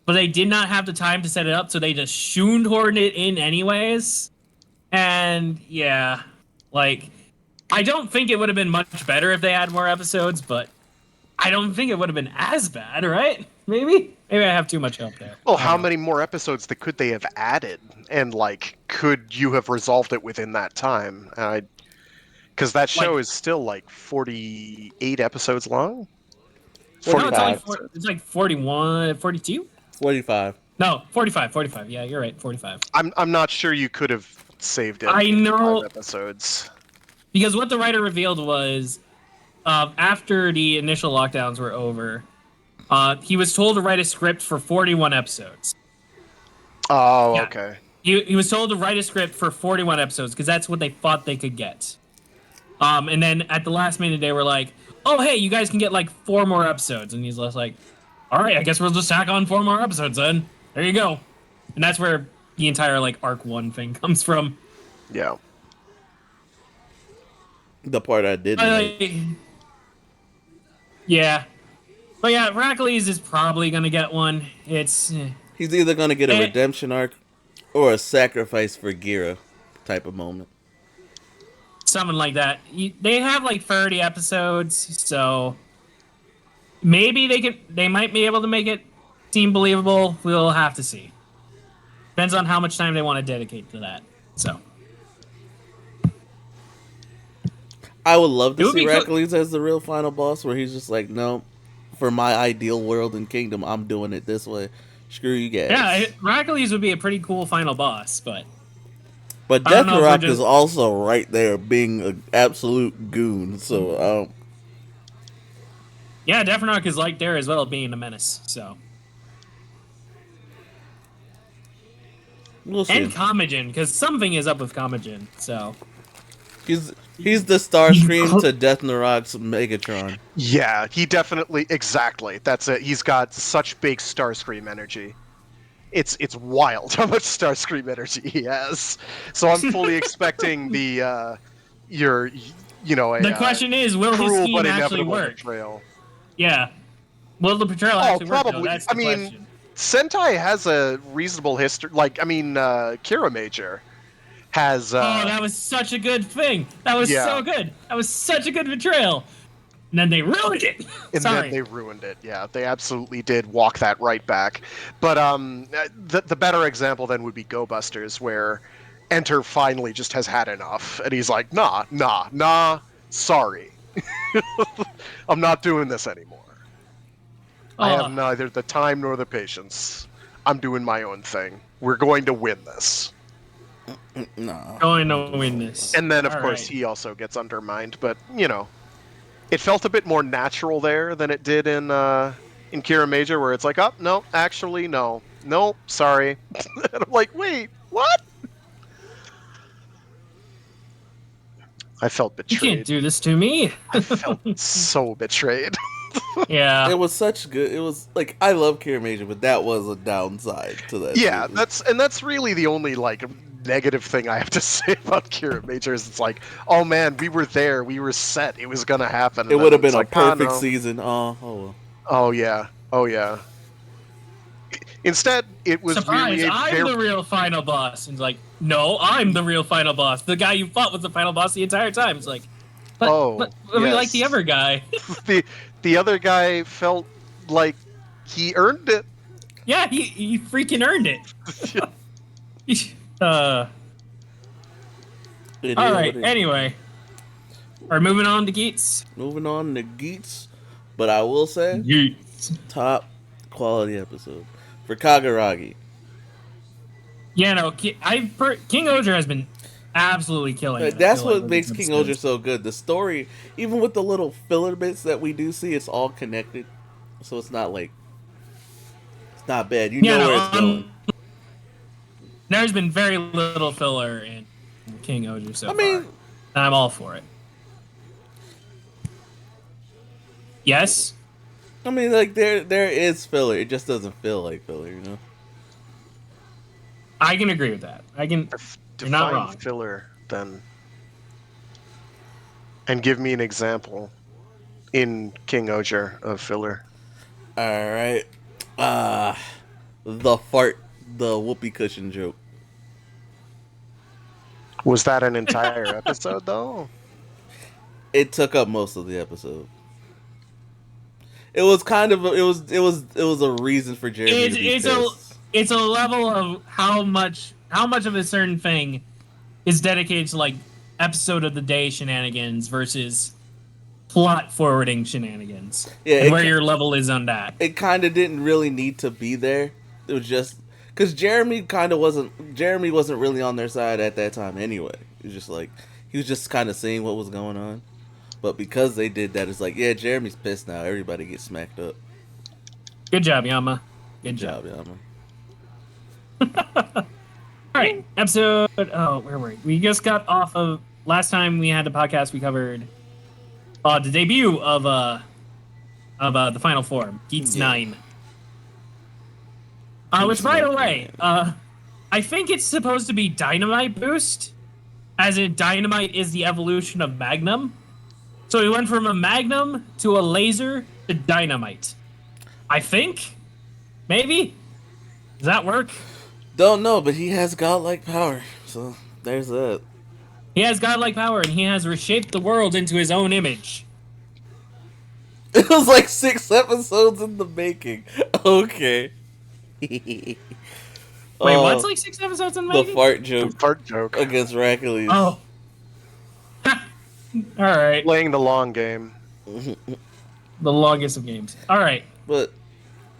but they did not have the time to set it up, so they just shoehorned it in anyways. And yeah, like I don't think it would have been much better if they had more episodes, but I don't think it would have been as bad, right? Maybe I have too much help there. Well, I how don't know. many more episodes could they have added, and like, could you have resolved it within that time? Because that show is still like 48 episodes long. No, it's 45. it's like 41, 42? 45. No, 45. Yeah, you're right, 45. I'm not sure you could have saved it. I in know. 5 episodes. Because what the writer revealed was, after the initial lockdowns were over, he was told to write a script for 41 episodes. Oh, Yeah. okay. He was told to write a script for 41 episodes because that's what they thought they could get. And then at the last minute, they were like, "Oh, hey, you guys can get like 4 more episodes," and he's just like, "All right, I guess we'll just tack on 4 more episodes then. There you go." And that's where the entire like arc 1 thing comes from. Yeah. The part I didn't like. Yeah. But yeah, Heracles is probably gonna get one. It's He's either gonna get a Eh. redemption arc or a sacrifice for Gira type of moment. something like that. They have like 30 episodes, so maybe they might be able to make it seem believable. We'll have to see. Depends on how much time they want to dedicate to that. So I would love It to would see be cool- Hercules as the real final boss, where he's just like, no, for my ideal world and kingdom, I'm doing it this way. Screw you guys. yeah, Heracles would be a pretty cool final boss, but But I don't Death know if we're Rock just- is also right there, being an absolute goon. So yeah, Deathrock is like there as well, being a menace. So we'll see. and Kamagen, because something is up with Kamagen. So He's the Starscream to Death Rock's Megatron. Yeah, he definitely exactly. That's it. He's got such big Starscream energy. it's wild how much Starscream energy he has. So I'm fully expecting the your The question is, will his cruel scheme but actually inevitable work? betrayal. Yeah. Will the betrayal Oh, actually work, though? probably. That's I the mean, question. Sentai has a reasonable history. Like, I mean, Kira Major has. Oh, that was such a good thing. That was Yeah. so good. That was such a good betrayal. And then they ruined it. And Sorry. then they ruined it. Yeah, they absolutely did walk that right back. But the better example then would be Go Busters, where Enter finally just has had enough, and he's like, nah, sorry, I'm not doing this anymore. I have Oh, neither the time nor the patience. I'm doing my own thing. We're going to win this. No. going to win this. And then, of All course, right. he also gets undermined. But it felt a bit more natural there than it did in Kira Major, where it's like, oh no, actually no, sorry. And I'm like, wait, what? I felt You can't betrayed. do this to me. I felt so betrayed. Yeah. It was such good. It was like I love Kira Major, but that was a downside to that. Yeah, series. that's really the only like negative thing I have to say about Kira Major is it's like, oh man, we were there, we were set, it was gonna happen. It And would then have it's been a like, ah, perfect no. season. Oh. Oh yeah, oh yeah. Instead, it was Surprise, really a I'm very the real final boss. And he's like, no, I'm the real final boss. The guy you fought was the final boss the entire time. It's like, but we like the yes. other guy. The other guy felt like he earned it. Yeah, he freaking earned it. uh, It all is right, what it is. anyway. We're moving on to Geats. Moving on to Geats, but I will say Geats. top quality episode for Kagaragi. Yeah, no, King Oger has been absolutely killing it. I That's feel like, what with makes these King Oger episodes. so good. The story, even with the little filler bits that we do see, it's all connected. So it's not like it's not bad. You Yeah, know no, where it's going. there's been very little filler in King Oger so I far. mean, And I'm all for it. Yes? like there is filler. It just doesn't feel like filler, you know. I can agree with that. You're not wrong. Filler then, and give me an example in King Oger of filler. All right, the fart, the whoopee cushion joke. Was that an entire episode though? It took up most of the episode. It was kind of it was a reason for Jeremy to be pissed. It's a level of how much of a certain thing is dedicated to like episode of the day shenanigans versus plot forwarding shenanigans. Yeah, and where your level is on that. It kind of didn't really need to be there. It was just because Jeremy wasn't really on their side at that time anyway. It was just like he was just kind of seeing what was going on. But because they did that, it's like, yeah, Jeremy's pissed now. Everybody gets smacked up. Good job, Yama. Good job, Yama. All right, episode. Oh, where were we? We just got off of last time we had the podcast. We covered the debut of the final form, Geats 9. Which, by the way, I think it's supposed to be Dynamite Boost, as in Dynamite is the evolution of Magnum. So we went from a Magnum to a laser to Dynamite. I think, maybe. Does that work? Don't know, but he has godlike power, so there's that. He has godlike power, and he has reshaped the world into his own image. It was like 6 episodes in the making. Okay. Wait, what's like 6 episodes in the making? The fart joke. The fart joke against Hercules. Oh. All right. Playing the long game. The longest of games. All right. But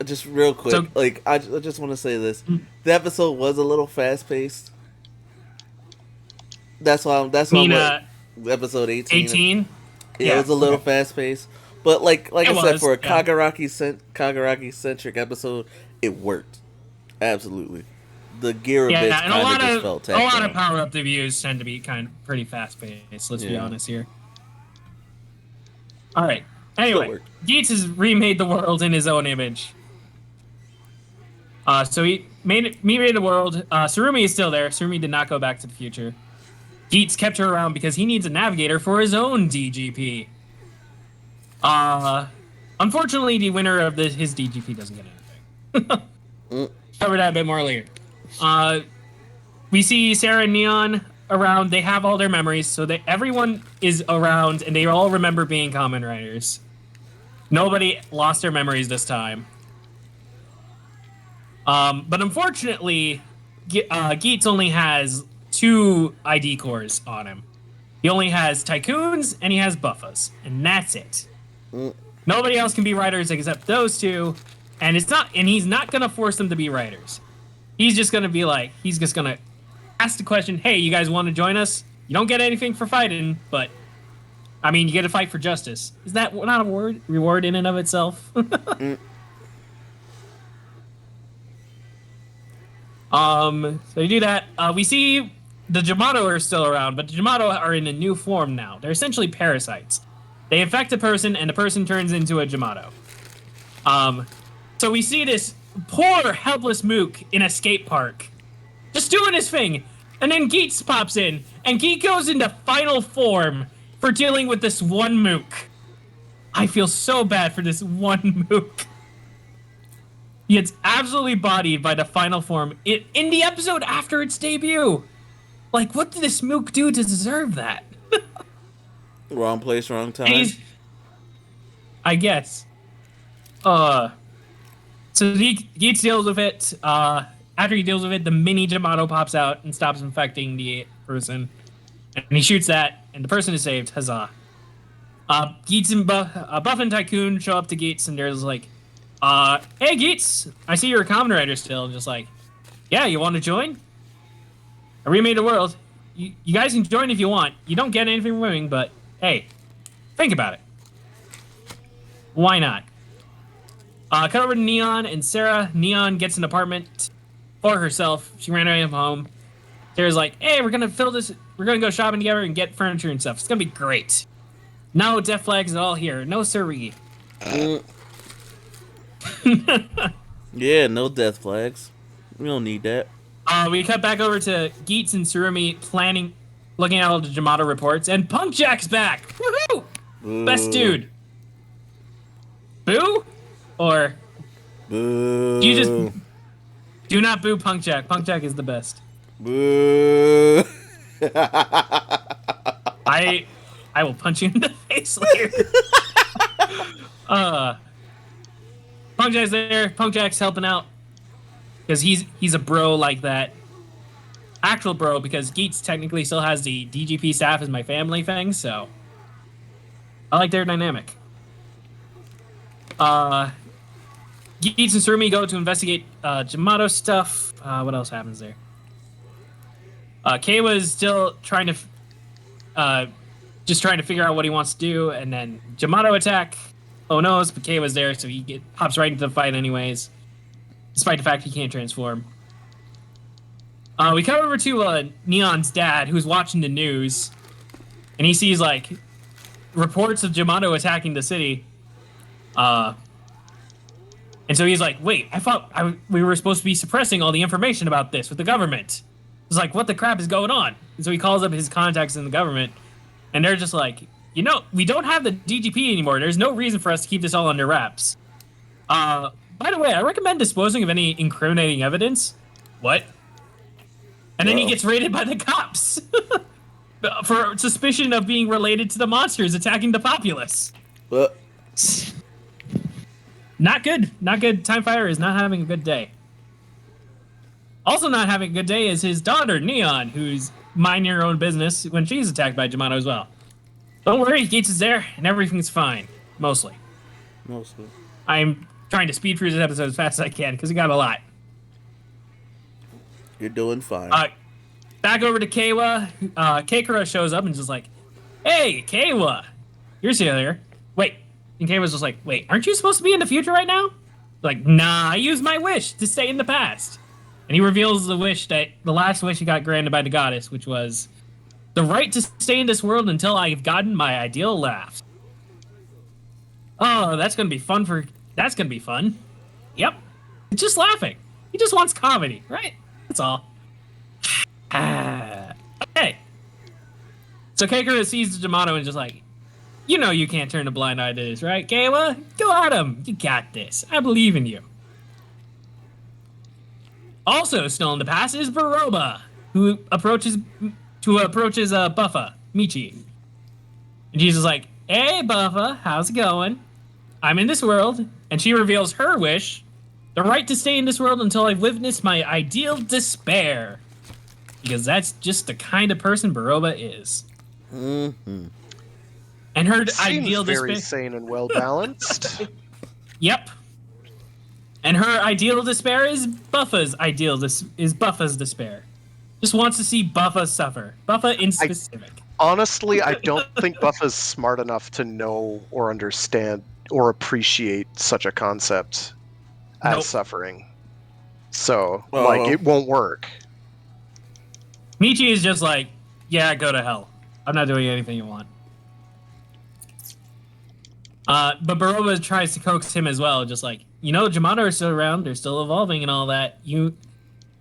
just real quick, So, I just want to say this: the episode was a little fast paced. That's why. Episode 18. 18. Yeah, it was a little fast paced, but like I said, for a Kagaraki centric episode, it worked absolutely. The Gira bits and kind of just felt tacked a lot on. of power up reviews tend to be kind of pretty fast paced. Let's be honest here. All right. Anyway, Geats has remade the world in his own image. So he made the world. Surumi is still there. Surumi did not go back to the future. Geats kept her around because he needs a navigator for his own DGP. Unfortunately, the winner of his DGP doesn't get anything. Cover that a bit more later. We see Sarah and Neon around. They have all their memories, so that everyone is around, and they all remember being Kamen Riders. Nobody lost their memories this time. But unfortunately, Geats only has 2 ID cores on him. He only has Tycoons and he has Buffas, and that's it. Nobody else can be writers except those 2, and he's not gonna force them to be writers. He's just gonna be like, he's just gonna ask the question, "Hey, you guys want to join us? You don't get anything for fighting, but I mean, you get to fight for justice. Is that not a reward in and of itself?" So you do that. We see the Jamato are still around, but the Jamato are in a new form now. They're essentially parasites. They infect a person, and the person turns into a Jamato. So we see this poor, helpless Mook in a skate park, just doing his thing, and then Geats pops in, and Geet goes into final form for dealing with this one Mook. I feel so bad for this one Mook. He gets absolutely bodied by the final form in the episode after its debut. Like, what did this Mook do to deserve that? Wrong place, wrong time. I guess. So Geets deals with it. After he deals with it, the mini Jamato pops out and stops infecting the person. And he shoots that, and the person is saved. Huzzah. Geets and Buff and Tycoon show up to Geets, and they're just like, hey, Geets, I see you're a Kamen Rider still. Just like, yeah, you want to join? I remade the world. You guys can join if you want. You don't get anything from winning, but hey, think about it. Why not? Cut over to Neon and Sarah. Neon gets an apartment for herself. She ran away from home. Sarah's like, hey, we're gonna fill this. We're gonna go shopping together and get furniture and stuff. It's gonna be great. No death flags at all here. No siree. Yeah, no death flags. We don't need that. We cut back over to Geets and Surumi planning, looking at all the Jamato reports, and Punk Jack's back! Woohoo! Boo. Best dude. Boo? Or Boo. do you just do not boo Punk Jack? Punk Jack is the best. Boo. I will punch you in the face later. Punk Jack's there. Punk Jack's helping out because he's a bro like that. Actual bro, because Geets technically still has the DGP staff as my family thing, so I like their dynamic. Geets and Surumi go to investigate Jamato stuff. What else happens there? Keiwa's still trying to just trying to figure out what he wants to do, and then Jamato attack. Oh no, but Keiwa's there, so he hops right into the fight anyways, despite the fact he can't transform. We come over to Neon's dad, who's watching the news, and he sees like reports of Jamato attacking the city. And so he's like, wait, I thought we were supposed to be suppressing all the information about this with the government. It's like, what the crap is going on? And so he calls up his contacts in the government, and they're just like, you know, we don't have the DGP anymore. There's no reason for us to keep this all under wraps. By the way, I recommend disposing of any incriminating evidence. What? And then he gets raided by the cops for suspicion of being related to the monsters attacking the populace. Not good. Not good. Time Fire is not having a good day. Also not having a good day is his daughter, Neon, who's minding her own business when she's attacked by Jamato as well. Don't worry, Gates is there, and everything's fine. Mostly. I'm trying to speed through this episode as fast as I can, because we got a lot. You're doing fine. Back over to Keiwa. Keikura shows up and just like, hey, Keiwa, you're still here. Wait. And Keiwa's just like, wait, aren't you supposed to be in the future right now? Like, nah, I used my wish to stay in the past. And he reveals the last wish he got granted by the goddess, which was the right to stay in this world until I've gotten my ideal laugh. Oh, that's gonna be fun. Yep. Just laughing. He just wants comedy, right? That's all. Okay. So Keikura sees Yamato and just like, you know you can't turn a blind eye to this, right, Kayla? Go at him. You got this. I believe in you. Also still in the past is Baroba, who approaches Buffa, Michi. And she's just like, hey, Buffa, how's it going? I'm in this world. And she reveals her wish, the right to stay in this world until I've witnessed my ideal despair. Because that's just the kind of person Baroba is. Mm-hmm. And her Seems ideal very despair... sane and well balanced. Yep. And her ideal despair is Buffa's despair. Just wants to see Buffa suffer. Buffa in specific. Honestly, I don't think Buffa's smart enough to know or understand or appreciate such a concept as suffering. So, it won't work. Michi is just like, yeah, go to hell. I'm not doing anything you want. But Baroba tries to coax him as well, just like, Yamato are still around, they're still evolving and all that. You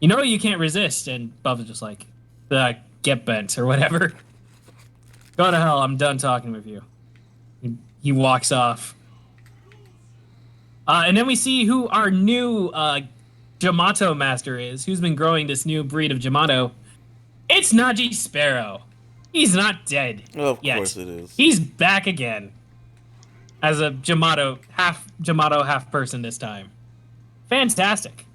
can't resist. And Buffa's just like, get bent or whatever. Go to hell, I'm done talking with you. He walks off. And then we see who our new Yamato master is, who's been growing this new breed of Yamato. It's Naji Sparrow. He's not dead Of yet. course it is. He's back again. As a half person this time. Fantastic.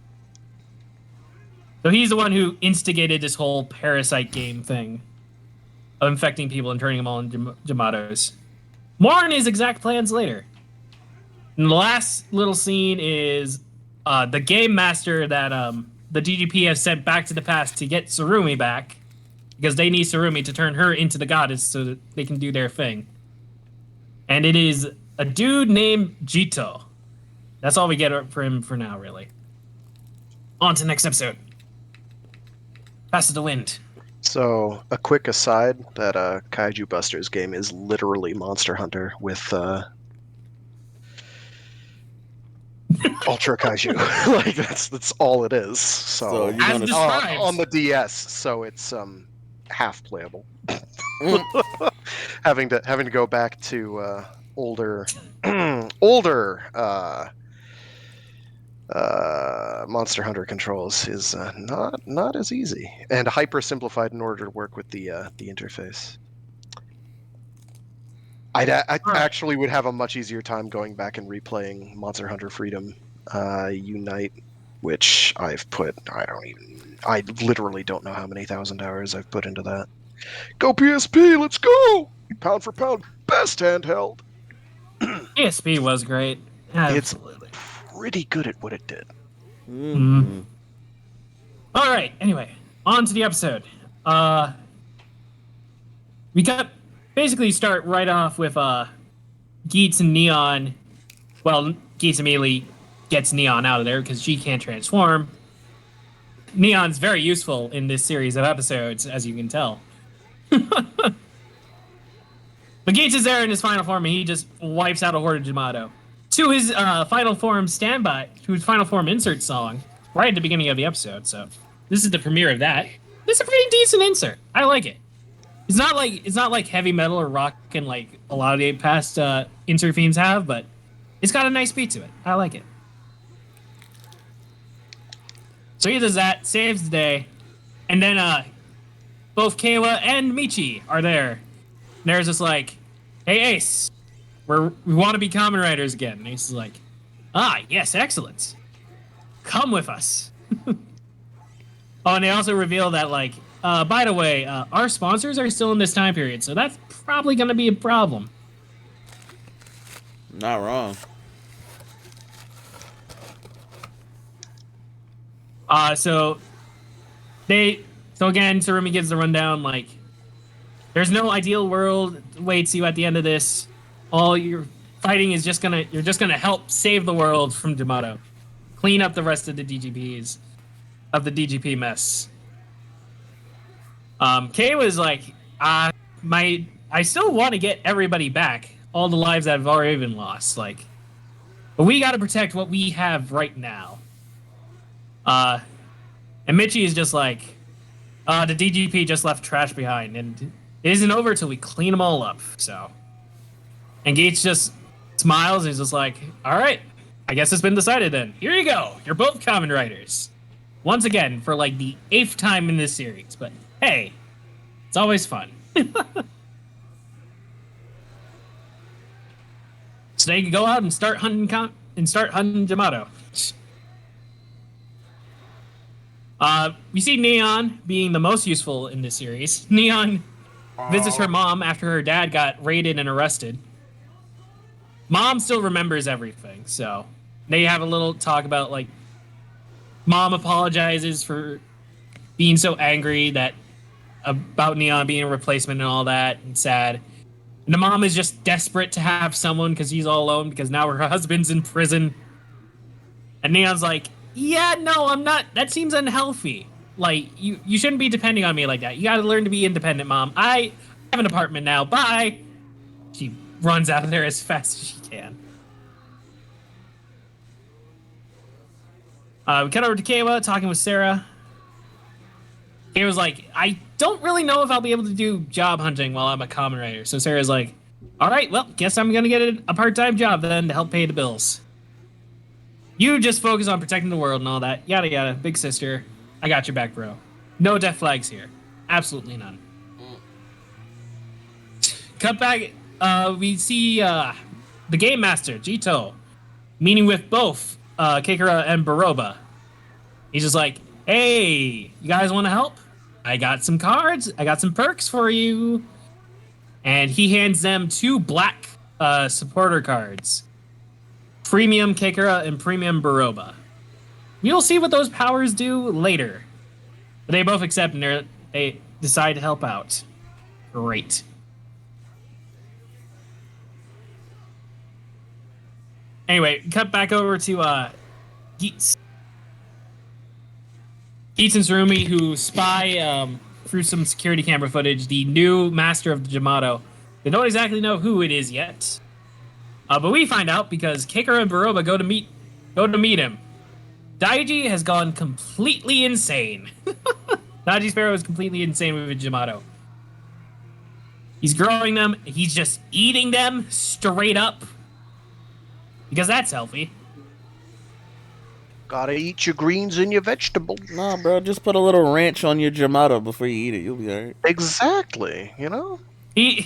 So he's the one who instigated this whole parasite game thing of infecting people and turning them all into Yamatos. More on his exact plans later. And the last little scene is the game master that the DGP has sent back to the past to get Tsurumi back, because they need Tsurumi to turn her into the goddess so that they can do their thing. And it is a dude named Jito. That's all we get for him for now, really. On to the next episode. Pass to the wind. So, a quick aside, that Kaiju Busters game is literally Monster Hunter with Ultra Kaiju. Like, that's all it is. So you're as gonna described. on the DS, so it's half playable. having to go back to older Monster Hunter controls is not as easy, and hyper simplified in order to work with the interface. I actually would have a much easier time going back and replaying Monster Hunter Freedom Unite, which I've put I literally don't know how many thousand hours I've put into that. Go PSP, let's go! Pound for pound, best handheld. PSP was great. Absolutely. It's pretty good at what it did. Mm-hmm. All right. Anyway, on to the episode. We got basically start right off with Geets and Neon. Well, Geets immediately gets Neon out of there because she can't transform. Neon's very useful in this series of episodes, as you can tell. But Geets is there in his final form, and he just wipes out a horde of Yamato. To his final form standby, to his final form insert song, right at the beginning of the episode. So this is the premiere of that. This is a pretty decent insert. I like it. It's not like heavy metal or rock and like a lot of the past insert themes have, but it's got a nice beat to it. I like it. So he does that, saves the day, and then both Kayla and Michi are there. And there's just like, hey Ace, we want to be Kamen Riders again. And Ace is like, yes, excellent. Come with us. Oh, and they also reveal that, like, by the way, our sponsors are still in this time period, so that's probably going to be a problem. Not wrong. So again, Tsurumi gives the rundown, like, there's no ideal world waits you at the end of this. All your fighting is you're just gonna help save the world from Yamato. Clean up the rest of the DGPs, of the DGP mess. Kay was like, I still want to get everybody back, all the lives that have already been lost, like, but we gotta protect what we have right now. Uh, and Michi is just like, the DGP just left trash behind, and it isn't over till we clean them all up. So, and Gates just smiles and he's just like, all right, I guess it's been decided then. Here you go. You're both common writers. Once again, for like the 8th time in this series. But hey, it's always fun. So they can go out and start hunting Jamato. We see Neon being the most useful in this series. Neon visits her mom after her dad got raided and arrested. Mom still remembers everything, so they have a little talk about like mom apologizes for being so angry that about Neon being a replacement and all that and sad. And the mom is just desperate to have someone because he's all alone because now her husband's in prison. And Neon's like, yeah, no, I'm not. That seems unhealthy. Like, you shouldn't be depending on me like that. You got to learn to be independent, Mom. I have an apartment now. Bye. She runs out of there as fast as she can. We cut over to Kayla talking with Sarah. Kayla's like, I don't really know if I'll be able to do job hunting while I'm a common writer. So Sarah's like, all right, well, guess I'm going to get a part-time job then to help pay the bills. You just focus on protecting the world and all that. Yada, yada. Big sister. I got your back, bro. No death flags here. Absolutely none. Cut back. We see the Game Master, Jito, meeting with both Kekara and Baroba. He's just like, hey, you guys want to help? I got some cards. I got some perks for you. And he hands them 2 black supporter cards. Premium Kekara and Premium Baroba. We'll see what those powers do later. But they both accept and they decide to help out. Great. Anyway, cut back over to Geets. Geets and Sarumi, who spy through some security camera footage the new master of the Jamato. They don't exactly know who it is yet. But we find out because Kekara and Baroba go to meet him. Daiji has gone completely insane. Daiji Sparrow is completely insane with Jamato. He's growing them. He's just eating them straight up. Because that's healthy. Gotta eat your greens and your vegetables. Nah, bro, just put a little ranch on your Jamato before you eat it. You'll be alright. Exactly, you know? He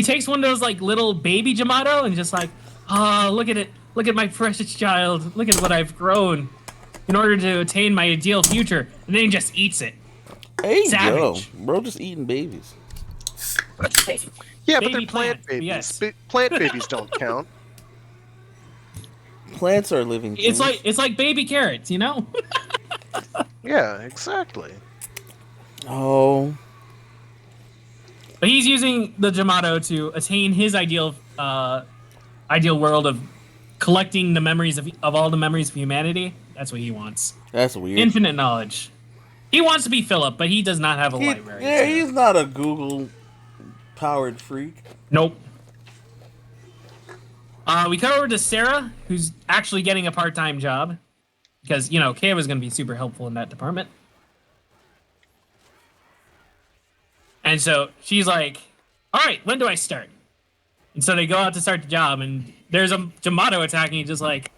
takes one of those like little baby Jamato and just like, oh, look at it. Look at my precious child. Look at what I've grown in order to attain my ideal future. And then he just eats it. Hey, Savage. yo, bro, just eating babies. Yeah, but Baby they're plant plant, babies. yes. Plant babies don't count. Plants are living things. It's like baby carrots, you know? Yeah, exactly. Oh. But he's using the Jamato to attain his ideal world of collecting the memories of all the memories of humanity. That's what he wants. That's weird. Infinite knowledge. He wants to be Philip, but he does not have a library. Yeah, so. he's not a Google-powered freak. Nope. We cut over to Sarah, who's actually getting a part-time job. Because, you know, Kay was going to be super helpful in that department. And so she's like, all right, when do I start? And so they go out to start the job, and there's a Jamato attacking, and just like...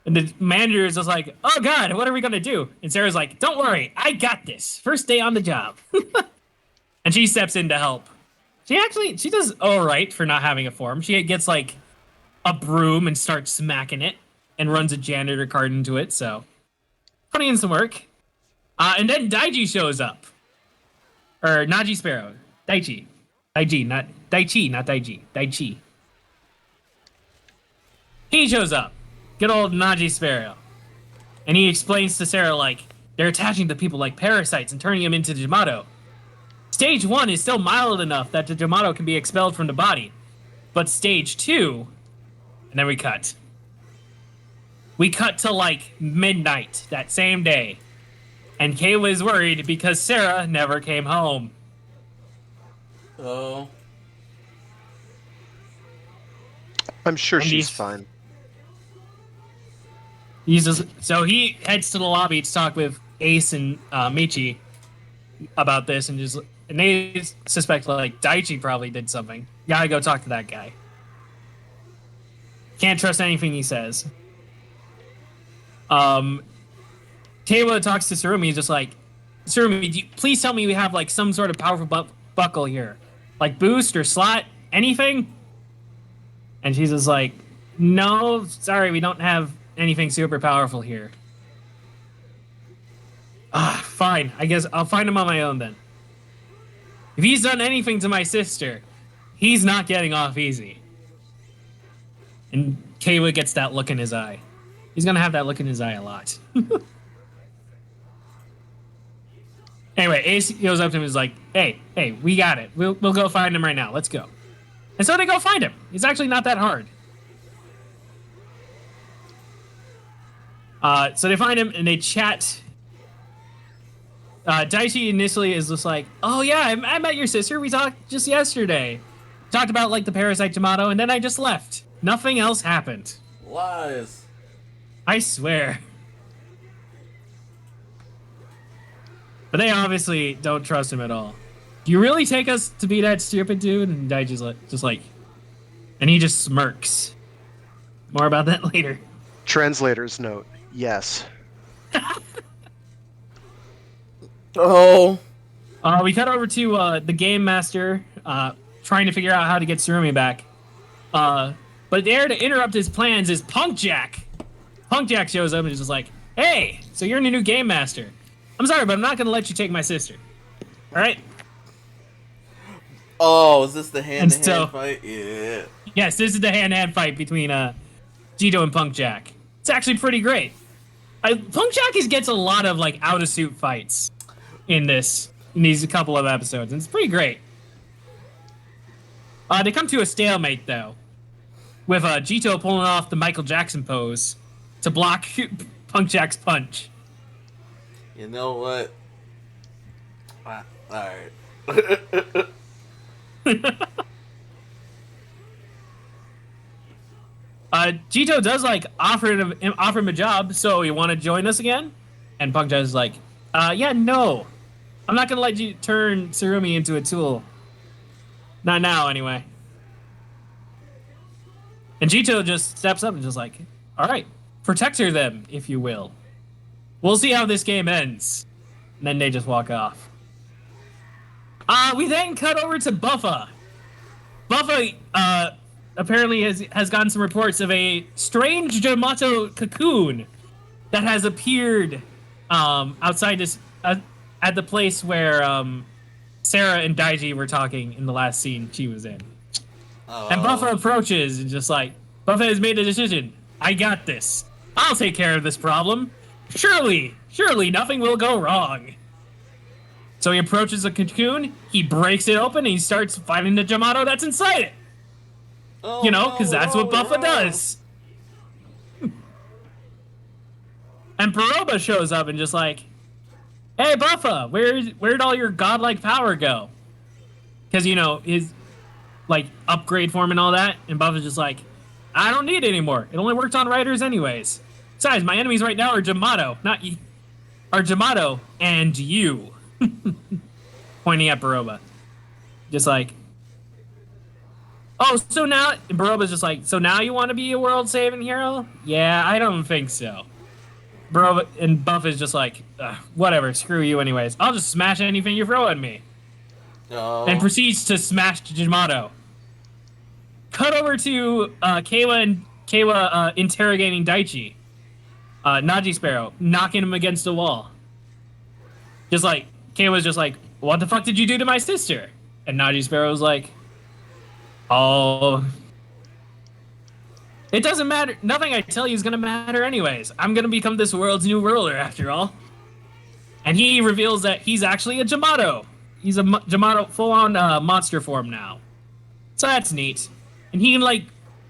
And the manager is just like, oh god, what are we going to do? And Sarah's like, don't worry, I got this. First day on the job. And she steps in to help. She does all right for not having a form. She gets like a broom and starts smacking it and runs a janitor card into it. So putting in some work. And then Daiji shows up. Or Naji Sparrow. Daichi, not Daiji. Daichi. He shows up. Good old Naji Sparrow. And he explains to Sarah, like, they're attaching to people like parasites and turning them into Jamato. Stage 1 is still mild enough that the Jamato can be expelled from the body. But stage 2... And then we cut. We cut to, like, midnight that same day. And Kayla is worried because Sarah never came home. Oh. I'm sure And she's fine. So he heads to the lobby to talk with Ace and Michi about this, and they suspect like Daichi probably did something. Gotta go talk to that guy. Can't trust anything he says. Um, Keiwa talks to Surumi. He's just like, Surumi, please tell me we have like some sort of powerful buckle here, like boost or slot, anything. And she's just like, no, sorry, we don't have anything super powerful here. Fine. I guess I'll find him on my own then. If he's done anything to my sister, he's not getting off easy. And Keiwa gets that look in his eye. He's gonna have that look in his eye a lot. Anyway, Ace goes up to him and is like, hey, we got it. We'll go find him right now. Let's go. And so they go find him. It's actually not that hard. So they find him and they chat. Daichi initially is just like, oh yeah, I met your sister. We talked just yesterday. Talked about like the parasite Yamato, and then I just left. Nothing else happened. Lies. I swear. But they obviously don't trust him at all. Do you really take us to be that stupid dude? And Daichi's just like, and he just smirks. More about that later. Translator's note: yes. Oh. We cut over to the game master trying to figure out how to get Surumi back. But there to interrupt his plans is Punk Jack. Punk Jack shows up and is just like, hey, so you're the new game master. I'm sorry, but I'm not going to let you take my sister. All right? Oh, is this the hand-to-hand So, fight? Yeah. Yes, this is the hand-to-hand fight between Jito and Punk Jack. It's actually pretty great. Punk Jack gets a lot of like out-of-suit fights in these couple of episodes, and it's pretty great. They come to a stalemate, though, with Jito pulling off the Michael Jackson pose to block Punk Jack's punch. You know what? Alright. Jito does like offer him a job, so you want to join us again? And Punk Jack's like, yeah, no. I'm not gonna let you turn Surumi into a tool. Not now, anyway. And Jito just steps up and just like, all right, protect her then, if you will. We'll see how this game ends. And then they just walk off. We then cut over to Buffa. Buffa, apparently has gotten some reports of a strange Yamato cocoon that has appeared outside this at the place where Sarah and Daiji were talking in the last scene she was in. Oh. And Buffa approaches and just like, Buffa has made a decision. I got this. I'll take care of this problem. Surely nothing will go wrong. So he approaches the cocoon, he breaks it open, and he starts fighting the Yamato that's inside it. Oh, you know, because that's what Buffa does. And Peroba shows up and just like, hey, Buffa, where'd all your godlike power go? Because, you know, his, like, upgrade form and all that. And Buffa's just like, I don't need it anymore. It only worked on writers anyways. Besides, my enemies right now are Yamato, not you. Are Yamato and you. Pointing at Peroba. Just like, oh, so now, Baroba's just like, so now you want to be a world-saving hero? Yeah, I don't think so. Baroba and Buff is just like, whatever, screw you anyways. I'll just smash anything you throw at me. Oh. And proceeds to smash Yamato. Cut over to Keiwa interrogating Daichi. Naji Sparrow, knocking him against the wall. Just like, Keiwa's just like, what the fuck did you do to my sister? And Naji Sparrow's like, oh, it doesn't matter. Nothing I tell you is gonna matter anyways. I'm gonna become this world's new ruler after all. And he reveals that he's actually a Yamato. He's a Yamato full-on monster form now. So that's neat. And he can like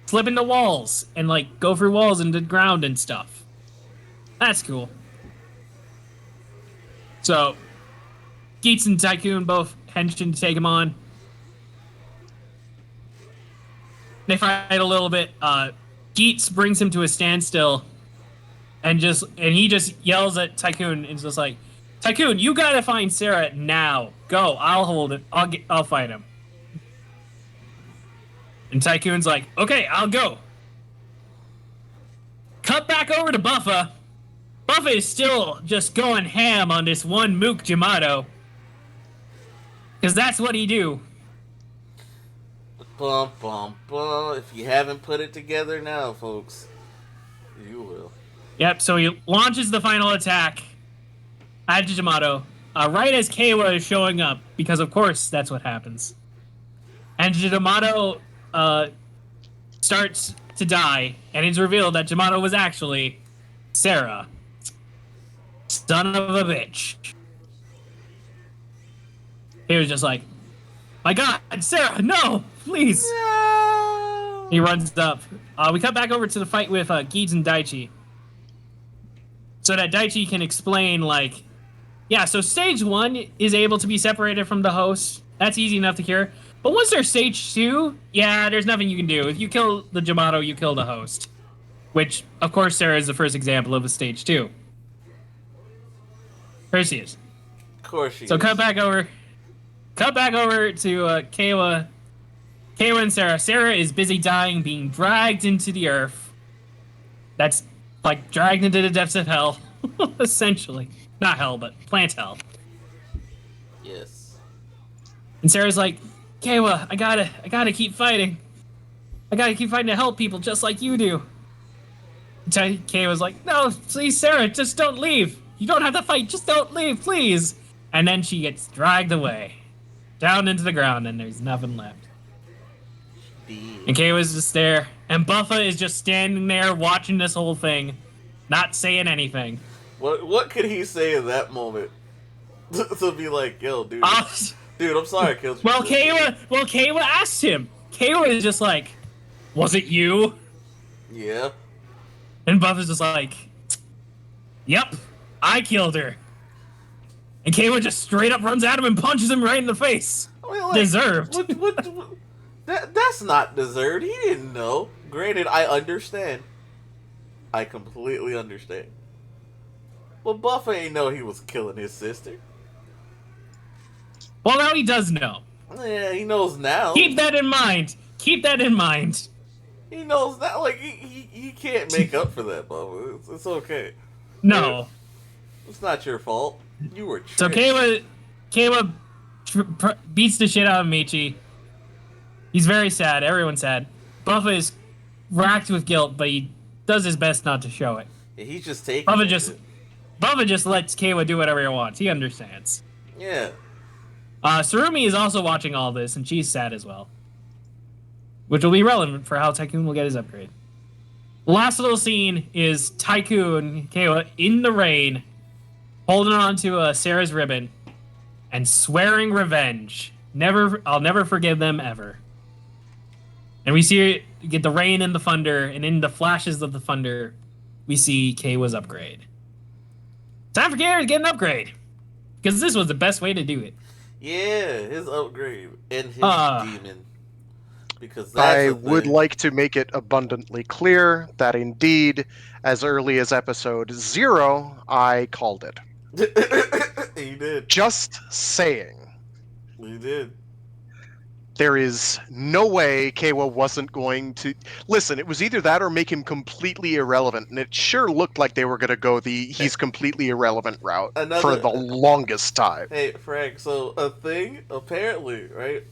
slip into walls and like go through walls into the ground and stuff. That's cool. So Geets and Tycoon both Henshin to take him on. They fight a little bit. Geets brings him to a standstill and he just yells at Tycoon and is just like, Tycoon, you gotta find Sarah now. Go, I'll hold it. I'll fight him. And Tycoon's like, okay, I'll go. Cut back over to Buffa. Buffa is still just going ham on this one Mook Jamato. Because that's what he do. Bum, bum, bum. If you haven't put it together now, folks, you will. Yep, so he launches the final attack at Jamato right as Keiwa is showing up, because of course that's what happens. And Jamato starts to die, and it's revealed that Jamato was actually Sarah. Son of a bitch. He was just like, my God, Sarah, no, please. No! He runs up. We cut back over to the fight with Geeds and Daichi. So that Daichi can explain, like, yeah, so stage 1 is able to be separated from the host. That's easy enough to cure. But once there's stage 2, yeah, there's nothing you can do. If you kill the Jamato, you kill the host. Which, of course, Sarah is the first example of a stage 2. Here she is. Of course she is. So cut back over to Keiwa. Keiwa and Sarah. Sarah is busy dying, being dragged into the earth. That's like dragged into the depths of hell, essentially. Not hell, but plant hell. Yes. And Sarah's like, Keiwa, I gotta keep fighting. I gotta keep fighting to help people just like you do. Keiwa's like, no, please, Sarah, just don't leave. You don't have to fight, just don't leave, please. And then she gets dragged away, down into the ground, and there's nothing left. And Keiwa's just there, and Buffa is just standing there watching this whole thing, not saying anything. What could he say in that moment to be like, yo, dude, dude, I'm sorry I killed you. Well, Keiwa asked him. Keiwa is just like, was it you? Yeah. And Buffa's just like, yep, I killed her. And Keiwa just straight up runs at him and punches him right in the face. I mean, like, Deserved. That's not deserved. He didn't know. Granted, I understand. I completely understand. But Buffa ain't know he was killing his sister. Well, now he does know. Yeah, he knows now. Keep that in mind. Keep that in mind. He knows that. Like, he can't make up for that, Buffa. It's okay. No. It's not your fault. You were tricked. So Keiwa beats the shit out of Michi. He's very sad. Everyone's sad. Buffa is racked with guilt, but he does his best not to show it. Yeah, he's just taking Buffa just lets Keiwa do whatever he wants. He understands. Yeah. Surumi is also watching all this, and she's sad as well. Which will be relevant for how Tycoon will get his upgrade. The last little scene is Tycoon, Keiwa, in the rain, holding on to Sarah's ribbon, and swearing revenge. I'll never forgive them ever. And we get the rain and the thunder, and in the flashes of the thunder, we see Keiwa's upgrade. Time for Keiwa to get an upgrade, because this was the best way to do it. Yeah, his upgrade and his demon. Because that's I would like to make it abundantly clear that indeed, as early as episode 0, I called it. He did. Just saying. He did. There is no way Keiwa wasn't going to... Listen, it was either that or make him completely irrelevant, and it sure looked like they were going to go the he's completely irrelevant route for the longest time. Hey, Frank, so a thing, apparently, right,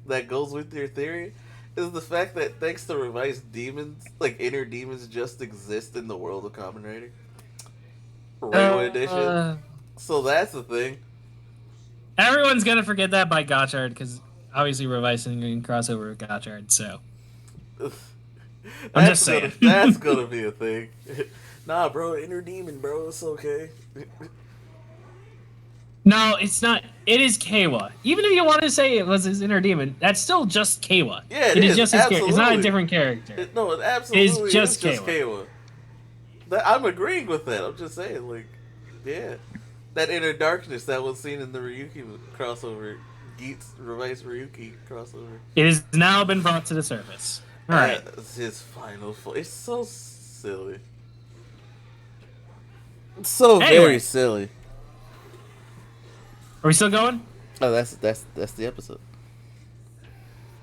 that goes with your theory is the fact that thanks to revised demons, like inner demons just exist in the world of Kamen Rider. Railway Edition. So that's the thing. Everyone's going to forget that by Gotchard, because... obviously, revising and crossover with Gotchard, so... I'm just saying. That's gonna be a thing. Nah, bro, inner demon, bro, it's okay. No, it's not. It is Keiwa. Even if you want to say it was his inner demon, that's still just Keiwa. Yeah, it is just his character. It's not a different character. It absolutely is just Keiwa. I'm agreeing with that. I'm just saying, like, yeah. That inner darkness that was seen in the Ryuki crossover... Geets revised Ryuki crossover. It has now been brought to the surface. Alright. That's his final... It's so silly. So Anyway. very silly. Are we still going? Oh, that's the episode.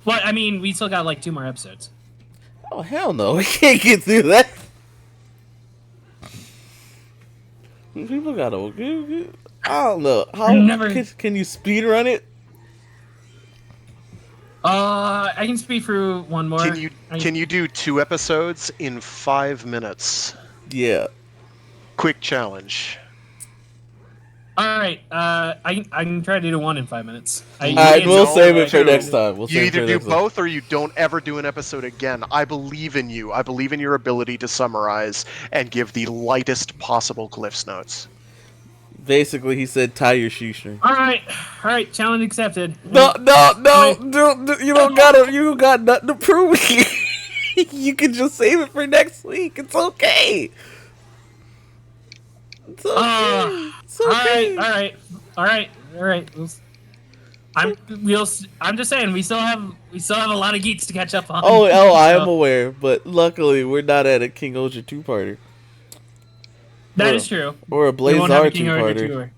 Well, I mean, we still got like 2 more episodes. Oh hell no, we can't get through that. People gotta. I don't know how. Never. Can you speed run it? I can speed through one more. Can you do 2 episodes in 5 minutes? Yeah. Quick challenge. All right. I can try to do 1 in 5 minutes. Alright, we'll save it for two. next time. You either do both or you don't ever do an episode again. I believe in you. I believe in your ability to summarize and give the lightest possible Cliff's Notes. Basically, he said tie your shoestring. All right. Challenge accepted. No, you don't got nothing to prove. You can just save it for next week. It's okay. It's okay. It's okay. All right. I'm just saying we still have a lot of geeks to catch up on. Oh, I am aware, but luckily we're not at a King Oja 2-parter. That is true. Or a Blazar 2-parter.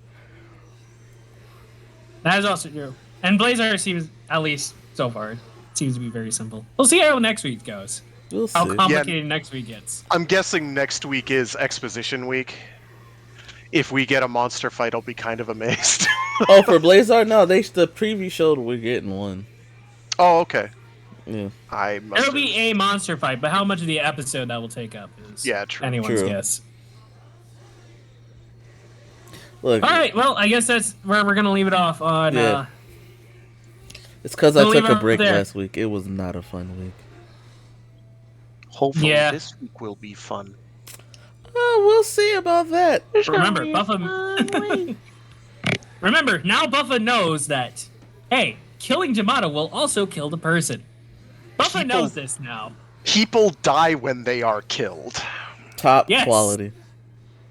That is also true. And Blazar seems, at least so far, seems to be very simple. We'll see how next week goes. We'll see. How complicated next week gets. I'm guessing next week is exposition week. If we get a monster fight, I'll be kind of amazed. Oh, for Blazar? No, the preview showed we're getting one. Oh, okay. Yeah. There'll be a monster fight, but how much of the episode that will take up is anyone's guess. Look, all right, well, I guess that's where we're going to leave it off on... Yeah. It's because I took a break last week. It was not a fun week. Hopefully this week will be fun. Oh, we'll see about that. Remember, Buffa... Remember, now Buffa knows that, hey, killing Jamato will also kill the person. Buffa knows this now. People die when they are killed. Top quality.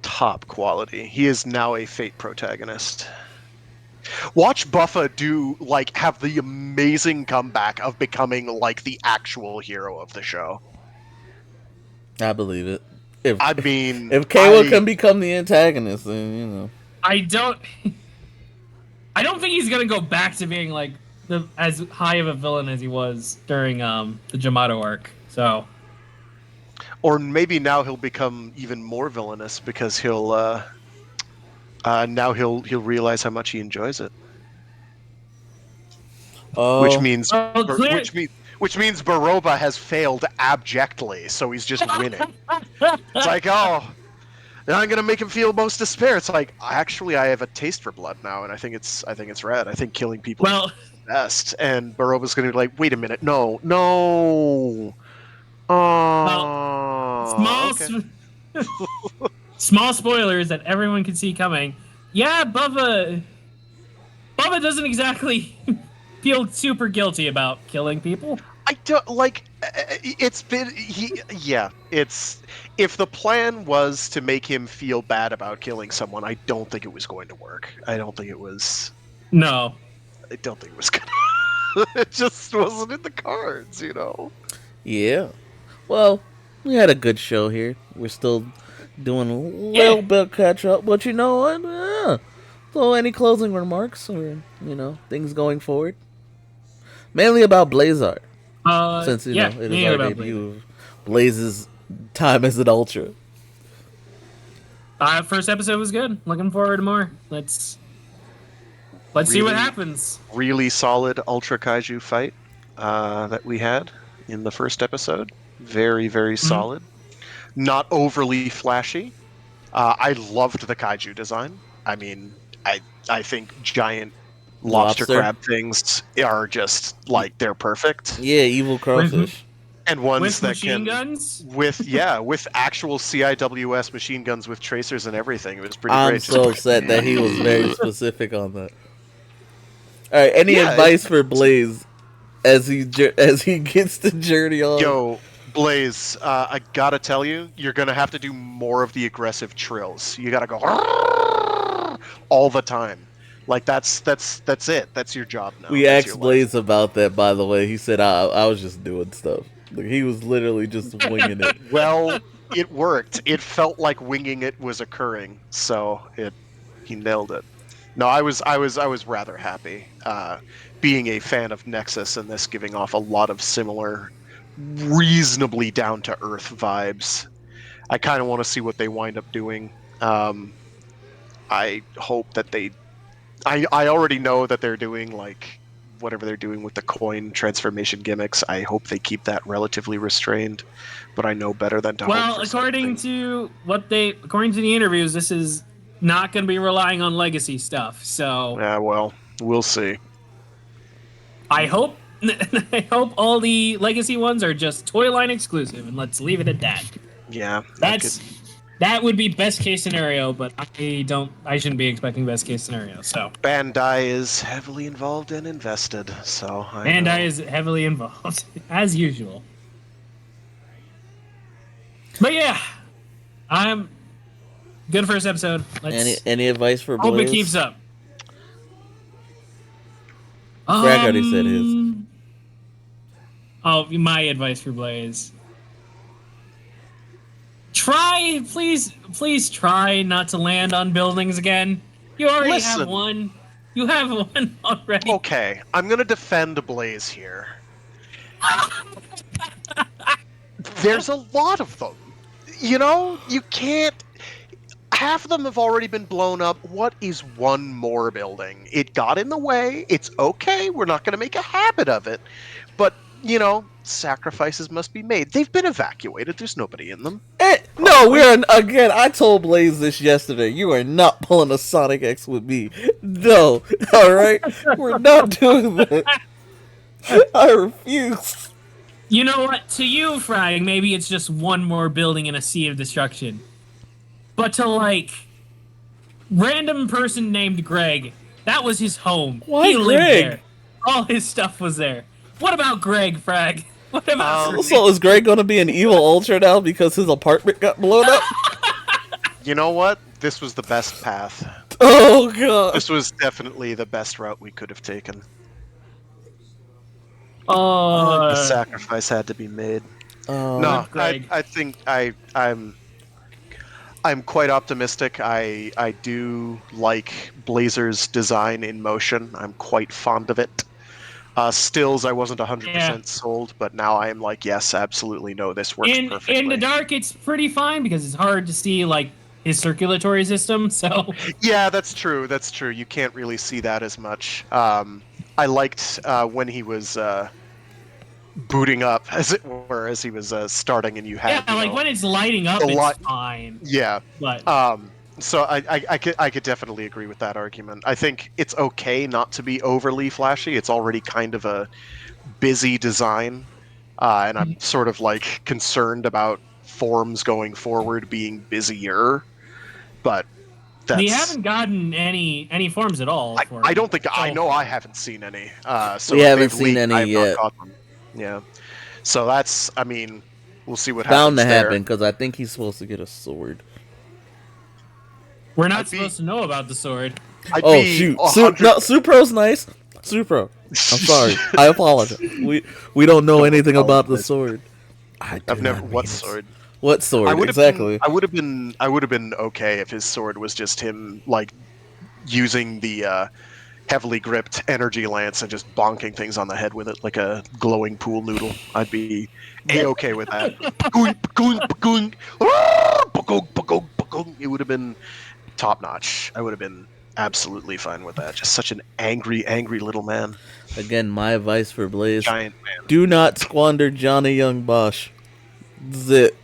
Top quality. He is now a Fate protagonist. Watch Buffa have the amazing comeback of becoming like the actual hero of the show. I believe it. If Kayla can become the antagonist, then you know. I don't think he's gonna go back to being like as high of a villain as he was during the Jamato arc. So. Or maybe now he'll become even more villainous because he'll realize how much he enjoys it. Which means Baroba has failed abjectly, so he's just winning. It's like, now I'm gonna make him feel most despair. It's like, actually, I have a taste for blood now, and I think it's rad. I think killing people is the best. And Baroba's gonna be like, wait a minute, no. Small spoilers that everyone can see coming. Yeah, Bubba doesn't exactly feel super guilty about killing people. I don't if the plan was to make him feel bad about killing someone, I don't think it was going to work. I don't think it was gonna it just wasn't in the cards, you know. Yeah. Well, we had a good show here. We're still doing a little bit catch up, but you know what? So, any closing remarks or things going forward? Mainly about Blazar, since it is our debut of Blaze's time as an Ultra. First episode was good. Looking forward to more. Let's see what happens. Really solid Ultra Kaiju fight that we had in the first episode. Very, very solid. Not overly flashy. I loved the kaiju design. I mean, I think giant lobster crab things are just they're perfect. Yeah, evil crawfish. And ones with that machine guns? with actual CIWS machine guns with tracers and everything. It was pretty I'm great. so upset that he was very specific on that. All right, any advice for Blaze as he gets the journey on? Yo, Blaze, I gotta tell you, you're gonna have to do more of the aggressive trills. You gotta go all the time. That's it. That's your job now. We asked Blaze about that, by the way. He said I was just doing stuff. He was literally just winging it. Well, it worked. It felt like winging it was occurring, so he nailed it. No, I was rather happy. Being a fan of Nexus and this giving off a lot of similar, reasonably down to earth vibes. I kind of want to see what they wind up doing. I hope that I already know that they're doing like whatever they're doing with the coin transformation gimmicks. I hope they keep that relatively restrained, but I know better than to hope Well, for according something. according to the interviews, this is not going to be relying on legacy stuff. So Yeah, well, we'll see. I hope I hope all the legacy ones are just toy line exclusive, and let's leave it at that. Yeah, That would be best case scenario, but I shouldn't be expecting best case scenario. So Bandai is heavily involved and invested, so I know. Bandai is heavily involved as usual. But yeah, I'm good first episode. Any advice for Hope Blaze? it keeps up. Frag already said his. Oh, my advice for Blaze. Please try not to land on buildings again. You already have Listen. one. You have one already. Okay, I'm gonna defend Blaze here. There's a lot of them. You know, you can't. Half of them have already been blown up. What is one more building? It got in the way. It's okay. We're not going to make a habit of it. But, you know, sacrifices must be made. They've been evacuated. There's nobody in them. No, again, I told Blaze this yesterday. You are not pulling a Sonic X with me. No. Alright? We're not doing that. I refuse. You know what? To you, Frag, maybe it's just one more building in a sea of destruction. But to, like, random person named Greg, that was his home. Why he lived Greg? there. All his stuff was there. What about Greg, Frag? What about So is Greg going to be an evil ultra now because his apartment got blown up? You know what? This was the best path. Oh, God. This was definitely the best route we could have taken. Oh, The sacrifice had to be made. No, Greg. I think I'm quite optimistic. I do like Blazar's design in motion. I'm quite fond of it. Stills, I wasn't 100% sold, but now I am like, yes, absolutely, no, this works perfectly. In the dark, it's pretty fine because it's hard to see like his circulatory system. So yeah, that's true. That's true. You can't really see that as much. I liked when he was booting up, as it were, as he was starting, and you had like when it's lighting up, it's fine. Yeah, but so I could definitely agree with that argument. I think it's okay not to be overly flashy. It's already kind of a busy design, and I'm sort of like concerned about forms going forward being busier. But we haven't gotten any forms at all. I don't think I know. I haven't seen any. So we haven't seen any yet. Yeah. So that's. I mean, we'll see what bound happens. To happen because I think he's supposed to get a sword. We're not supposed to know about the sword. Oh shoot! Supro's nice. Supro. I'm sorry. I apologize. We don't know anything about the sword. I've never. What sword? What sword? Exactly. I would have been okay if his sword was just him like using the heavily gripped energy lance and just bonking things on the head with it like a glowing pool noodle. I'd be a-okay with that. It would have been top notch. I would have been absolutely fine with that. Just such an angry little man. Again, my advice for Blaze: giant man. Do not squander Johnny Young Bosch. Zip.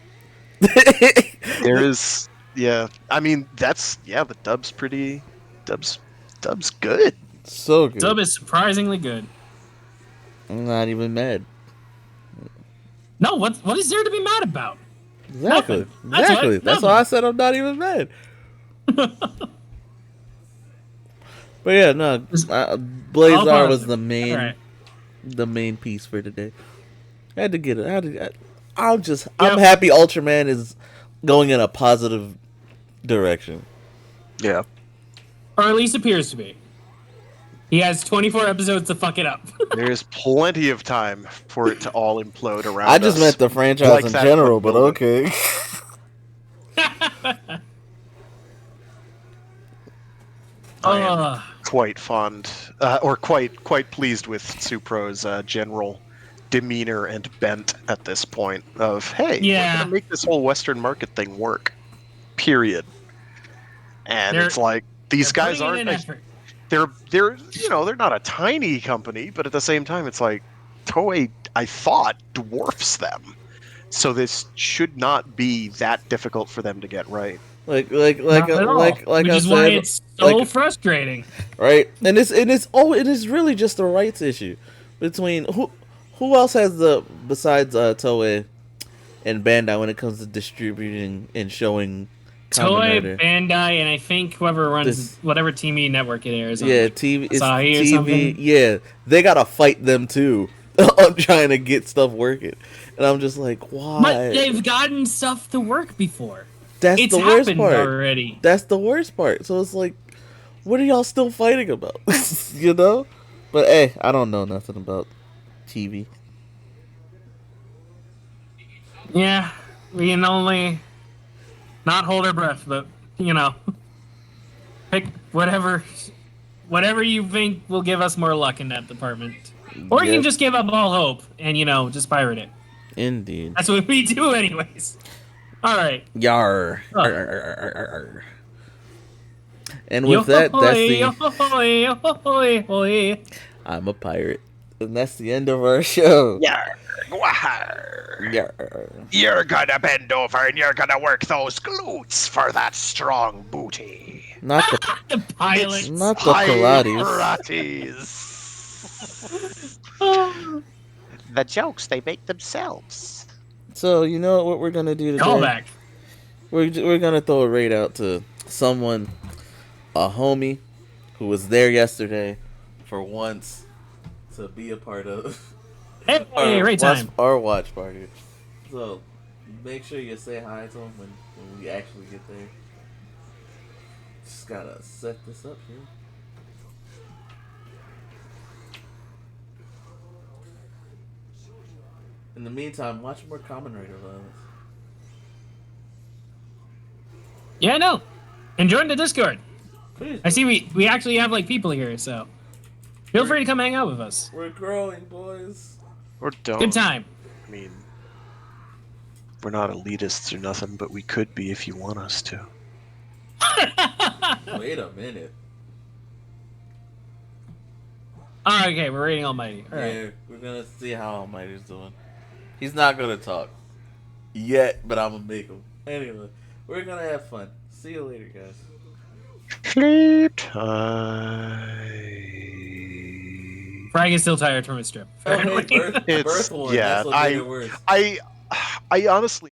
There is, yeah. I mean, that's the dub's pretty. Dub's good. So good. Dub is surprisingly good. I'm not even mad. No, what is there to be mad about? Exactly. That's why I said I'm not even mad. But yeah, no. Blazar was the main piece for today. I had to get it. I'm happy Ultraman is going in a positive direction. Yeah. Or at least appears to be. He has 24 episodes to fuck it up. There's plenty of time for it to all implode around I just us. meant the franchise in general, but okay. I am quite fond, or quite pleased with Supro's general demeanor and bent at this point. Of hey, we're Yeah. gonna make this whole Western market thing work. Period. And They're it's like these they're guys putting in aren't. an effort. They're they're not a tiny company, but at the same time, it's like Toei. I thought dwarfs them, so this should not be that difficult for them to get right. Not at all. Like Which I is why said, it's so like frustrating. right, and it is really just a rights issue between who else has the besides Toei and Bandai when it comes to distributing and showing Kamen Toei, Rider. Bandai, and I think whoever runs This whatever TV network it airs on, yeah, like TV it's Asahi or TV. something. Yeah, they gotta fight them too on trying to get stuff working, and I'm just like, why? But they've gotten stuff to work before. That's It's the worst happened part. already. That's the worst part. So it's like, what are y'all still fighting about? You know? But hey, I don't know nothing about TV. Yeah, we can only not hold our breath, but pick whatever you think will give us more luck in that department. Or you can Yep. just give up all hope and just pirate it. Indeed. That's what we do anyways. All right. Yar. Oh. Arr. And with that, that's the I'm a pirate. And that's the end of our show. Yarr, Yar. You're gonna bend over and you're gonna work those glutes for that strong booty. Not the the pilot. not the Pilates. Pilates. The jokes they make themselves. So you know what we're gonna do today? Callback. We're gonna throw a raid out to someone, a homie, who was there yesterday for once to be a part of Hey, right time. our watch party. So make sure you say hi to him when we actually get there. Just gotta set this up here. In the meantime, watch more Kamen Rider violence. Yeah, no. And join the Discord. Please. I see we actually have people here, so feel free to come hang out with us. We're growing, boys. Or don't. Good time. I mean, we're not elitists or nothing, but we could be if you want us to. Wait a minute. Oh, okay, we're rating Almighty. All right. Yeah, we're gonna see how Almighty's doing. He's not gonna talk yet, but I'm gonna make him. Anyway, we're gonna have fun. See you later, guys. Sleep tight. Frag is still tired from his trip. Oh, hey, birth It's one. yeah. That's what made it worse. I honestly.